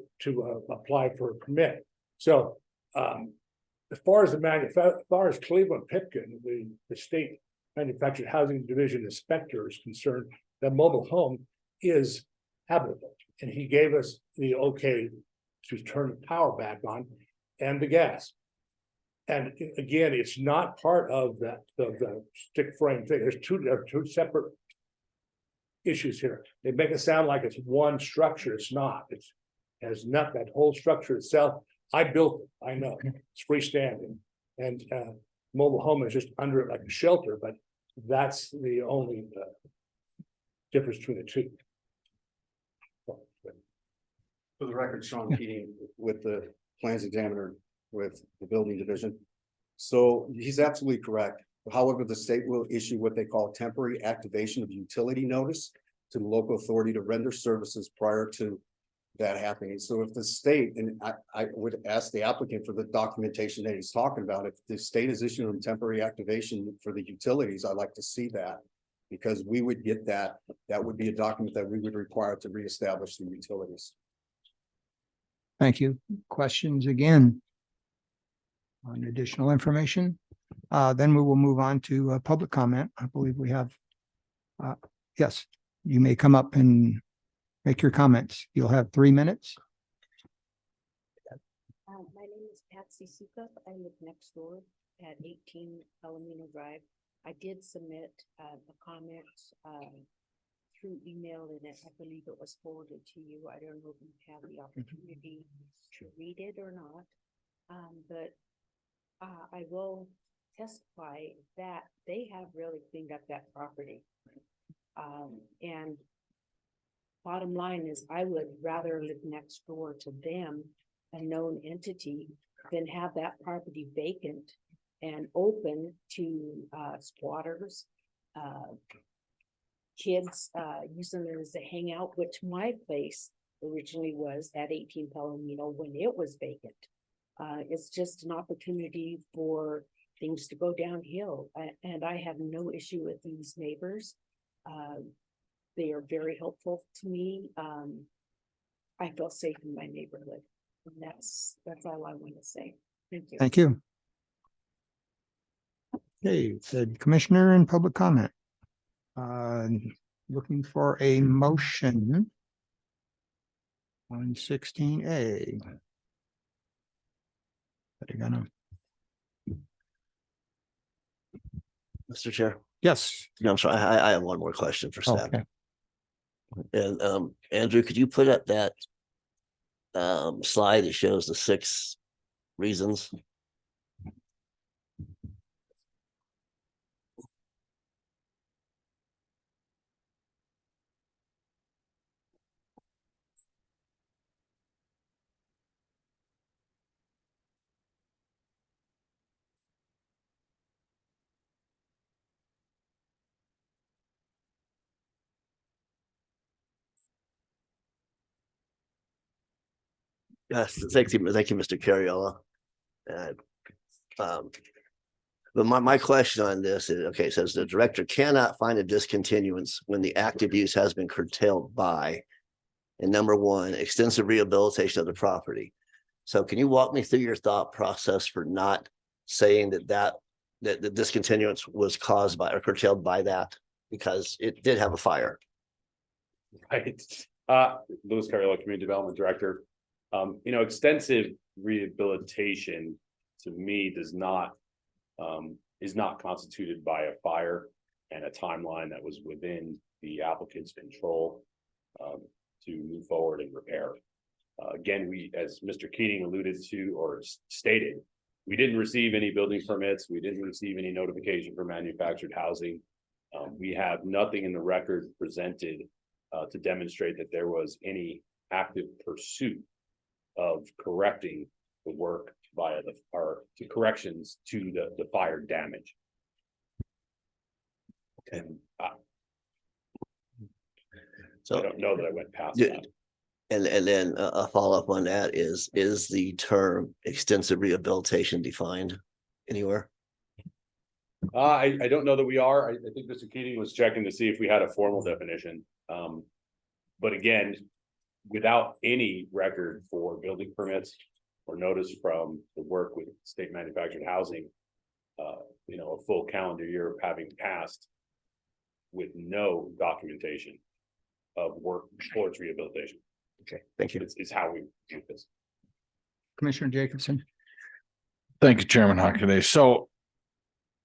apply for a permit. So as far as Cleveland Pipkin, the state manufactured housing division inspector is concerned, the mobile home is habitable, and he gave us the okay to turn the power back on and the gas. And again, it's not part of the stick frame thing. There are two separate issues here. They make it sound like it's one structure. It's not. Has not that whole structure itself. I built it. I know it's freestanding, and mobile home is just under it like a shelter. But that's the only difference between the two. For the record, Sean Keating with the plans examiner with the building division. So he's absolutely correct. However, the state will issue what they call temporary activation of utility notice to the local authority to render services prior to that happening. So if the state, and I would ask the applicant for the documentation that he's talking about, if the state is issuing temporary activation for the utilities, I'd like to see that, because we would get that. That would be a document that we would require to reestablish the utilities. Thank you. Questions again on additional information? Then we will move on to public comment. I believe we have, yes, you may come up and make your comments. You'll have 3 minutes. My name is Patsy Sukup. I live next door at 18 Palomino Drive. I did submit a comment through email and I believe it was forwarded to you. I don't know if you have the opportunity to read it or not. But I will testify that they have really cleaned up that property. And bottom line is I would rather live next door to them, a known entity, than have that property vacant and open to squatters, kids using it as a hangout, which my place originally was at 18 Palomino when it was vacant. It's just an opportunity for things to go downhill. And I have no issue with these neighbors. They are very helpful to me. I feel safe in my neighborhood. And that's all I want to say. Thank you. Thank you. Okay, said Commissioner and public comment. Looking for a motion on 16A. Are you gonna? Mr. Chair. Yes. No, I'm sorry. I have one more question for staff. Okay. And Andrew, could you put up that slide that shows the 6 reasons? Yes, thank you, Mr. Carriola. But my question on this is, okay, it says the director cannot find a discontinuance when the active use has been curtailed by, and number 1, extensive rehabilitation of the property. So can you walk me through your thought process for not saying that the discontinuance was caused by or curtailed by that? Because it did have a fire. Right. Louis Carriola, Community Development Director. Extensive rehabilitation to me is not constituted by a fire and a timeline that was within the applicant's control to move forward and repair. Again, as Mr. Keating alluded to or stated, we didn't receive any building permits. We didn't receive any notification for manufactured housing. We have nothing in the record presented to demonstrate that there was any active pursuit of correcting the work via to corrections to the fire damage. And so I don't know that I went past that. And then a follow-up on that is the term extensive rehabilitation defined anywhere? I don't know that we are. I think Mr. Keating was checking to see if we had a formal definition. But again, without any record for building permits or notice from the work with state manufactured housing, a full calendar year of having passed with no documentation of work towards rehabilitation. Okay, thank you. Is how we do this. Commissioner Jacobson. Thank you, Chairman Hockaday. So,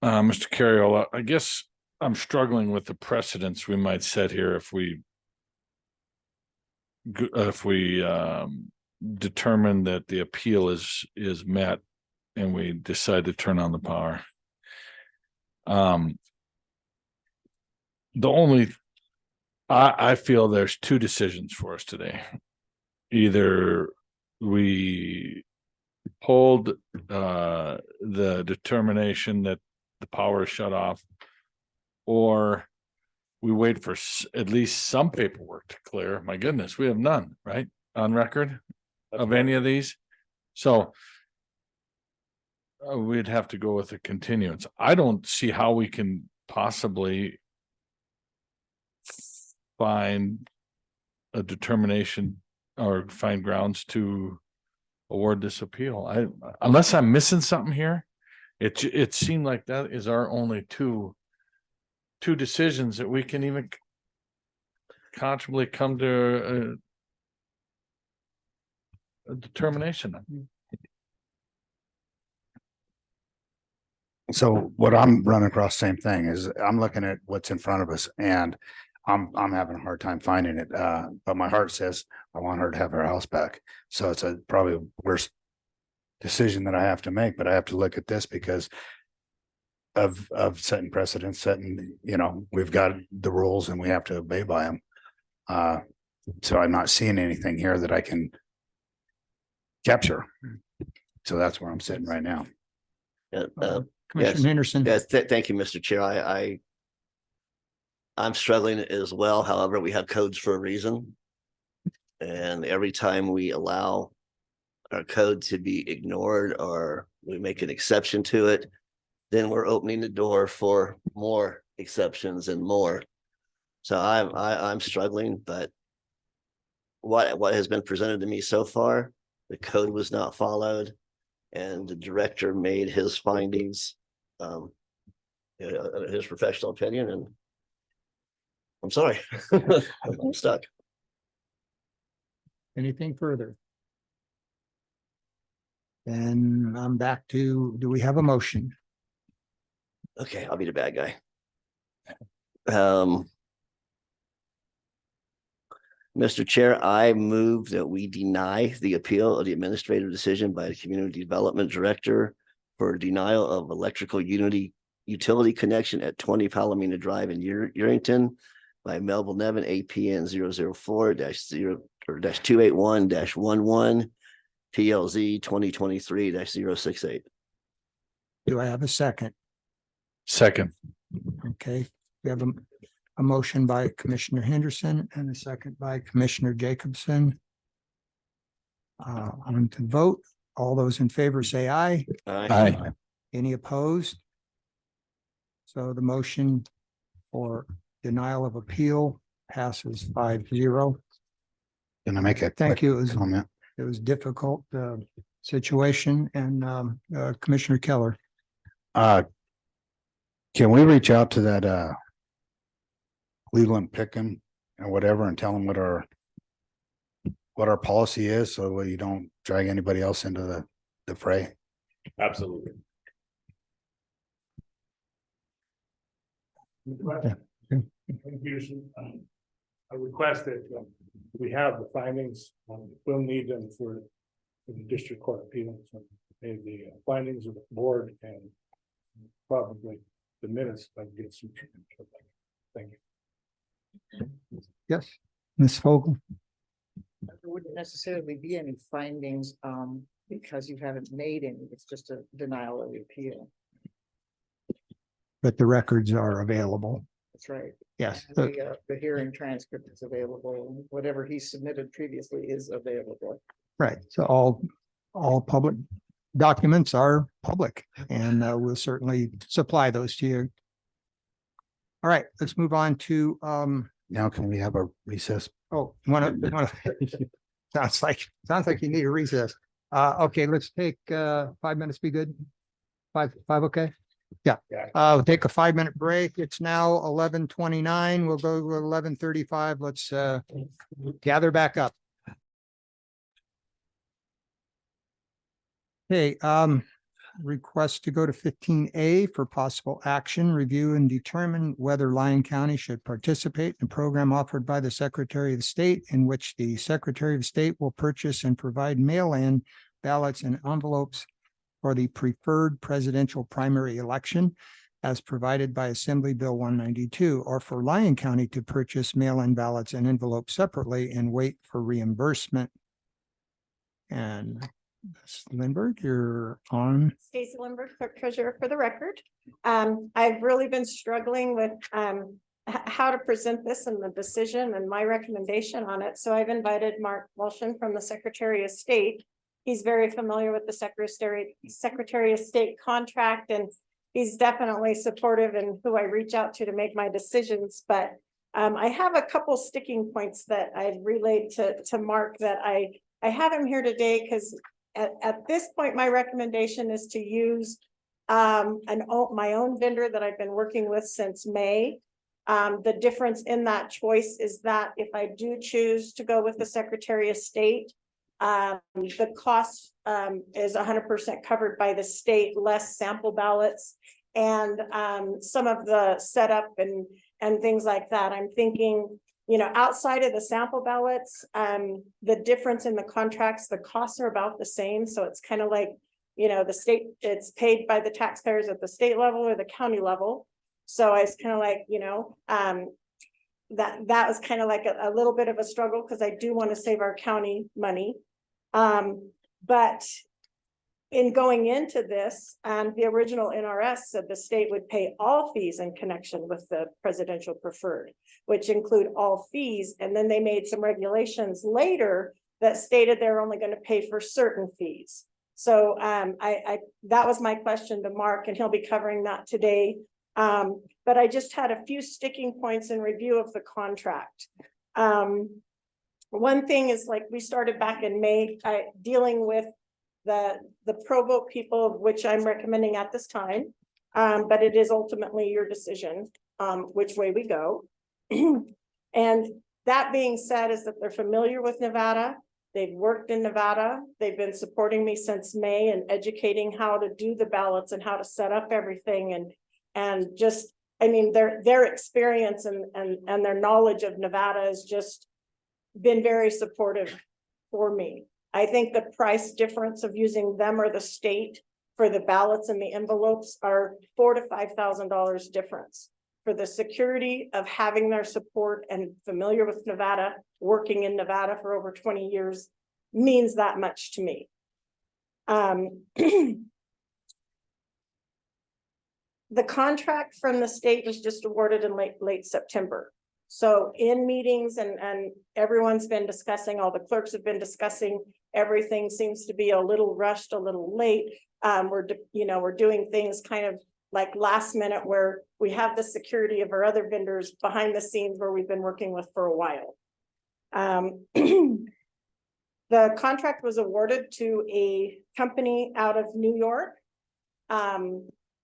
Mr. Carriola, I guess I'm struggling with the precedents we might set here if we determine that the appeal is met and we decide to turn on the power. I feel there's 2 decisions for us today. Either we hold the determination that the power is shut off, or we wait for at least some paperwork to clear. My goodness, we have none, right, on record of any of these. So we'd have to go with a continuance. I don't see how we can possibly find a determination or find grounds to award this appeal. Unless I'm missing something here, it seemed like that is our only two decisions that we can even conceivably come to a determination on. So what I'm running across, same thing, is I'm looking at what's in front of us, and I'm having a hard time finding it, but my heart says I want her to have her house back. So it's a probably worst decision that I have to make, but I have to look at this because of setting precedents, we've got the rules and we have to obey by them. So I'm not seeing anything here that I can capture. So that's where I'm sitting right now. Commissioner Henderson. Yes, thank you, Mr. Chair. I'm struggling as well. However, we have codes for a reason. And every time we allow our code to be ignored or we make an exception to it, then we're opening the door for more exceptions and more. So I'm struggling, but what has been presented to me so far, the code was not followed, and the director made his findings, his professional opinion, and I'm sorry, I'm stuck. Anything further? Then I'm back to, do we have a motion? Okay, I'll be the bad guy. Mr. Chair, I move that we deny the appeal of the administrative decision by the Community Development Director for denial of electrical utility connection at 20 Palomino Drive in Yerington by Melville Nevin, APN 004-281-11 PLZ 2023-068. Do I have a second? Second. Okay, we have a motion by Commissioner Henderson and a second by Commissioner Jacobson. On to vote. All those in favor say aye. Aye. Any opposed? So the motion for denial of appeal passes 5-0. Can I make a Thank quick you. comment? It was difficult situation, and Commissioner Keller. Can we reach out to that Cleveland Pickham or whatever and tell them what our policy is so we don't drag anybody else into the fray? Absolutely. Peterson, I request that we have the findings, we'll need them for the district court appeals, the findings of the board and probably the minutes. If I can get some. Thank you. Yes, Ms. Fogel. There wouldn't necessarily be any findings, because you haven't made any, it's just a denial of the appeal. But the records are available. That's right. Yes. And the hearing transcript is available, whatever he submitted previously is available. Right. So all public documents are public, and we'll certainly supply those to you. All right, let's move on to Now, can we have a recess? oh, sounds like you need a recess. Okay, let's take 5 minutes. Be good. Five, okay. Yeah. We'll take a 5-minute break. It's now 11:29. We'll go to 11:35. Let's gather back up. Okay, request to go to 15A for possible action, review and determine whether Lyon County should participate in a program offered by the Secretary of State in which the Secretary of State will purchase and provide mail-in ballots and envelopes for the preferred presidential primary election as provided by Assembly Bill 192, or for Lyon County to purchase mail-in ballots and envelopes separately and wait for reimbursement. And Ms. Lindbergh, you're on. Stacy Lindbergh, Clerk Treasurer for the record. I've really been struggling with how to present this and the decision and my recommendation on it. So I've invited Mark Walshin from the Secretary of State. He's very familiar with the Secretary of State contract, and he's definitely supportive in who I reach out to make my decisions. But I have a couple sticking points that I've relayed to Mark that I have him here today because at this point, my recommendation is to use my own vendor that I've been working with since May. The difference in that choice is that if I do choose to go with the Secretary of State, the cost is 100% covered by the state, less sample ballots, and some of the setup and and things like that. I'm thinking, you know, outside of the sample ballots, the difference in the contracts, the costs are about the same. So it's kind of like, you know, the state, it's paid by the taxpayers at the state level or the county level. So I was kind of like, you know, that was kind of like a little bit of a struggle because I do want to save our county money. But in going into this, the original NRS said the state would pay all fees in connection with the presidential preferred, which include all fees. And then they made some regulations later that stated they're only going to pay for certain fees. So that was my question to Mark, and he'll be covering that today. But I just had a few sticking points in review of the contract. One thing is, like, we started back in May dealing with the pro vote people, of which I'm recommending at this time. But it is ultimately your decision which way we go. And that being said, is that they're familiar with Nevada. They've worked in Nevada. They've been supporting me since May and educating how to do the ballots and how to set up everything. And just, I mean, their experience and their knowledge of Nevada has just been very supportive for me. I think the price difference of using them or the state for the ballots and the envelopes are $4,000 to $5,000 difference. For the security of having their support and familiar with Nevada, working in Nevada for over 20 years means that much to me. The contract from the state was just awarded in late September. So in meetings and everyone's been discussing, all the clerks have been discussing, everything seems to be a little rushed, a little late. We're doing things kind of like last minute, where we have the security of our other vendors behind the scenes where we've been working with for a while. The contract was awarded to a company out of New York.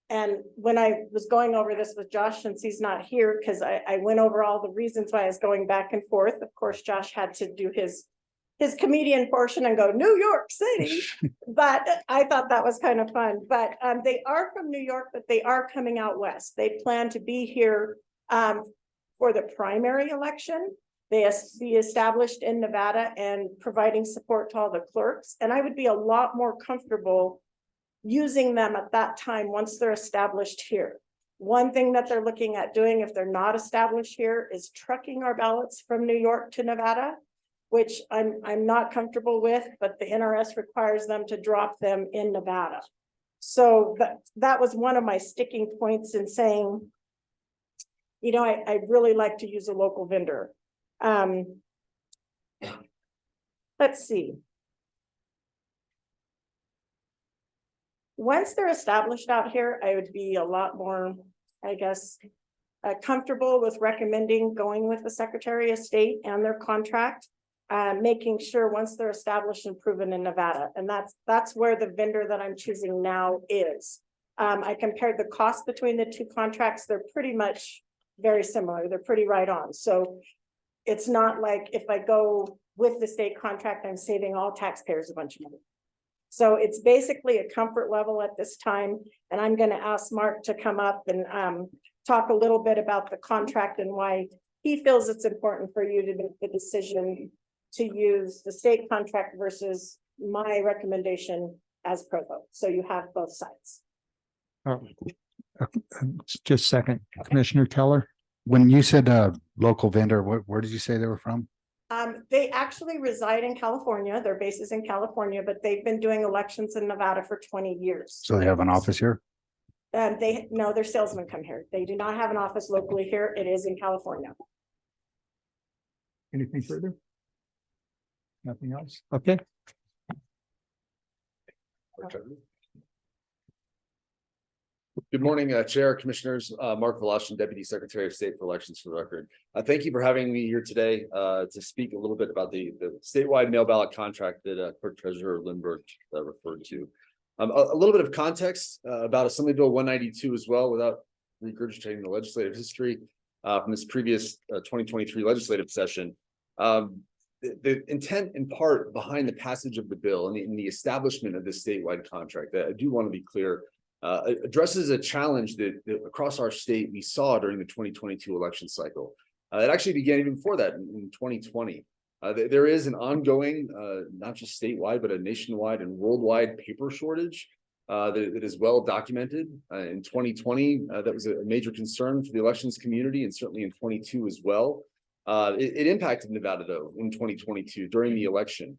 And when I was going over this with Josh, since he's not here, because I went over all the reasons why I was going back and forth. Of course, Josh had to do his comedian portion and go New York City, but I thought that was kind of fun. But they are from New York, but they are coming out west. They plan to be here for the primary election. They be established in Nevada and providing support to all the clerks. And I would be a lot more comfortable using them at that time once they're established here. One thing that they're looking at doing if they're not established here is trucking our ballots from New York to Nevada, which I'm not comfortable with, but the NRS requires them to drop them in Nevada. So that was one of my sticking points in saying, you know, I'd really like to use a local vendor. Let's see. Once they're established out here, I would be a lot more, I guess, comfortable with recommending going with the Secretary of State and their contract, making sure once they're established and proven in Nevada. And that's where the vendor that I'm choosing now is. I compared the cost between the two contracts. They're pretty much very similar. They're pretty right on. So it's not like if I go with the state contract, I'm saving all taxpayers a bunch of money. So it's basically a comfort level at this time. And I'm going to ask Mark to come up and talk a little bit about the contract and why he feels it's important for you to make the decision to use the state contract versus my recommendation as provost. So you have both sides. Just a second, Commissioner Teller. When you said local vendor, where did you say they were from? They actually reside in California. Their base is in California, but they've been doing elections in Nevada for 20 years. So they have an office here? No, their salesmen come here. They do not have an office locally here. It is in California. Anything further? Nothing else? Okay. Good morning, Chair, Commissioners. Mark Velasquez, Deputy Secretary of State for Elections for the record. Thank you for having me here today to speak a little bit about the statewide mail ballot contract that Clerk Treasurer Lindbergh referred to. A little bit of context about Assembly Bill 192 as well, without regurgitating the legislative history from this previous 2023 legislative session. The intent in part behind the passage of the bill and the establishment of this statewide contract, I do want to be clear, addresses a challenge that across our state we saw during the 2022 election cycle. It actually began even before that in 2020. There is an ongoing, not just statewide, but a nationwide and worldwide paper shortage that is well documented. In 2020, that was a major concern for the elections community, and certainly in 22 as well. It impacted Nevada, though, in 2022 during the election.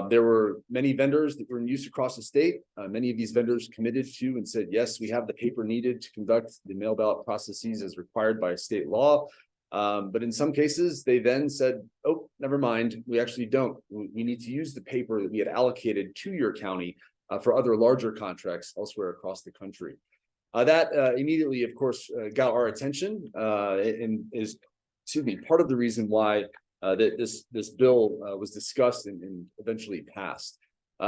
There were many vendors that were in use across the state. Many of these vendors committed to and said, yes, we have the paper needed to conduct the mail ballot processes as required by state law. But in some cases, they then said, oh, never mind, we actually don't. We need to use the paper that we had allocated to your county for other larger contracts elsewhere across the country. That immediately, of course, got our attention and is, excuse me, part of the reason why that this bill was discussed and eventually passed.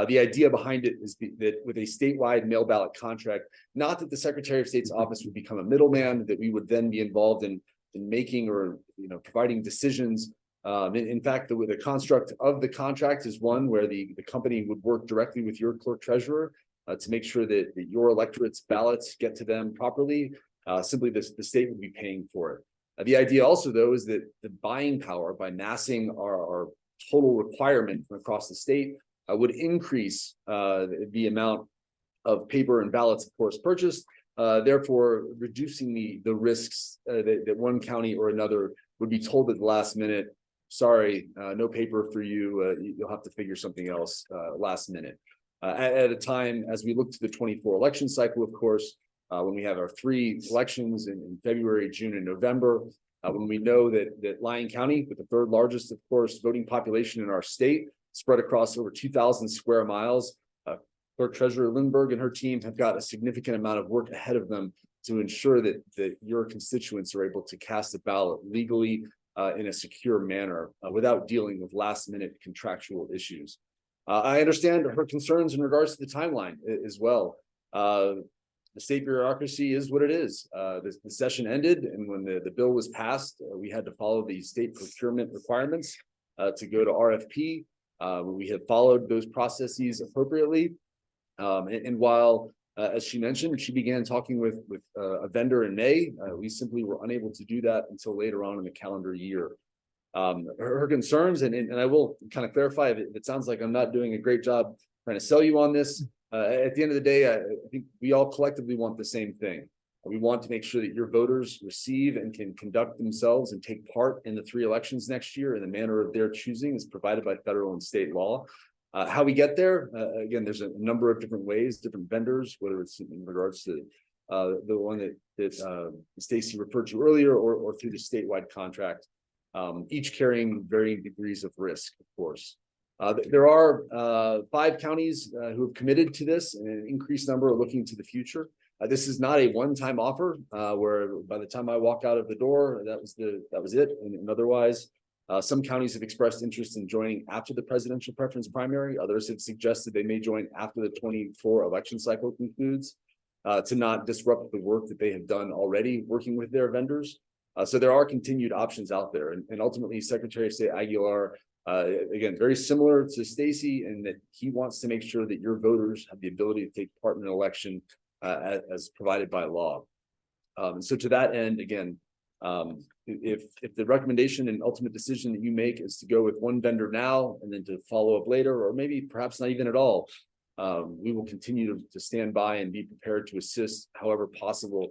The idea behind it is that with a statewide mail ballot contract, not that the Secretary of State's office would become a middleman, that we would then be involved in making or providing decisions. In fact, the construct of the contract is one where the company would work directly with your clerk treasurer to make sure that your electorate's ballots get to them properly. Simply the state would be paying for it. The idea also, though, is that the buying power by massing our total requirement from across the state would increase the amount of paper and ballots, of course, purchased, therefore reducing the risks that one county or another would be told at the last minute, sorry, no paper for you, you'll have to figure something else last minute. At a time, as we look to the 24 election cycle, of course, when we have our 3 elections in February, June, and November, when we know that Lyon County, with the 3rd largest, of course, voting population in our state, spread across over 2,000 square miles, Clerk Treasurer Lindbergh and her team have got a significant amount of work ahead of them to ensure that your constituents are able to cast a ballot legally in a secure manner without dealing with last-minute contractual issues. I understand her concerns in regards to the timeline as well. The state bureaucracy is what it is. The session ended, and when the bill was passed, we had to follow the state procurement requirements to go to RFP. We have followed those processes appropriately. And while, as she mentioned, she began talking with a vendor in May, we simply were unable to do that until later on in the calendar year. Her concerns, and I will kind of clarify if it sounds like I'm not doing a great job trying to sell you on this. At the end of the day, I think we all collectively want the same thing. We want to make sure that your voters receive and can conduct themselves and take part in the 3 elections next year in the manner of their choosing as provided by federal and state law. How we get there, again, there's a number of different ways, different vendors, whether it's in regards to the one that Stacy referred to earlier or through the statewide contract, each carrying varying degrees of risk, of course. There are 5 counties who have committed to this, and an increased number are looking to the future. This is not a one-time offer where by the time I walk out of the door, that was it. And otherwise, some counties have expressed interest in joining after the presidential preference primary. Others have suggested they may join after the 24 election cycle concludes to not disrupt the work that they have done already working with their vendors. So there are continued options out there. And ultimately, Secretary of State Aguilar, again, very similar to Stacy, in that he wants to make sure that your voters have the ability to take part in an election as provided by law. So to that end, again, if the recommendation and ultimate decision that you make is to go with one vendor now and then to follow up later, or maybe perhaps not even at all, we will continue to stand by and be prepared to assist however possible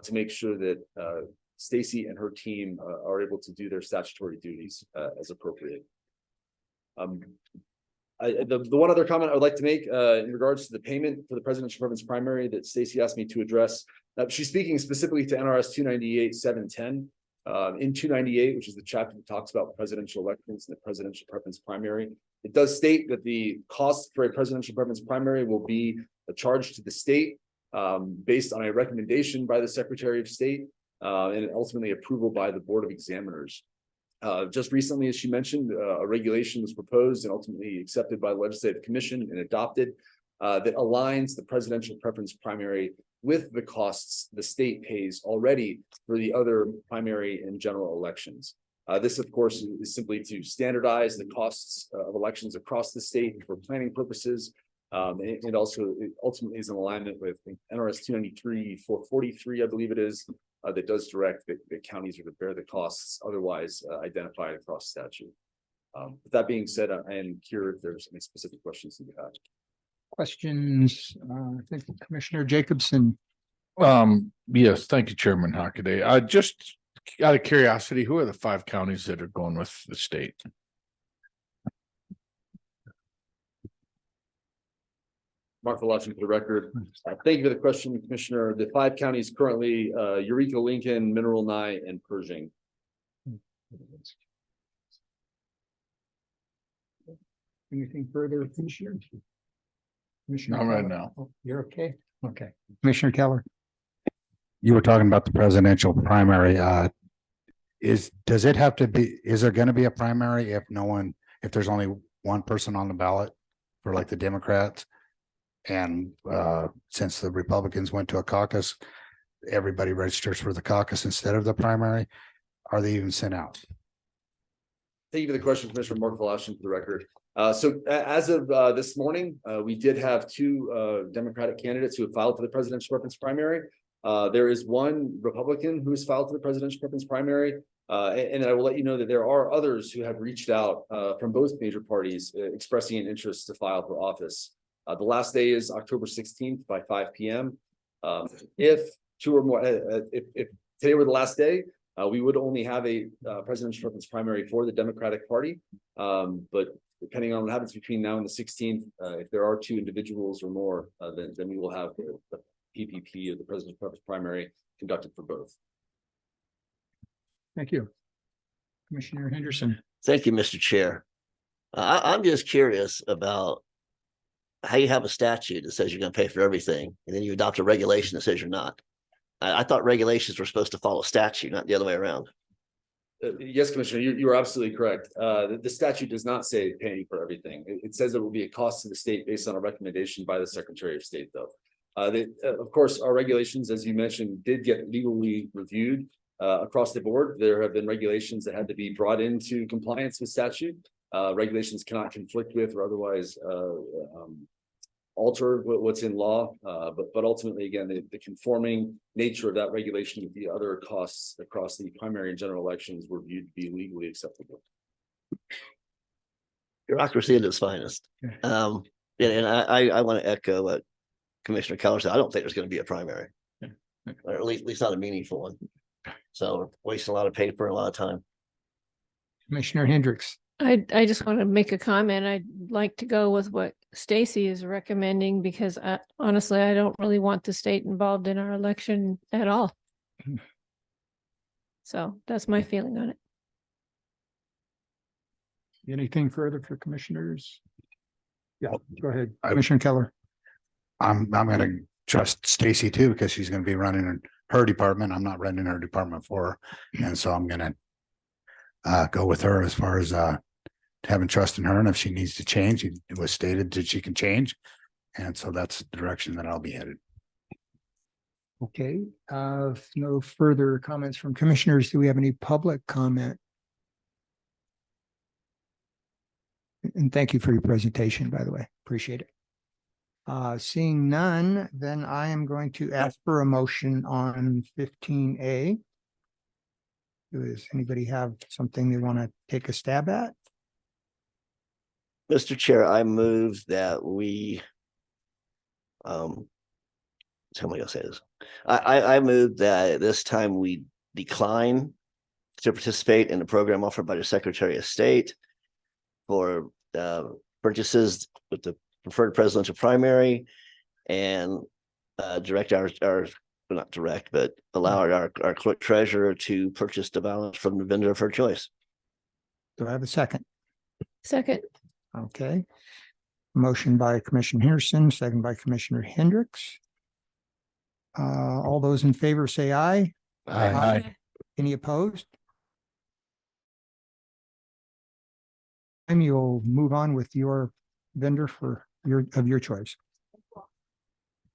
to make sure that Stacy and her team are able to do their statutory duties as appropriate. The one other comment I would like to make in regards to the payment for the presidential preference primary that Stacy asked me to address. She's speaking specifically to NRS 298-710. In 298, which is the chapter that talks about presidential elections and the presidential preference primary, it does state that the cost for a presidential preference primary will be a charge to the state based on a recommendation by the Secretary of State and ultimately approval by the Board of Examiners. Just recently, as she mentioned, a regulation was proposed and ultimately accepted by the Legislative Commission and adopted that aligns the presidential preference primary with the costs the state pays already for the other primary and general elections. This, of course, is simply to standardize the costs of elections across the state for planning purposes, And also it ultimately is in alignment with NRS 293-443, I believe it is, that does direct the counties are to bear the costs otherwise identified across statute. With that being said, I am curious if there's any specific questions that you have. Questions? I think Commissioner Jacobson. Yes, thank you, Chairman Hockaday. Just out of curiosity, who are the 5 counties that are going with the state? Mark Velocity for the record. Thank you for the question, Commissioner. The 5 counties currently, Eureka, Lincoln, Mineral Nye, and Pershing. Anything further, Commissioner? Commissioner Not right Keller? now. Oh, you're okay? Okay. Commissioner Keller? You were talking about the presidential primary. Does it have to be, is there going to be a primary if there's only one person on the ballot for like the Democrats? And since the Republicans went to a caucus, everybody registers for the caucus instead of the primary. Are they even sent out? Thank you for the question, Commissioner Mark Velocity for the record. So as of this morning, we did have 2 Democratic candidates who have filed for the presidential preference primary. There is one Republican who has filed for the presidential preference primary. And I will let you know that there are others who have reached out from both major parties expressing an interest to file for office. The last day is October 16th by 5 p.m. If 2 or more, if today were the last day, we would only have a presidential preference primary for the Democratic Party. But depending on what happens between now and the 16th, if there are 2 individuals or more, then we will have the PPP or the presidential preference primary conducted for both. Thank you. Commissioner Henderson. Thank you, Mr. Chair. I'm just curious about how you have a statute that says you're going to pay for everything, and then you adopt a regulation that says you're not. I thought regulations were supposed to follow statute, not the other way around. Yes, Commissioner, you are absolutely correct. The statute does not say paying for everything. It says it will be a cost to the state based on a recommendation by the Secretary of State, though. Of course, our regulations, as you mentioned, did get legally reviewed across the board. There have been regulations that had to be brought into compliance with statute. Regulations cannot conflict with or otherwise alter what's in law, but ultimately, again, the conforming nature of that regulation with the other costs across the primary and general elections were viewed to be legally acceptable. Bureaucracy at its finest. And I want to echo what Commissioner Keller said. I don't think there's going to be a primary, or at least not a meaningful one. So we're wasting a lot of paper and a lot of time. Commissioner Hendricks. I just want to make a comment. I'd like to go with what Stacy is recommending because honestly, I don't really want the state involved in our election at all. So that's my feeling on it. Anything further for commissioners? Yeah, go ahead, Commissioner Keller. I'm going to trust Stacy too, because she's going to be running her department. I'm not running her department for her. And so I'm going to go with her as far as having trust in her. And if she needs to change, it was stated that she can change. And so that's the direction that I'll be headed. Okay, if no further comments from commissioners, do we have any public comment? And thank you for your presentation, by the way. Appreciate it. Seeing none, then I am going to ask for a motion on 15A. Does anybody have something they want to take a stab at? Mr. Chair, I move that we, how am I going to say this? I move that at this time we decline to participate in the program offered by the Secretary of State for purchases with the preferred presidential primary, and direct not direct, but allow our clerk treasurer to purchase the balance from the vendor of her choice. Do I have a second? Second. Okay. Motion by Commissioner Henderson, second by Commissioner Hendricks. All those in favor say aye. Aye. Any opposed? And you'll move on with your vendor for your choice.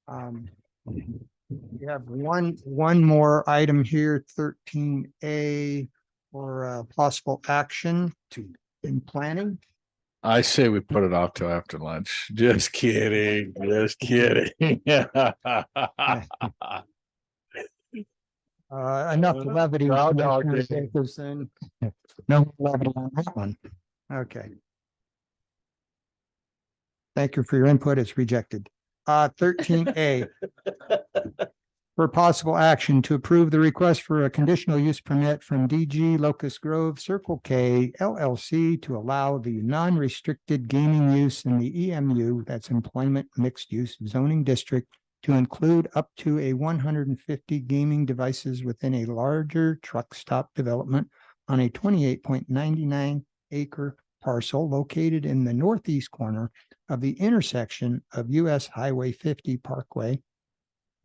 We have one more item here, 13A, for possible action in planning. I say we put it off till after lunch. Just kidding, just kidding. Enough levity. No, no, Commissioner okay. Jacobson. No levity on that one. Okay. Thank you for your input. It's rejected. 13A. For possible action to approve the request for a conditional use permit from DG Locust Grove Circle K LLC to allow the non-restricted gaming use in the EMU, that's Employment Mixed Use Zoning District, to include up to a 150 gaming devices within a larger truck stop development on a 28.99 acre parcel located in the northeast corner of the intersection of US Highway 50 Parkway,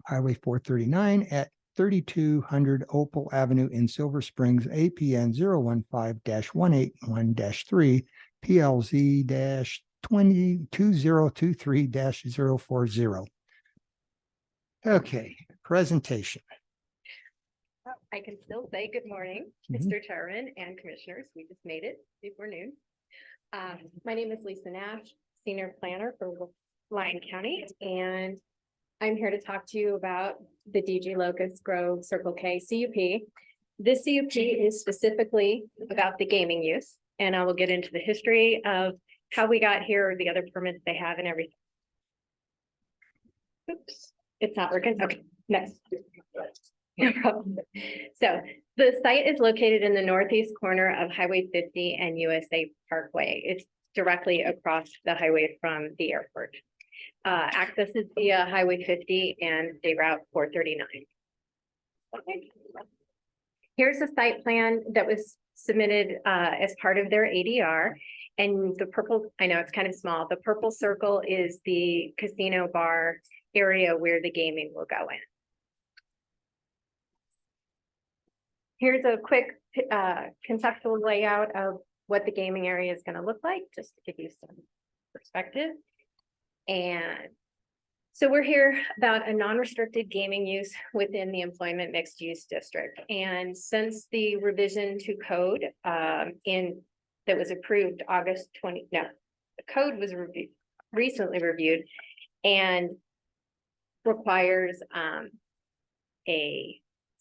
Highway 439 at 3200 Opal Avenue in Silver Springs, APN 015-181-3, PLZ-2023-040. Okay, presentation. I can still say good morning, Mhm. Mr. Chairman and Commissioners. We just made it before noon. My name is Lisa Nash, Senior Planner for Lyon County, and I'm here to talk to you about the DG Locust Grove Circle K CUP. This CUP is specifically about the gaming use, and I will get into the history of how we got here, the other permits they have and everything. Oops, it's not working. Okay, next. No problem. So the site is located in the northeast corner of Highway 50 and USA Parkway. It's directly across the highway from the airport. Access is via Highway 50 and State Route 439. Okay. Here's a site plan that was submitted as part of their ADR. And the purple, I know it's kind of small, the purple circle is the casino bar area where the gaming will go in. Here's a quick conceptual layout of what the gaming area is going to look like, just to give you some perspective. And so we're here about a non-restricted gaming use within the employment mixed use district. And since the revision to code that was approved August 20, no, the code was recently reviewed and requires a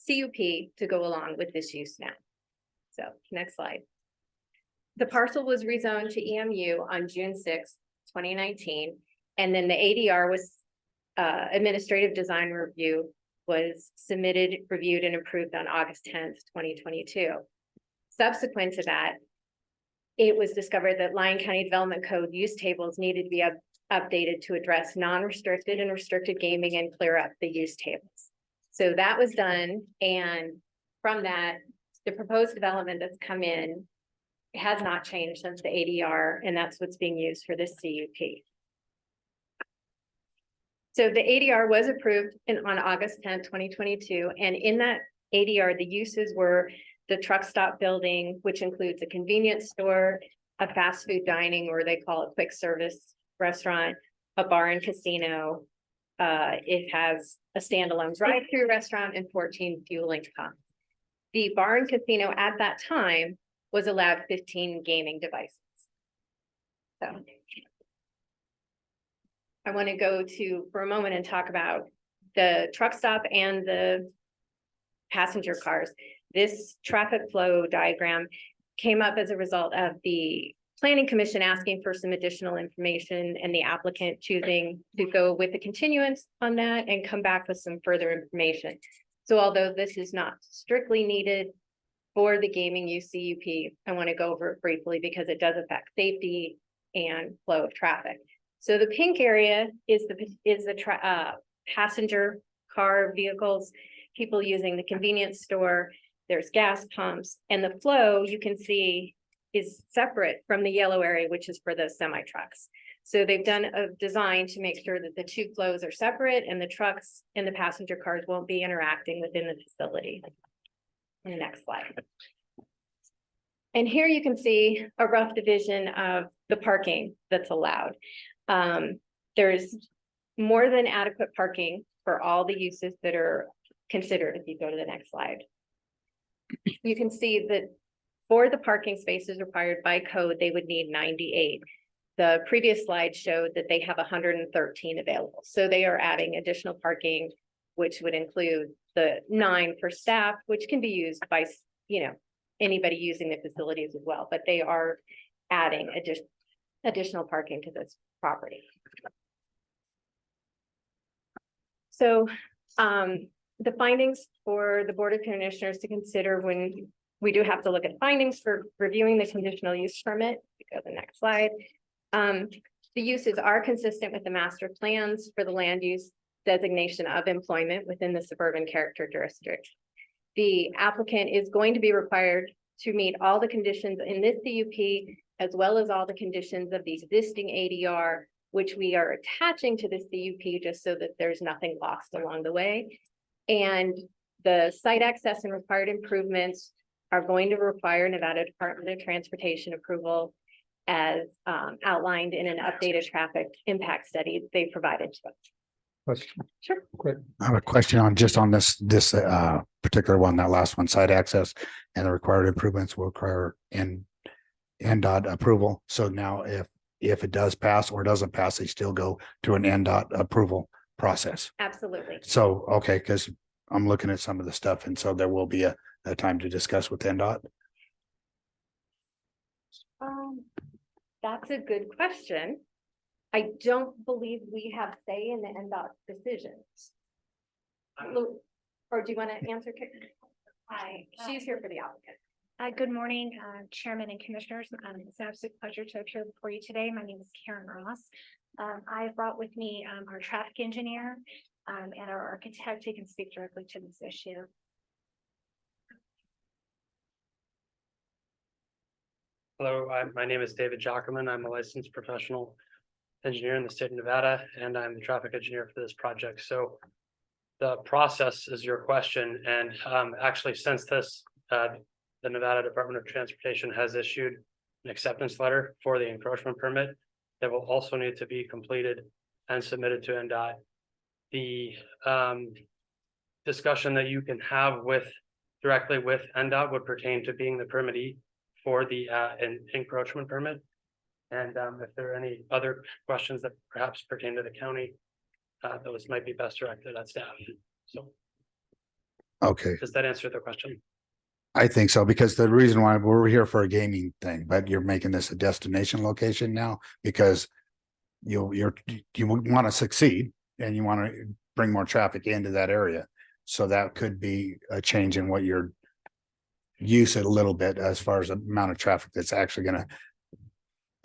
CUP to go along with this use now. So next slide. The parcel was rezoned to EMU on June 6, 2019. And then the ADR was administrative design review was submitted, reviewed, and approved on August 10th, 2022. Subsequent to that, it was discovered that Lyon County Development Code use tables needed to be updated to address non-restricted and restricted gaming and clear up the use tables. So that was done, and from that, the proposed development that's come in has not changed since the ADR, and that's what's being used for this CUP. So the ADR was approved on August 10th, 2022, and in that ADR, the uses were the truck stop building, which includes a convenience store, a fast food dining, or they call it quick service restaurant, a bar and casino. It has a standalone drive-through restaurant and 14 fueling pumps. The bar and casino at that time was allowed 15 gaming devices. So I want to go to for a moment and talk about the truck stop and the passenger cars. This traffic flow diagram came up as a result of the Planning Commission asking for some additional information and the applicant choosing to go with the continuance on that and come back with some further information. So although this is not strictly needed for the gaming use CUP, I want to go over it briefly because it does affect safety and flow of traffic. So the pink area is the passenger car vehicles, people using the convenience store. There's gas pumps, and the flow you can see is separate from the yellow area, which is for the semi trucks. So they've done a design to make sure that the two flows are separate and the trucks and the passenger cars won't be interacting within the facility. The next slide. And here you can see a rough division of the parking that's allowed. There's more than adequate parking for all the uses that are considered. If you go to the next slide, you can see that for the parking spaces required by code, they would need 98. the previous slide showed that they have 113 available. So they are adding additional parking, which would include the 9 for staff, which can be used by, anybody using the facilities as well, but they are adding additional parking to this property. So, the findings for the Board of Commissioners to consider when we do have to look at findings for reviewing the conditional use permit. Go to the next slide. The uses are consistent with the master plans for the land use designation of employment within the suburban character district. The applicant is going to be required to meet all the conditions in this CUP, as well as all the conditions of the existing ADR, which we are attaching to the CUP just so that there's nothing lost along the way. And the site access and required improvements are going to require Nevada Department of Transportation approval as outlined in an updated traffic impact study they provided to us. Question. Sure. Quick. I have a question on this particular one, that last one, site access and the required improvements will require NDOT approval. So now if it does pass or doesn't pass, they still go to an NDOT approval process. Absolutely. So, okay, because I'm looking at some of the stuff and so there will be a time to discuss with NDOT. That's a good question. I don't believe we have say in the NDOT decisions. Or do you want to answer? Hi, she's here for the applicant. Good morning, Chairman and Commissioners. It's an absolute pleasure to appear before you today. My name is Karen Ross. I brought with me our traffic engineer and our architect who can speak directly to this issue. Hello, my name is David Jockerman. I'm a licensed professional engineer in the state of Nevada, and I'm the traffic engineer for this project. So the process is your question, and actually since this, the Nevada Department of Transportation has issued an acceptance letter for the encroachment permit that will also need to be completed and submitted to NDOT. The discussion that you can have directly with NDOT would pertain to being the permittee for the encroachment permit. And if there are any other questions that perhaps pertain to the county, those might be best directed at staff. So. Okay. Does that answer the question? I think so, because the reason why we're here for a gaming thing, but you're making this a destination location now because you want to succeed and you want to bring more traffic into that area. So that could be a change in what your use it a little bit as far as the amount of traffic that's actually going to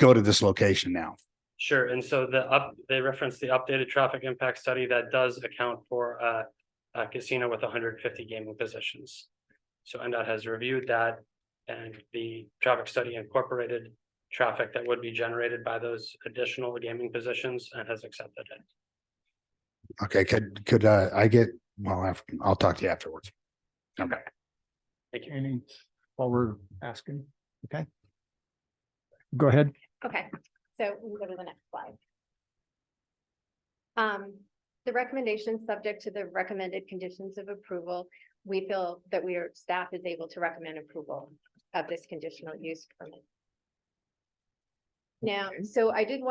go to this location now. Sure. And so they reference the updated traffic impact study that does account for a casino with 150 gaming positions. So NDOT has reviewed that, and the traffic study incorporated traffic that would be generated by those additional gaming positions and has accepted it. Okay, could I get, well, I'll talk to you afterwards. Okay. Thank you. Any, while we're asking, okay. Go ahead. Okay, so we'll go to the next slide. The recommendation subject to the recommended conditions of approval, we feel that staff is able to recommend approval of this conditional use permit. Now, so I did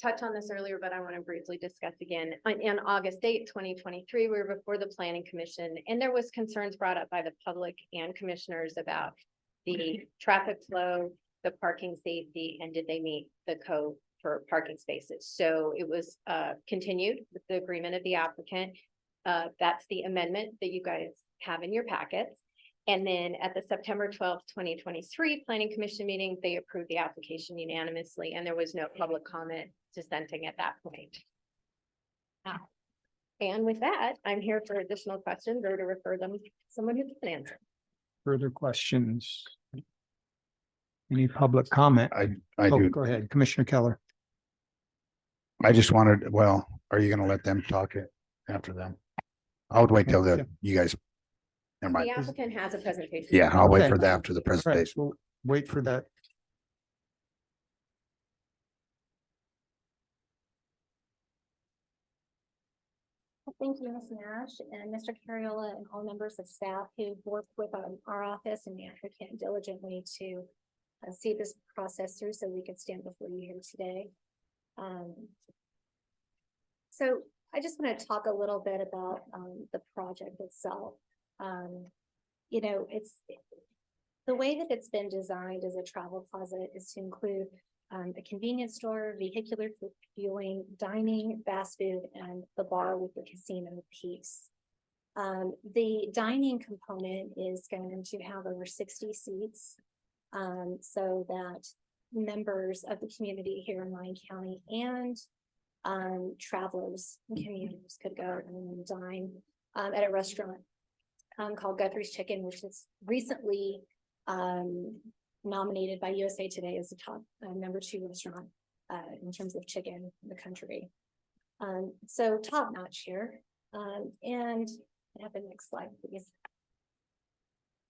touch on this earlier, but I want to briefly discuss again. On August 8, 2023, we were before the Planning Commission, and there was concerns brought up by the public and commissioners about the traffic flow, the parking safety, and did they meet the code for parking spaces. So it was continued with the agreement of the applicant. That's the amendment that you guys have in your packets. And then at the September 12th, 2023 Planning Commission meeting, they approved the application unanimously, and there was no public comment dissenting at that point. And with that, I'm here for additional questions or to refer them to someone who can answer. Further questions? Any public comment? I do. Go ahead, Commissioner Keller. I just wanted, well, are you going to let them talk it after them? I would wait till you guys. Never mind. The applicant has a presentation. Yeah, I'll wait for that after the presentation. We'll wait for that. Thank you, Ms. Nash and Mr. Carriola and all members of staff who worked with our office and the applicant diligently to see this process through so we can stand before you here today. So I just want to talk a little bit about the project itself. You know, the way that it's been designed as a travel plaza is to include a convenience store, vehicular fueling, dining, fast food, and the bar with the casino piece. The dining component is going to have over 60 seats, so that members of the community here in Lyon County and travelers and commuters could go and dine at a restaurant called Guthrie's Chicken, which is recently nominated by USA Today as the top #2 restaurant in terms of chicken in the country. So top notch here. And have the next slide, please.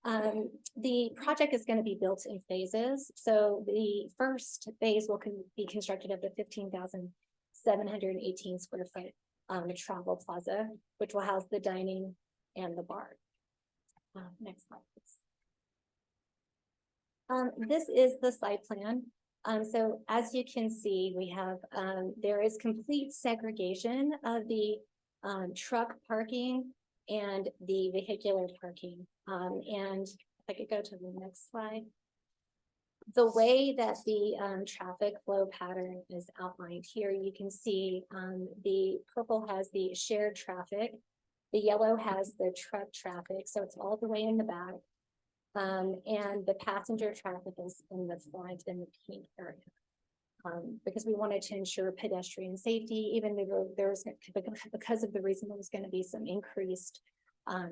The project is going to be built in phases. So the first phase will be constructed of the 15,718 square foot travel plaza, which will house the dining and the bar. Next slide, please. This is the site plan. So as you can see, we have there is complete segregation of the truck parking and the vehicular parking. And if I could go to the next slide. The way that the traffic flow pattern is outlined here, you can see the purple has the shared traffic. The yellow has the truck traffic, so it's all the way in the back. And the passenger traffic is in the front in the pink area. Because we wanted to ensure pedestrian safety, even though there was, because of the reason there was going to be some increased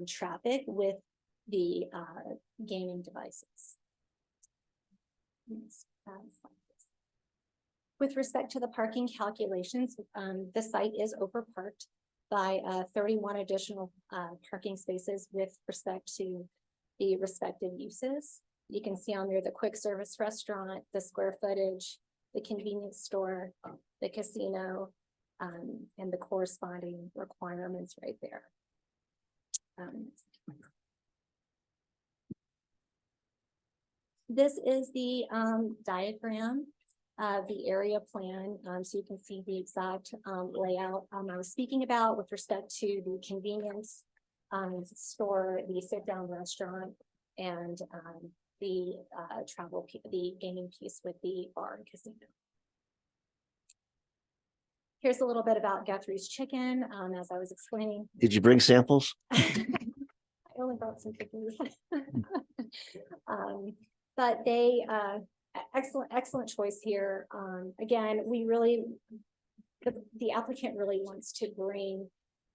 traffic with the gaming devices. With respect to the parking calculations, the site is overparked by 31 additional parking spaces with respect to the respective uses. You can see on there the quick service restaurant, the square footage, the convenience store, the casino, and the corresponding requirements right there. This is the diagram of the area plan, so you can see the exact layout I was speaking about with respect to the convenience store, the sit-down restaurant, and the the gaming piece with the bar and casino. Here's a little bit about Guthrie's Chicken, as I was explaining. Did you bring samples? I only brought some cookies. But they, excellent choice here. Again, we really, the applicant really wants to bring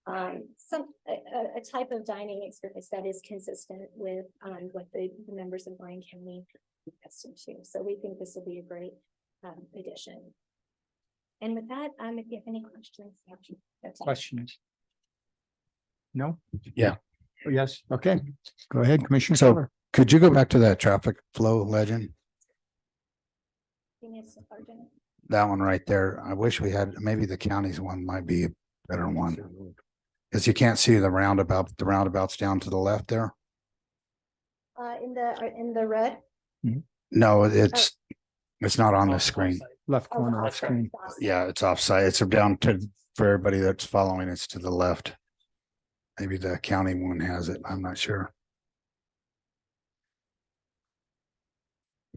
a type of dining experience that is consistent with what the members of Lyon County are accustomed to. So we think this will be a great addition. And with that, if you have any questions. Questions? No? Yeah. Oh, yes, okay, go ahead, Commissioner. So Keller. could you go back to that traffic flow legend? That one right there. I wish we had, maybe the county's one might be a better one. Because you can't see the roundabout's down to the left there. In the red. No, it's not on the screen. Left corner off screen. Yeah, it's offside. It's down to, for everybody that's following, it's to the left. Maybe the county one has it. I'm not sure.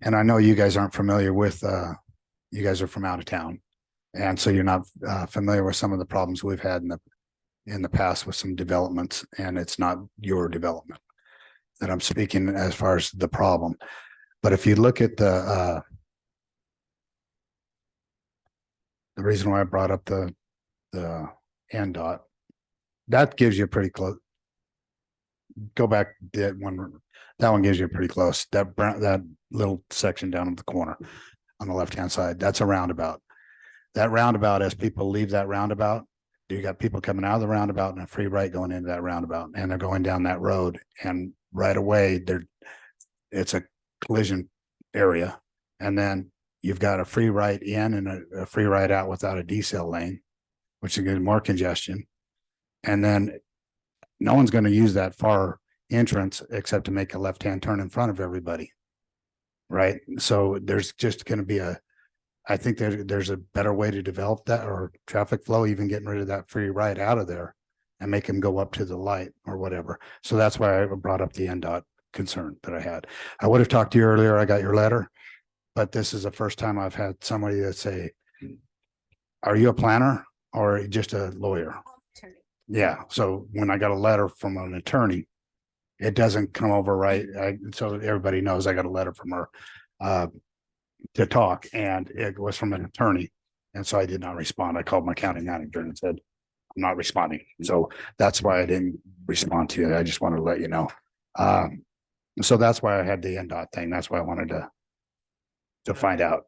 And I know you guys aren't familiar with, you guys are from out of town. And so you're not familiar with some of the problems we've had in the past with some developments, and it's not your development that I'm speaking as far as the problem. But if you look at the reason why I brought up the NDOT, that gives you pretty close. Go back that one gives you pretty close. That little section down in the corner on the left-hand side, that's a roundabout. That roundabout, as people leave that roundabout, you got people coming out of the roundabout and a free right going into that roundabout, and they're going down that road, and right away it's a collision area. And then you've got a free right in and a free right out without a decel lane, which is getting more congestion. And then no one's going to use that far entrance except to make a left-hand turn in front of everybody. right? So there's just gonna be I think there's a better way to develop that or traffic flow, even getting rid of that free right out of there and make them go up to the light or whatever. So that's why I brought up the NDOT concern that I had. I would have talked to you earlier. I got your letter, but this is the first time I've had somebody that say, are you a planner or just a lawyer? Yeah. So when I got a letter from an attorney, it doesn't come over right. So everybody knows I got a letter from her to talk, and it was from an attorney. And so I did not respond. I called my county manager and said, I'm not responding. So that's why I didn't respond to you. I just wanted to let you know. So that's why I had the NDOT thing. That's why I wanted to find out.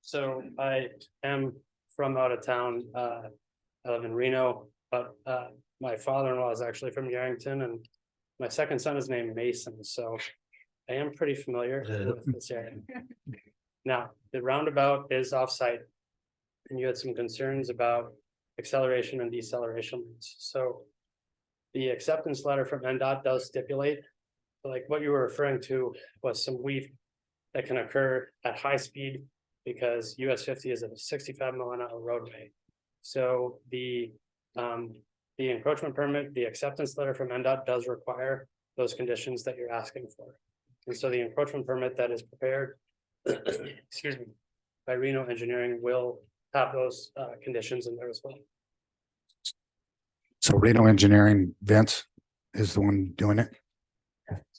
So I am from out of town. I live in Reno, but my father-in-law is actually from Yarrington, and my second son is named Mason, so I am pretty familiar with this area. Now, the roundabout is off-site, and you had some concerns about acceleration and deceleration lanes. So the acceptance letter from NDOT does stipulate, like what you were referring to was some weave that can occur at high speed because US 50 is a 65-mile-an-hour roadway. So the encroachment permit, the acceptance letter from NDOT does require those conditions that you're asking for. And so the encroachment permit that is prepared, excuse me, by Reno Engineering will have those conditions in there as well. So Reno Engineering, Vince is the one doing it.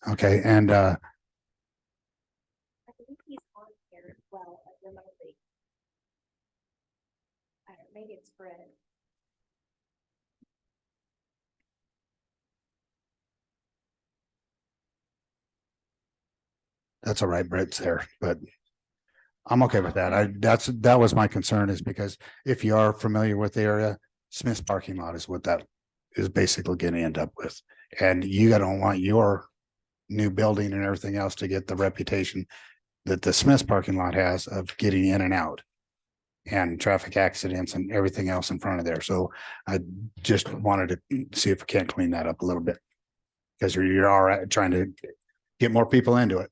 Okay. And I believe he's on here as well, remotely. I don't know, maybe it's Fred. that's all right. Brett's there, but I'm okay with that. That was my concern, is because if you are familiar with the area, Smith's parking lot is what that is basically going to end up with. And you don't want your new building and everything else to get the reputation that the Smith's parking lot has of getting in and out and traffic accidents and everything else in front of there. So I just wanted to see if we can't clean that up a little bit, because you're all right trying to get more people into it.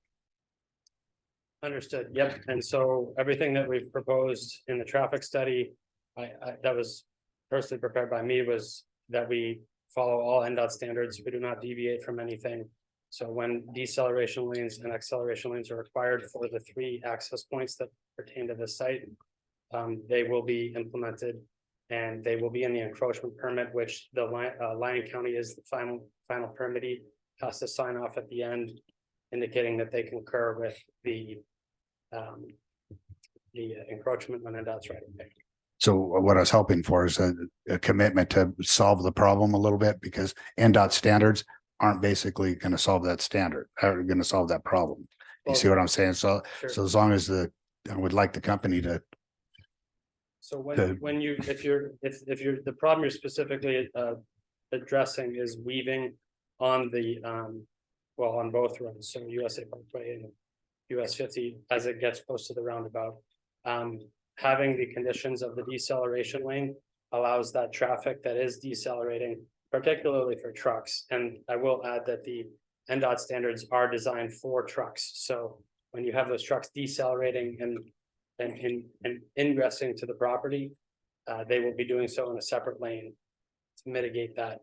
Understood. Yep. And so everything that we've proposed in the traffic study, that was personally prepared by me, was that we follow all NDOT standards. We do not deviate from anything. So when deceleration lanes and acceleration lanes are required for the 3 access points that pertain to this site, they will be implemented, and they will be in the encroachment permit, which the Lyon County is the final permittee, has to sign off at the end, indicating that they concur with the encroachment when NDOT's right. So what I was hoping for is a commitment to solve the problem a little bit, because NDOT standards aren't basically going to solve that standard, are going to solve that problem. You see what I'm saying? So, Sure. so as long as I would like the company to. So when you, if you're, the problem you're specifically addressing is weaving on the, well, on both roads, so USA Parkway and US 50, as it gets close to the roundabout. Having the conditions of the deceleration lane allows that traffic that is decelerating, particularly for trucks. And I will add that the NDOT standards are designed for trucks. So when you have those trucks decelerating and ingressing to the property, they will be doing so in a separate lane to mitigate that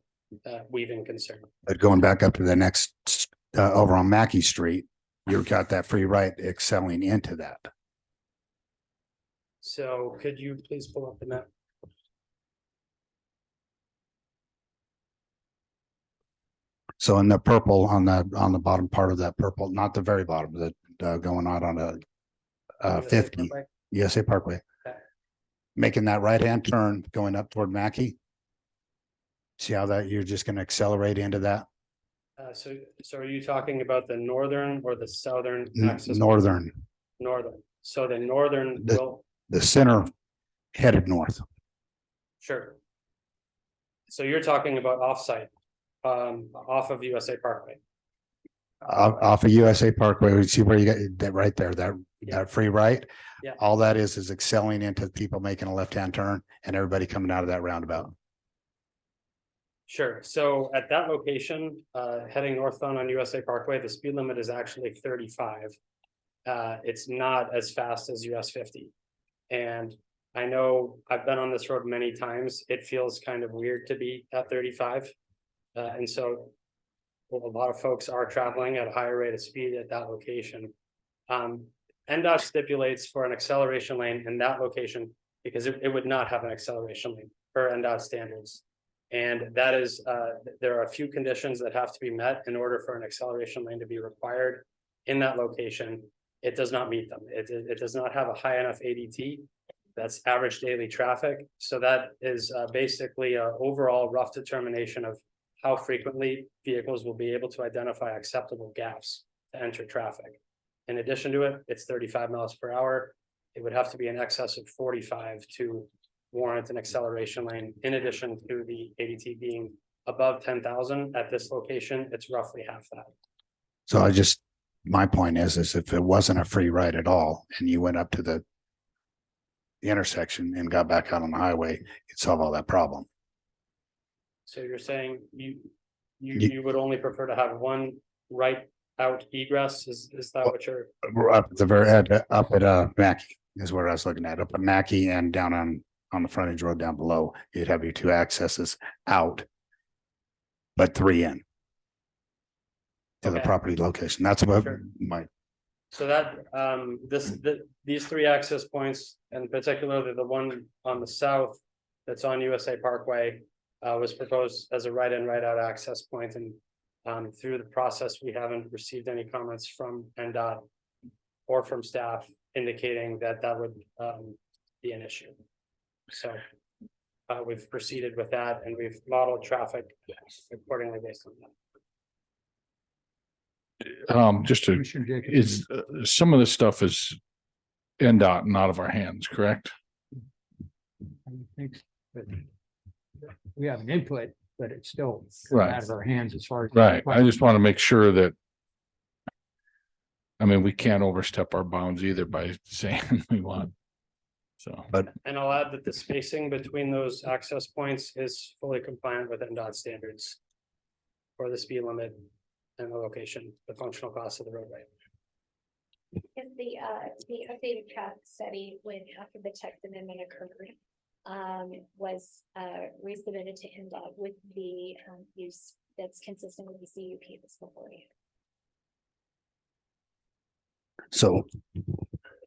weaving concern. But going back up to the next, over on Mackey Street, you've got that free right excelling into that. So could you please pull up the map? So in the purple on the bottom part of that purple, not the very bottom, that going out on a 50 USA Parkway, Okay. Making that right-hand turn going up toward Mackey. See how that you're just going to accelerate into that? So are you talking about the northern or the southern access? Northern, Northern. So the northern will, the center headed north. sure. So you're talking about offsite, off of USA Parkway. Off of USA Parkway, we see where you got that right there, that free right. Yeah. All that is excelling into people making a left-hand turn and everybody coming out of that roundabout. Sure. So at that location, heading northbound on USA Parkway, the speed limit is actually 35. It's not as fast as US 50. And I know I've been on this road many times. It feels kind of weird to be at 35. And so a lot of folks are traveling at a higher rate of speed at that location. NDOT stipulates for an acceleration lane in that location because it would not have an acceleration lane per NDOT standards. And that is, there are a few conditions that have to be met in order for an acceleration lane to be required in that location. It does not meet them. It does not have a high enough ADT. That's average daily traffic. So that is basically an overall rough determination of how frequently vehicles will be able to identify acceptable gaps to enter traffic. In addition to it, it's 35 miles per hour. It would have to be in excess of 45 to warrant an acceleration lane. In addition to the ADT being above 10,000 at this location, it's roughly half that. So my point is if it wasn't a free ride at all and you went up to the intersection and got back out on the highway, you'd solve all that problem. So you're saying you would only prefer to have one right out egress? Is that what you're? We're up at up at Mackey is where I was looking at, up at Mackey and down on the frontage road down below. You'd have your two accesses out, but 3 in to the property location. That's what my. So that these 3 access points, and particularly the one on the south that's on USA Parkway, was proposed as a right in, right out access point. And through the process, we haven't received any comments from NDOT or from staff indicating that would be an issue. So we've proceeded with that and we've modeled traffic accordingly based on that. Some of this stuff is NDOT and out of our hands, correct? I think that we have an input, but it's still Right. out of our hands as far as. Right. I just want to make sure that. I mean, we can't overstep our bounds either by saying we want. So, And I'll add that the spacing between those access points is fully compliant with NDOT standards for the speed limit and the location, the functional cost of the roadway. If the updated traffic study, when after the text amendment occurred, was resubmitted to NDOT with the use that's consistent with the CUP that's before you. So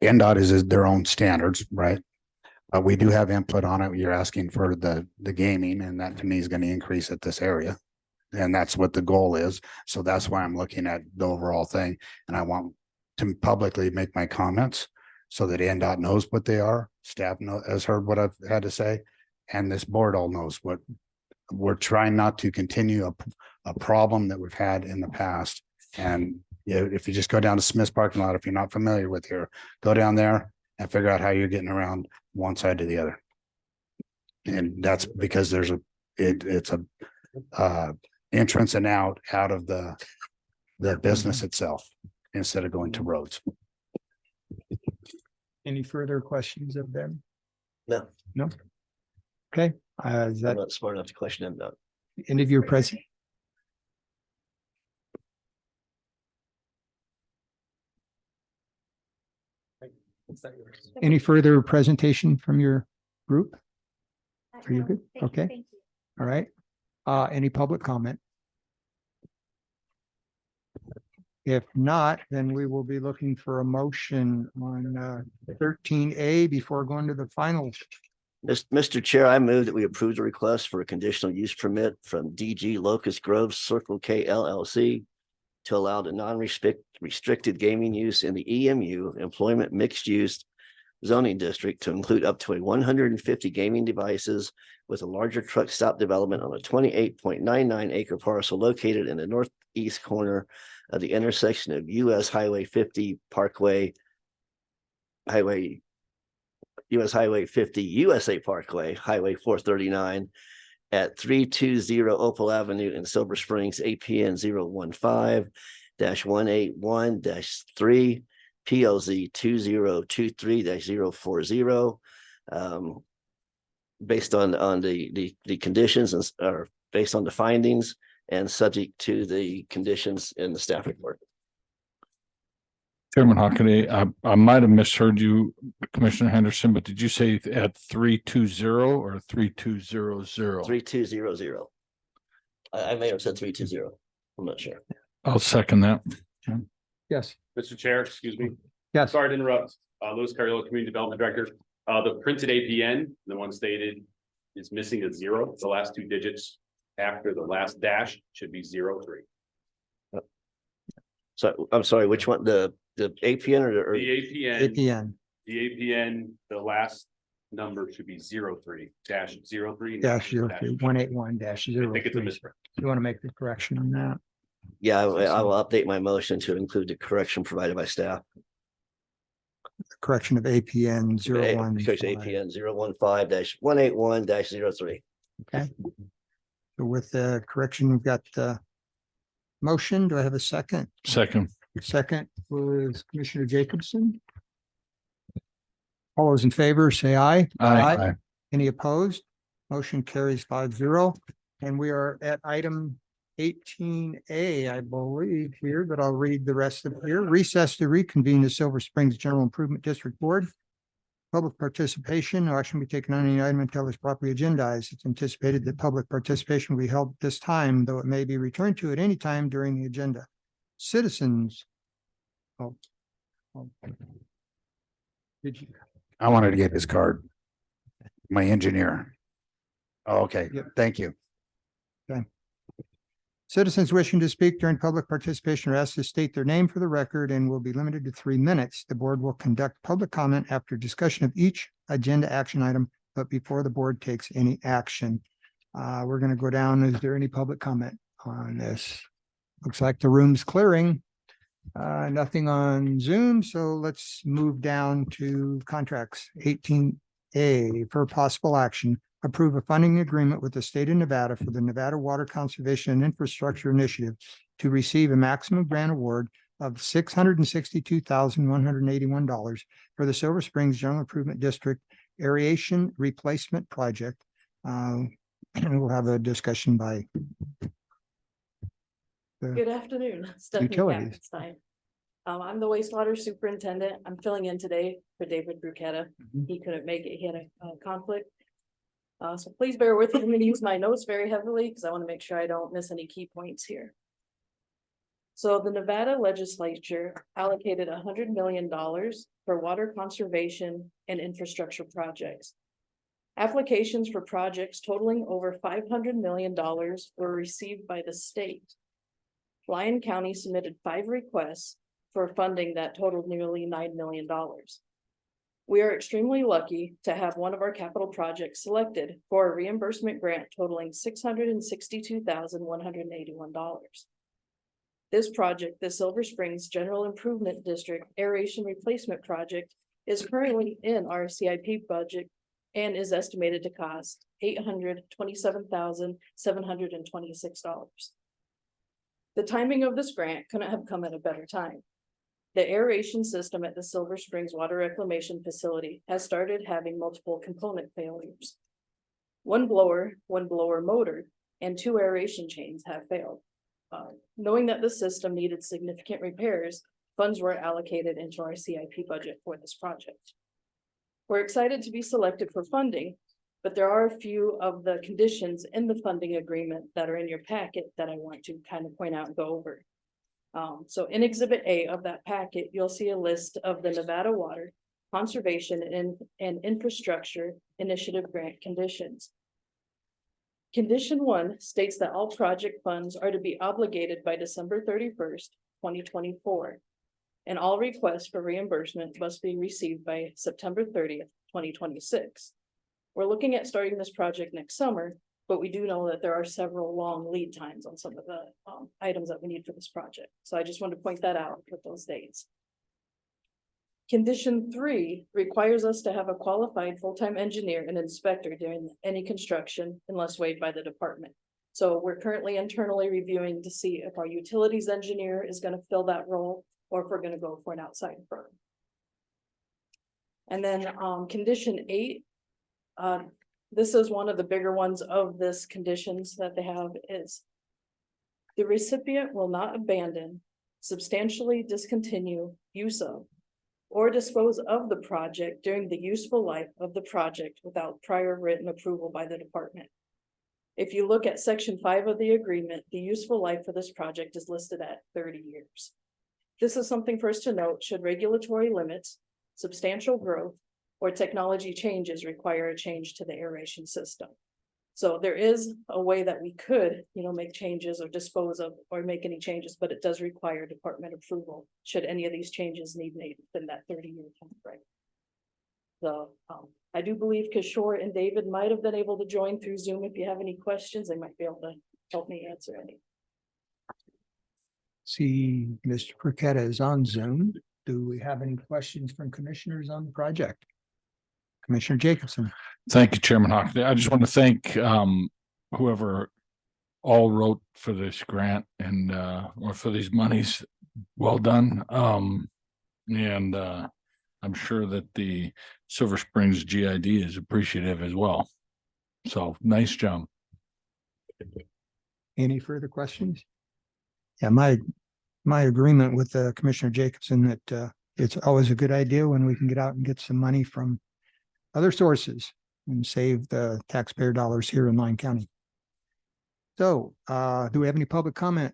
NDOT is their own standards, right? We do have input on it. You're asking for the gaming, and that to me is going to increase at this area. And that's what the goal is. So that's why I'm looking at the overall thing. And I want to publicly make my comments so that NDOT knows what they are. Staff has heard what I've had to say. And this board all knows what we're trying not to continue a problem that we've had in the past. And if you just go down to Smith's parking lot, if you're not familiar with here, go down there and figure out how you're getting around one side to the other. And that's because there's it's a entrance and out of the business itself instead of going to roads. Any further questions of them? No. No. Okay, is that I'm not smart enough to question him though. end of your present? Any further presentation from your group? Are you good? Okay. Thank you. All right. Any public comment? If not, then we will be looking for a motion on 13A before going to the final. Mr. Chair, I move that we approve the request for a conditional use permit from DG Locust Grove Circle K LLC to allow the non-restricted gaming use in the EMU employment mixed use zoning district to include up to 150 gaming devices with a larger truck stop development on a 28.99 acre parcel located in the northeast corner of the intersection of US Highway 50 US Highway 50 USA Parkway, Highway 439 at 320 Opal Avenue in Silver Springs, APN 015-181-3, PLZ 2023-040. Based on the conditions and or based on the findings and subject to the conditions in the staff report. Chairman Hockaday, I might have misheard you, Commissioner Henderson, but did you say at 320 or 3200? 3200. I may have said 320. I'm not sure. I'll second that. Yes. Mr. Chair, excuse me. Yes. Sorry to interrupt. Louis Carriolo, Community Development Director. The printed APN, the one stated, is missing a 0. The last 2 digits after the last dash should be 03. So I'm sorry, which one? The APN or The APN. APN. The APN, the last number should be 03 dash 03. Dash 181 dash I 0. think it's a misprint. You want to make the correction on that? Yeah, I will update my motion to include the correction provided by staff. Correction of APN 01. Because APN 015-181-03. Okay. So with the correction, we've got the motion. Do I have a second? Second. Second was Commissioner Jacobson. All those in favor, say aye. Aye. Any opposed? Motion carries 5-0. And we are at item 18A, I believe here, but I'll read the rest of here. Recess to reconvene the Silver Springs General Improvement District Board. Public participation, no action will be taken on any item until it's properly agendized. It's anticipated that public participation will be held at this time, though it may be returned to at any time during the agenda. Citizens. Oh. Did you? I wanted to get his card. My engineer. Oh, okay, Yep. thank you. Okay. Citizens wishing to speak during public participation are asked to state their name for the record and will be limited to 3 minutes. The board will conduct public comment after discussion of each agenda action item, but before the board takes any action. We're going to go down. Is there any public comment on this? Looks like the room's clearing. Nothing on Zoom, so let's move down to contracts. 18A for possible action. Approve a funding agreement with the state of Nevada for the Nevada Water Conservation and Infrastructure Initiative to receive a maximum grant award of $662,181 for the Silver Springs General Improvement District Aeration Replacement Project. And we'll have a discussion by Good afternoon, Stephanie Utilities. Kappenstein. I'm the wastewater superintendent. I'm filling in today for David Bruchetta. He couldn't make it. He had a conflict. So please bear with me. I'm going to use my notes very heavily because I want to make sure I don't miss any key points here. So the Nevada legislature allocated $100 million for water conservation and infrastructure projects. Applications for projects totaling over $500 million were received by the state. Lyon County submitted 5 requests for funding that totaled nearly $9 million. We are extremely lucky to have one of our capital projects selected for a reimbursement grant totaling $662,181. This project, the Silver Springs General Improvement District Aeration Replacement Project, is currently in our CIP budget and is estimated to cost $827,726. The timing of this grant couldn't have come at a better time. The aeration system at the Silver Springs Water Reclamation Facility has started having multiple component failures. One blower motor, and 2 aeration chains have failed. Knowing that the system needed significant repairs, funds were allocated into our CIP budget for this project. We're excited to be selected for funding, but there are a few of the conditions in the funding agreement that are in your packet that I want to kind of point out and go over. So in Exhibit A of that packet, you'll see a list of the Nevada Water Conservation and Infrastructure Initiative grant conditions. Condition 1 states that all project funds are to be obligated by December 31st, 2024, and all requests for reimbursement must be received by September 30th, 2026. We're looking at starting this project next summer, but we do know that there are several long lead times on some of the items that we need for this project. So I just wanted to point that out with those dates. Condition 3 requires us to have a qualified full-time engineer and inspector during any construction unless waived by the department. So we're currently internally reviewing to see if our utilities engineer is going to fill that role or if we're going to go for an outside firm. And then condition 8 This is one of the bigger ones of this conditions that they have is. The recipient will not abandon, substantially discontinue use of. Or dispose of the project during the useful life of the project without prior written approval by the department. If you look at section 5 of the agreement, the useful life for this project is listed at 30 years. This is something for us to note should regulatory limits, substantial growth, or technology changes require a change to the aeration system. So there is a way that we could, make changes or dispose of or make any changes, but it does require department approval. Should any of these changes need made within that 30-year time frame. So I do believe Kishore and David might have been able to join through Zoom. If you have any questions, they might be able to help me answer any. See, Mr. Perquetta is on Zoom. Do we have any questions from commissioners on the project? Commissioner Jacobson. Thank you, Chairman Hockley. I just want to thank whoever all wrote for this grant and or for these monies. Well done. And I'm sure that the Silver Springs GID is appreciative as well. So nice job. Any further questions? Yeah, my agreement with Commissioner Jacobson that it's always a good idea when we can get out and get some money from other sources and save the taxpayer dollars here in Lyon County. So, do we have any public comment?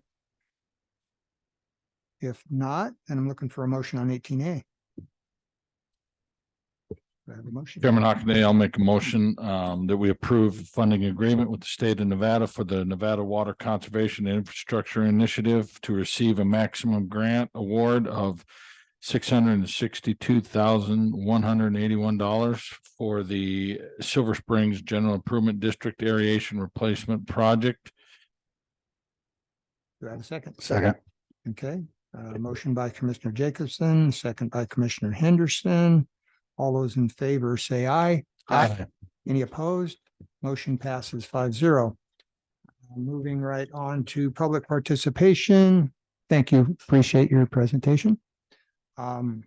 If not, then I'm looking for a motion on 18A. Do I have a motion? Chairman Hockley, I'll make a motion that we approve funding agreement with the state of Nevada for the Nevada Water Conservation and Infrastructure Initiative to receive a maximum grant award of $662,181 for the Silver Springs General Improvement District Aeration Replacement Project. Do I have a second? Second. Okay, motion by Commissioner Jacobson, second by Commissioner Henderson. All those in favor say aye. Aye. Any opposed? Motion passes 5-0. Moving right on to public participation. Thank you. Appreciate your presentation. No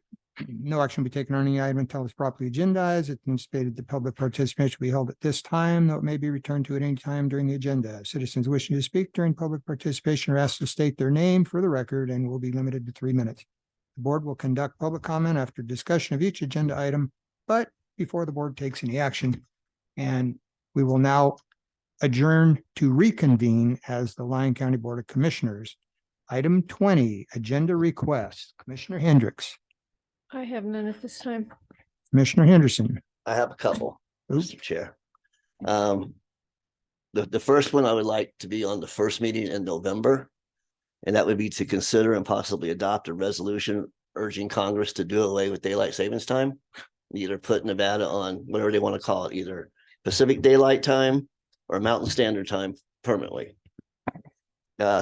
action will be taken on any item until it's properly agendized. It's been stated the public participation will be held at this time, though it may be returned to at any time during the agenda. Citizens wishing to speak during public participation are asked to state their name for the record and will be limited to 3 minutes. The board will conduct public comment after discussion of each agenda item, but before the board takes any action. And we will now adjourn to reconvene as the Lyon County Board of Commissioners. Item 20, agenda requests. Commissioner Hendricks. I have none at this time. Commissioner Henderson. I have a couple, Oops. Mr. Chair. The first one I would like to be on the first meeting in November. And that would be to consider and possibly adopt a resolution urging Congress to do away with daylight savings time. Either put Nevada on whatever they want to call it, either Pacific Daylight Time or Mountain Standard Time permanently.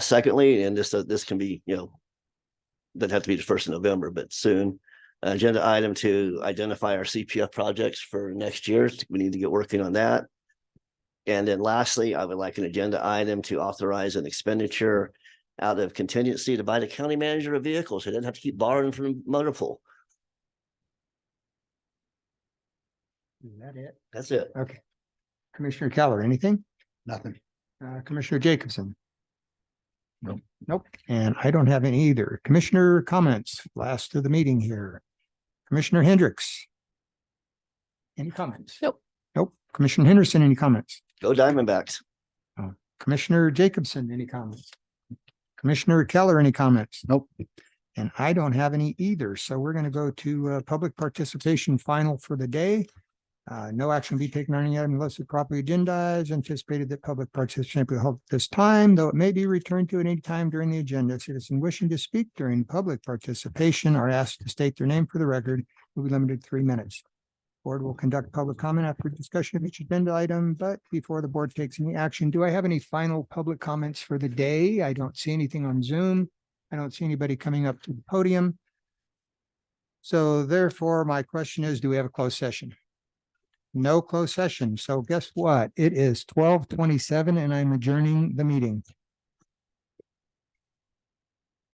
Secondly, and this can be, doesn't have to be the 1st of November, but soon. Agenda item to identify our CPF projects for next year. We need to get working on that. And then lastly, I would like an agenda item to authorize an expenditure out of contingency to buy the county manager a vehicle so he doesn't have to keep borrowing from motor pool. Is that it? That's it. Okay. Commissioner Keller, anything? Nothing. Commissioner Jacobson? Nope. Nope. And I don't have any either. Commissioner comments, last of the meeting here. Commissioner Hendricks? Any comments? Nope. Nope. Commissioner Henderson, any comments? Go Diamondbacks. Commissioner Jacobson, any comments? Commissioner Keller, any comments? Nope. And I don't have any either. So we're going to go to public participation final for the day. No action be taken on any item unless it's properly agendized. Anticipated that public participation will be held at this time, though it may be returned to at any time during the agenda. Citizens wishing to speak during public participation are asked to state their name for the record. Will be limited to 3 minutes. Board will conduct public comment after discussion of each agenda item, but before the board takes any action, do I have any final public comments for the day? I don't see anything on Zoom. I don't see anybody coming up to the podium. So therefore, my question is, do we have a closed session? No closed session. So guess what? It is 12:27 and I'm adjourning the meeting.